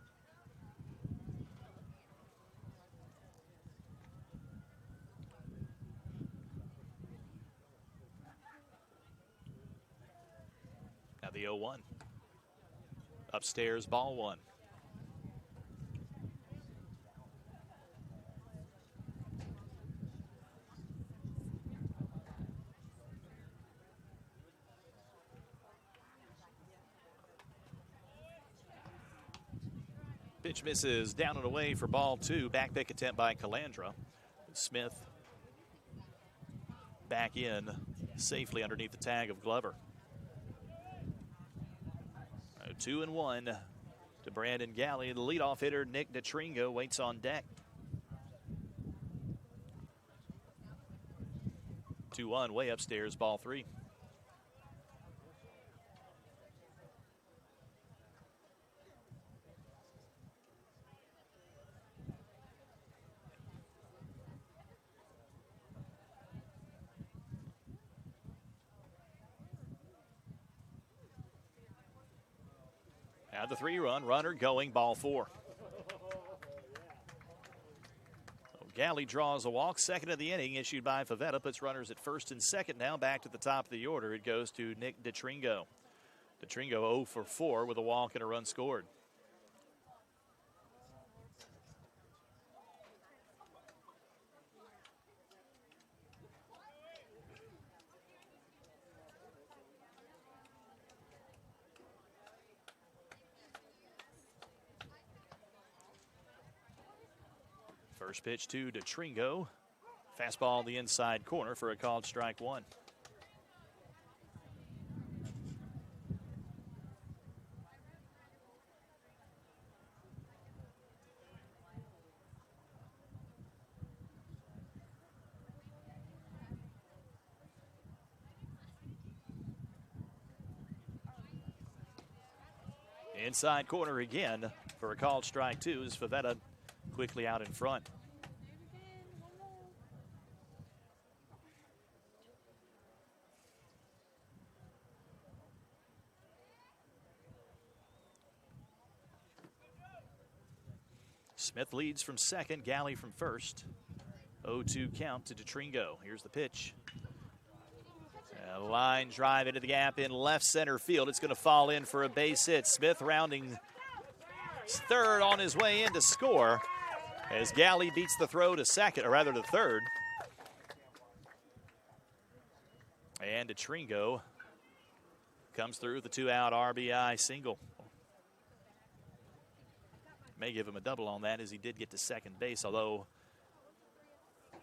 Now the 0-1. Upstairs, ball 1. Pitch misses down and away for ball 2. Back pick attempt by Calandra. Smith back in safely underneath the tag of Glover. 2-1 to Brandon Galley. The leadoff hitter, Nick DeTringo, waits on deck. 2-1, way upstairs, ball 3. Now the 3-run runner going, ball 4. Galley draws a walk, second of the inning, issued by Favetta. Puts runners at first and second now. Back to the top of the order. It goes to Nick DeTringo. DeTringo 0 for 4 with a walk and a run scored. First pitch to DeTringo. Fastball in the inside corner for a called strike 1. Inside corner again for a called strike 2 as Favetta quickly out in front. Smith leads from second, Galley from first. 0-2 count to DeTringo. Here's the pitch. A line drive into the gap in left center field. It's going to fall in for a base hit. Smith rounding third on his way in to score as Galley beats the throw to second, or rather to third. And DeTringo comes through with a 2-out RBI single. May give him a double on that as he did get to second base, although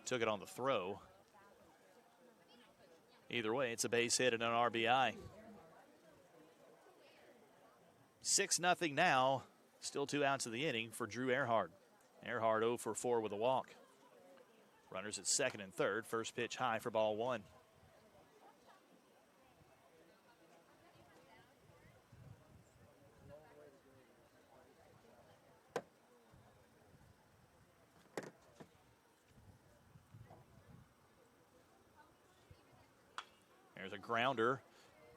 took it on the throw. Either way, it's a base hit and an RBI. 6-0 now. Still 2 outs of the inning for Drew Eckerd. Eckerd 0 for 4 with a walk. Runners at second and third. First pitch high for ball 1. There's a grounder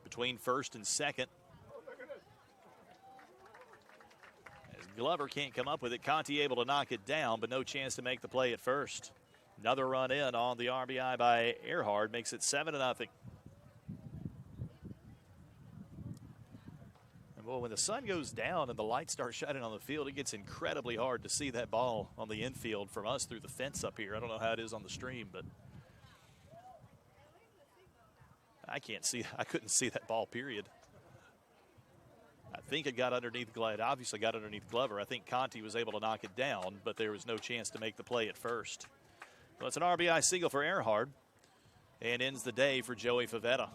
between first and second. As Glover can't come up with it, Conti able to knock it down, but no chance to make the play at first. Another run in on the RBI by Eckerd makes it 7-0. And boy, when the sun goes down and the lights start shining on the field, it gets incredibly hard to see that ball on the infield from us through the fence up here. I don't know how it is on the stream, but I couldn't see that ball, period. I think it got underneath Glover. It obviously got underneath Glover. I think Conti was able to knock it down, but there was no chance to make the play at first. Well, it's an RBI single for Eckerd and ends the day for Joey Favetta.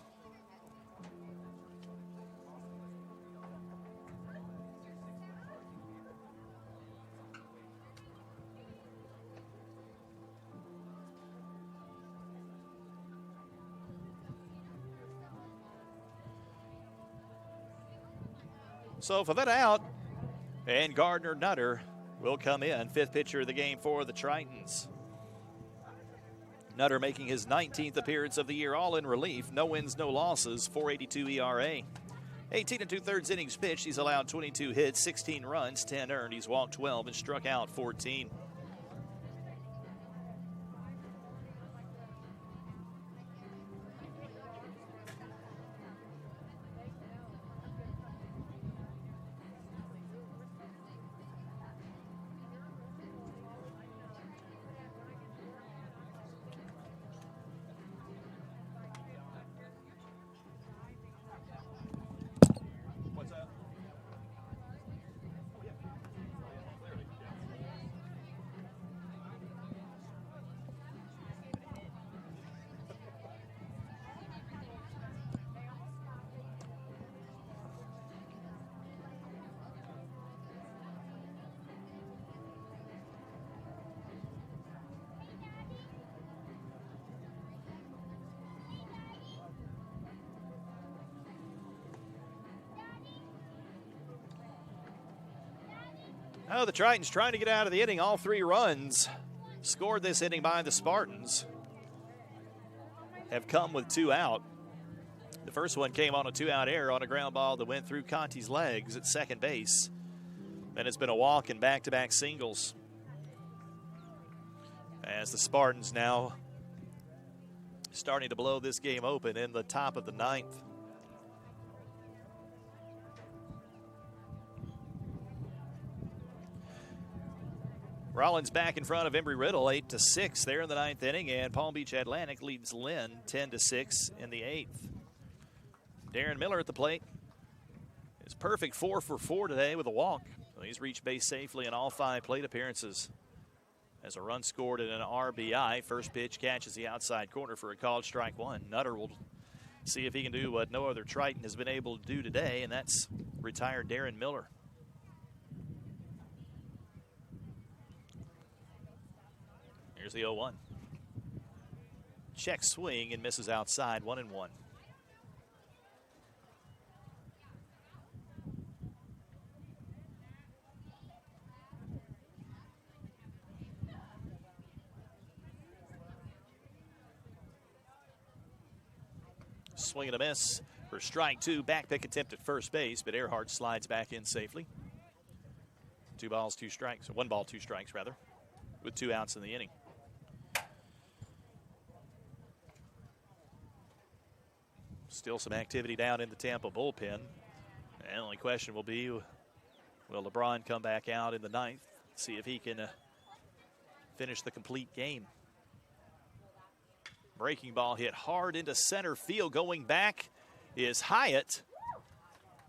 So Favetta out, and Gardner Nutter will come in, 5th pitcher of the game for the Tritons. Nutter making his 19th appearance of the year, all in relief. No wins, no losses, 4.82 ERA. 18 2/3 innings pitched. He's allowed 22 hits, 16 runs, 10 earned. He's walked 12 and struck out 14. Oh, the Tritons trying to get out of the inning. All 3 runs scored this inning by the Spartans have come with 2 out. The first one came on a 2-out error on a ground ball that went through Conti's legs at second base. Then it's been a walk and back-to-back singles. As the Spartans now starting to blow this game open in the top of the 9th. Rollins back in front of Embry-Riddle, 8-6 there in the 9th inning, and Palm Beach Atlantic leads Lynn 10-6 in the 8th. Darren Miller at the plate. His perfect 4 for 4 today with a walk. So he's reached base safely in all 5 plate appearances. As a run scored and an RBI, first pitch catches the outside corner for a called strike one. Nutter will see if he can do what no other Triton has been able to do today, and that's retire Darren Miller. Here's the 0-1. Check swing and misses outside, 1-1. Swing and a miss for strike 2. Back pick attempt at first base, but Earhart slides back in safely. 2 balls, 2 strikes, or 1 ball, 2 strikes rather, with 2 outs in the inning. Still some activity down in the Tampa bullpen. The only question will be, will LeBron come back out in the 9th, see if he can finish the complete game. Breaking ball hit hard into center field. Going back is Hyatt,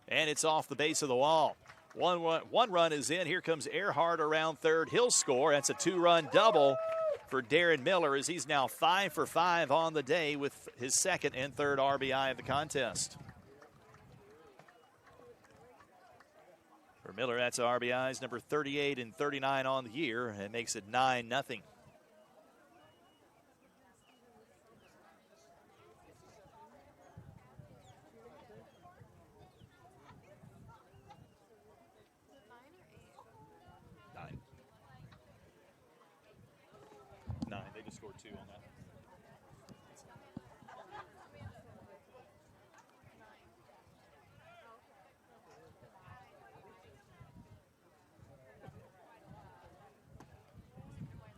and it's off the base of the wall. One run is in. Here comes Earhart around third. He'll score. That's a 2-run double for Darren Miller, as he's now 5 for 5 on the day with his 2nd and 3rd RBI of the contest. For Miller, that's RBIs number 38 and 39 on the year, and makes it 9-0. They just scored 2 on that.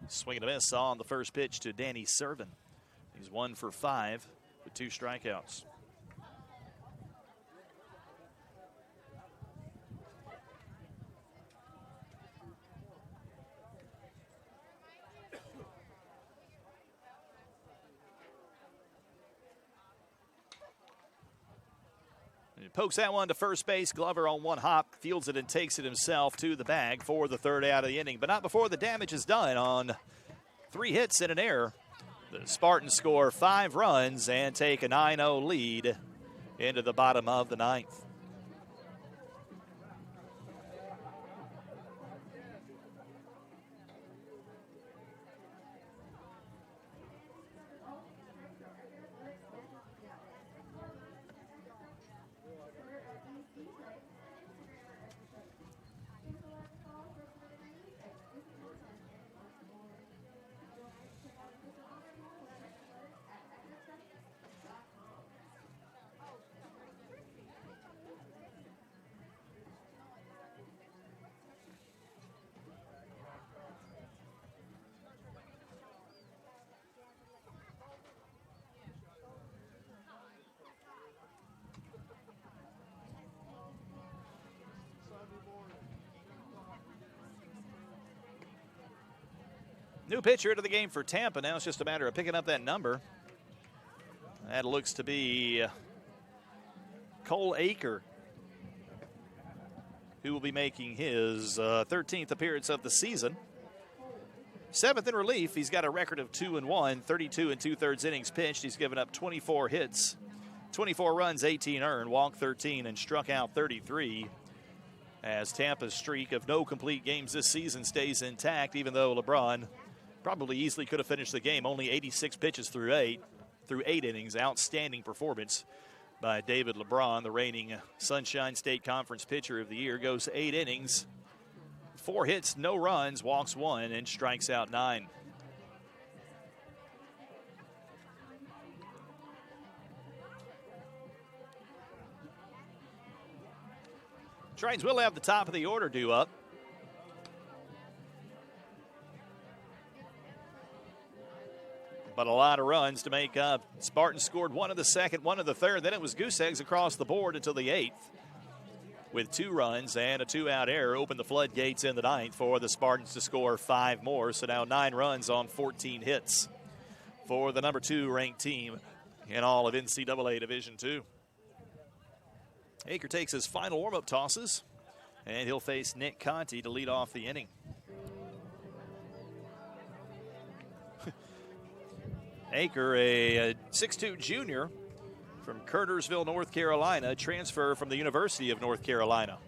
Swing and a miss on the first pitch to Danny Servin. He's 1 for 5 with 2 strikeouts. Pokes that one to first base. Glover on one hop, fields it and takes it himself to the bag for the 3rd out of the inning. But not before the damage is done on 3 hits and an error. The Spartans score 5 runs and take a 9-0 lead into the bottom of the 9th. New pitcher to the game for Tampa. Now it's just a matter of picking up that number. That looks to be Cole Eckerd, who will be making his 13th appearance of the season. 7th in relief. He's got a record of 2-1, 32 2/3 innings pitched. He's given up 24 hits, 24 runs, 18 earned, walked 13, and struck out 33. As Tampa's streak of no complete games this season stays intact, even though LeBron probably easily could have finished the game. Only 86 pitches through eight innings. Outstanding performance by David LeBron, the reigning Sunshine State Conference Pitcher of the Year. Goes 8 innings, 4 hits, no runs, walks 1, and strikes out 9. Tritons will have the top of the order due up. But a lot of runs to make up. Spartans scored one in the second, one in the third. Then it was goose eggs across the board until the 8th. With 2 runs and a 2-out error, opened the floodgates in the 9th for the Spartans to score 5 more. So now 9 runs on 14 hits for the number 2 ranked team in all of NCAA Division II. Eckerd takes his final warm-up tosses, and he'll face Nick Conti to lead off the inning. Eckerd, a 6'2 junior from Curtisville, North Carolina, transfer from the University of North Carolina.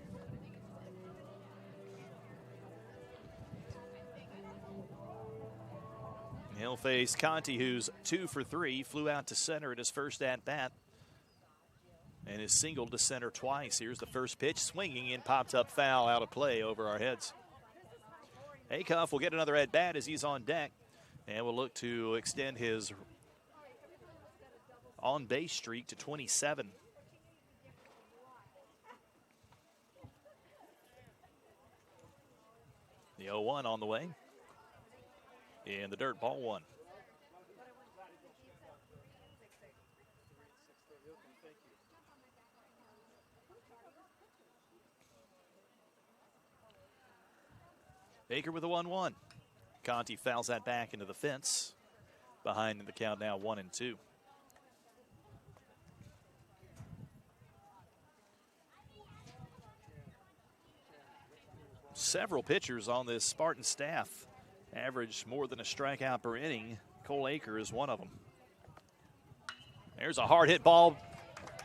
He'll face Conti, who's 2 for 3, flew out to center at his first at-bat, and is singled to center twice. Here's the first pitch, swinging and popped up foul out of play over our heads. Acuff will get another at-bat as he's on deck, and will look to extend his on-base streak to 27. The 0-1 on the way. In the dirt, ball 1. Eckerd with a 1-1. Conti fouls that back into the fence. Behind in the count now 1-2. Several pitchers on this Spartan staff average more than a strikeout per inning. Cole Eckerd is one of them. There's a hard hit ball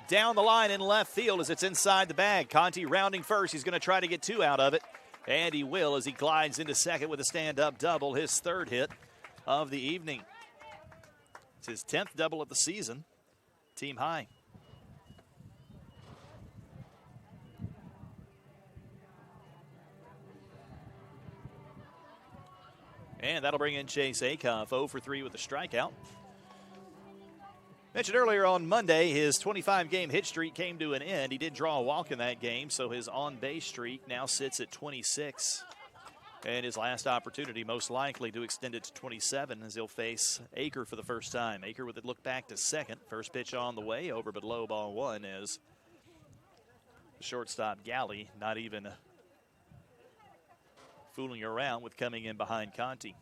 down the line in left field as it's inside the bag. Conti rounding first. He's going to try to get 2 out of it. And he will as he glides into second with a stand-up double, his 3rd hit of the evening. It's his 10th double of the season, team high. And that'll bring in Chase Acuff, 0 for 3 with a strikeout. Mentioned earlier on Monday, his 25-game hit streak came to an end. He did draw a walk in that game, so his on-base streak now sits at 26. And his last opportunity, most likely to extend it to 27, as he'll face Eckerd for the first time. Eckerd with a look back to second. First pitch on the way, over but low, ball 1, as the shortstop Galley not even fooling around with coming in behind Conti.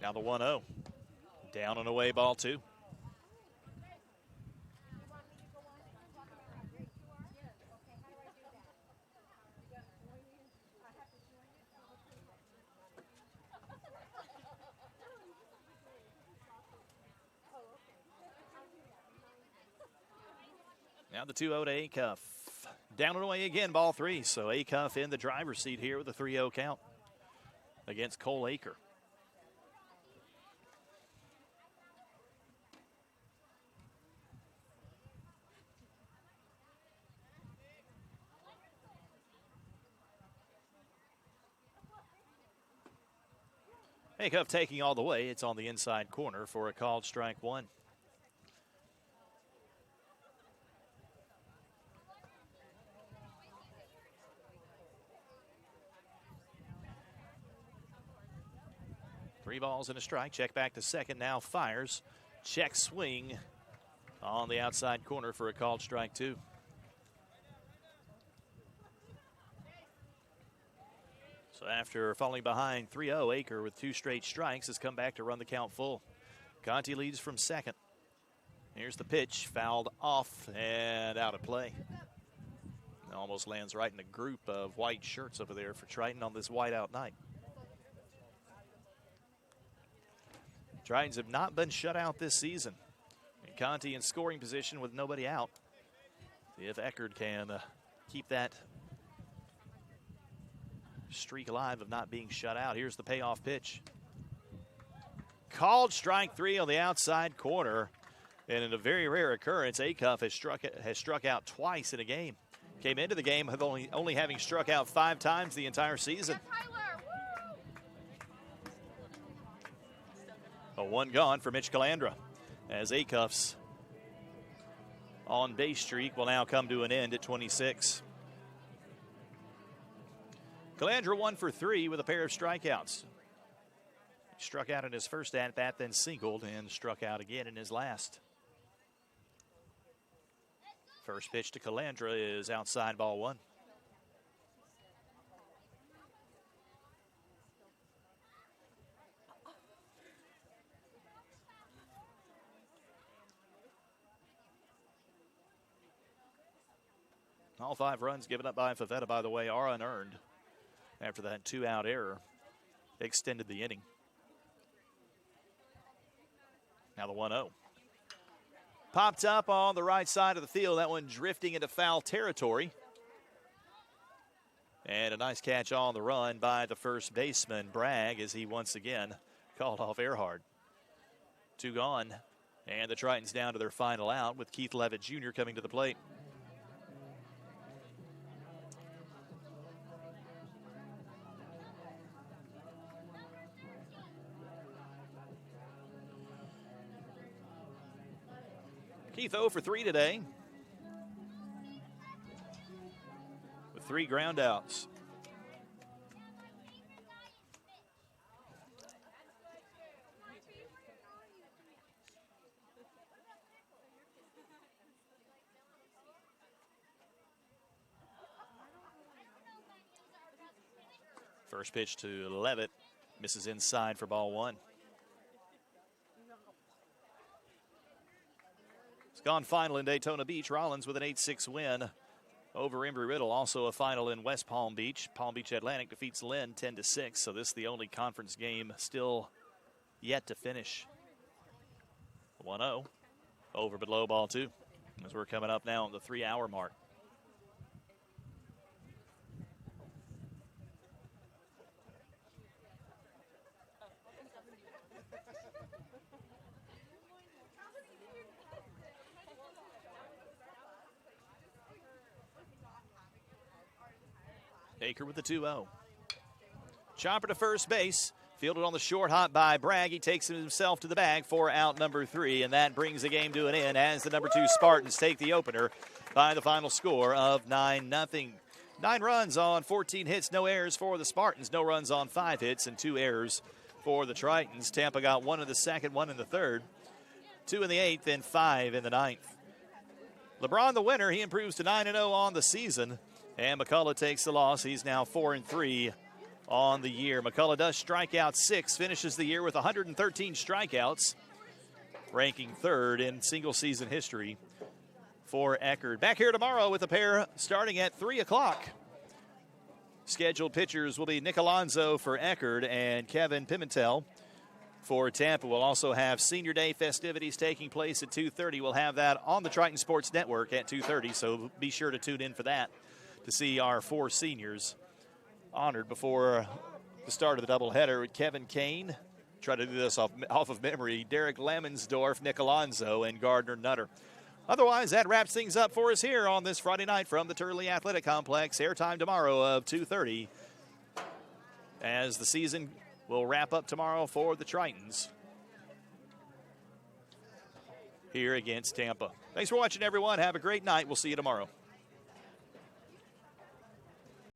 Now the 1-0. Down and away, ball 2. Now the 2-0 to Acuff. Down and away again, ball 3. So Acuff in the driver's seat here with a 3-0 count against Cole Eckerd. Acuff taking all the way. It's on the inside corner for a called strike 1. Three balls and a strike. Check back to second. Now fires. Check swing on the outside corner for a called strike 2. So after falling behind 3-0, Eckerd with 2 straight strikes has come back to run the count full. Conti leads from second. Here's the pitch, fouled off and out of play. Almost lands right in a group of white shirts over there for Triton on this whiteout night. Tritons have not been shut out this season. And Conti in scoring position with nobody out. See if Eckerd can keep that streak alive of not being shut out. Here's the payoff pitch. Called strike 3 on the outside corner. And in a very rare occurrence, Acuff has struck out twice in a game. Came into the game with only having struck out 5 times the entire season. A 1 gone for Mitch Calandra, as Acuff's on base streak will now come to an end at 26. Calandra 1 for 3 with a pair of strikeouts. He struck out in his first at-bat, then singled, and struck out again in his last. First pitch to Calandra is outside, ball 1. All 5 runs given up by Favetta, by the way, are unearned after that 2-out error extended the inning. Now the 1-0. Popped up on the right side of the field. That one drifting into foul territory. And a nice catch on the run by the first baseman, Bragg, as he once again called off Eckerd. 2 gone. And the Tritons down to their final out with Keith Levitt Jr. coming to the plate. Keith 0 for 3 today, with 3 ground outs. First pitch to Levitt, misses inside for ball 1. It's gone final in Daytona Beach. Rollins with an 8-6 win over Embry-Riddle. Also a final in West Palm Beach. Palm Beach Atlantic defeats Lynn 10-6. So this is the only conference game still yet to finish. 1-0 over but low, ball 2, as we're coming up now on the 3-hour mark. Eckerd with the 2-0. Chopper to first base. Fielded on the short hop by Bragg. He takes himself to the bag for out number 3, and that brings the game to an end as the number 2 Spartans take the opener by the final score of 9-0. 9 runs on 14 hits, no errors for the Spartans. No runs on 5 hits and 2 errors for the Tritons. Tampa got 1 in the second, 1 in the third, 2 in the 8th, and 5 in the 9th. LeBron the winner. He improves to 9-0 on the season. And McCullough takes the loss. He's now 4-3 on the year. McCullough does strike out 6, finishes the year with 113 strikeouts, ranking 3rd in single season history for Eckerd. Back here tomorrow with a pair starting at 3 o'clock. Scheduled pitchers will be Nick Alonso for Eckerd and Kevin Pimentel for Tampa. We'll also have Senior Day festivities taking place at 2:30. We'll have that on the Triton Sports Network at 2:30, so be sure to tune in for that to see our 4 seniors honored before the start of the doubleheader with Kevin Kane. Try to do this off of memory. Derek Lemonsdorf, Nick Alonso, and Gardner Nutter. Otherwise, that wraps things up for us here on this Friday night from the Turley Athletic Complex. Airtime tomorrow of 2:30 as the season will wrap up tomorrow for the Tritons here against Tampa. Thanks for watching, everyone. Have a great night. We'll see you tomorrow.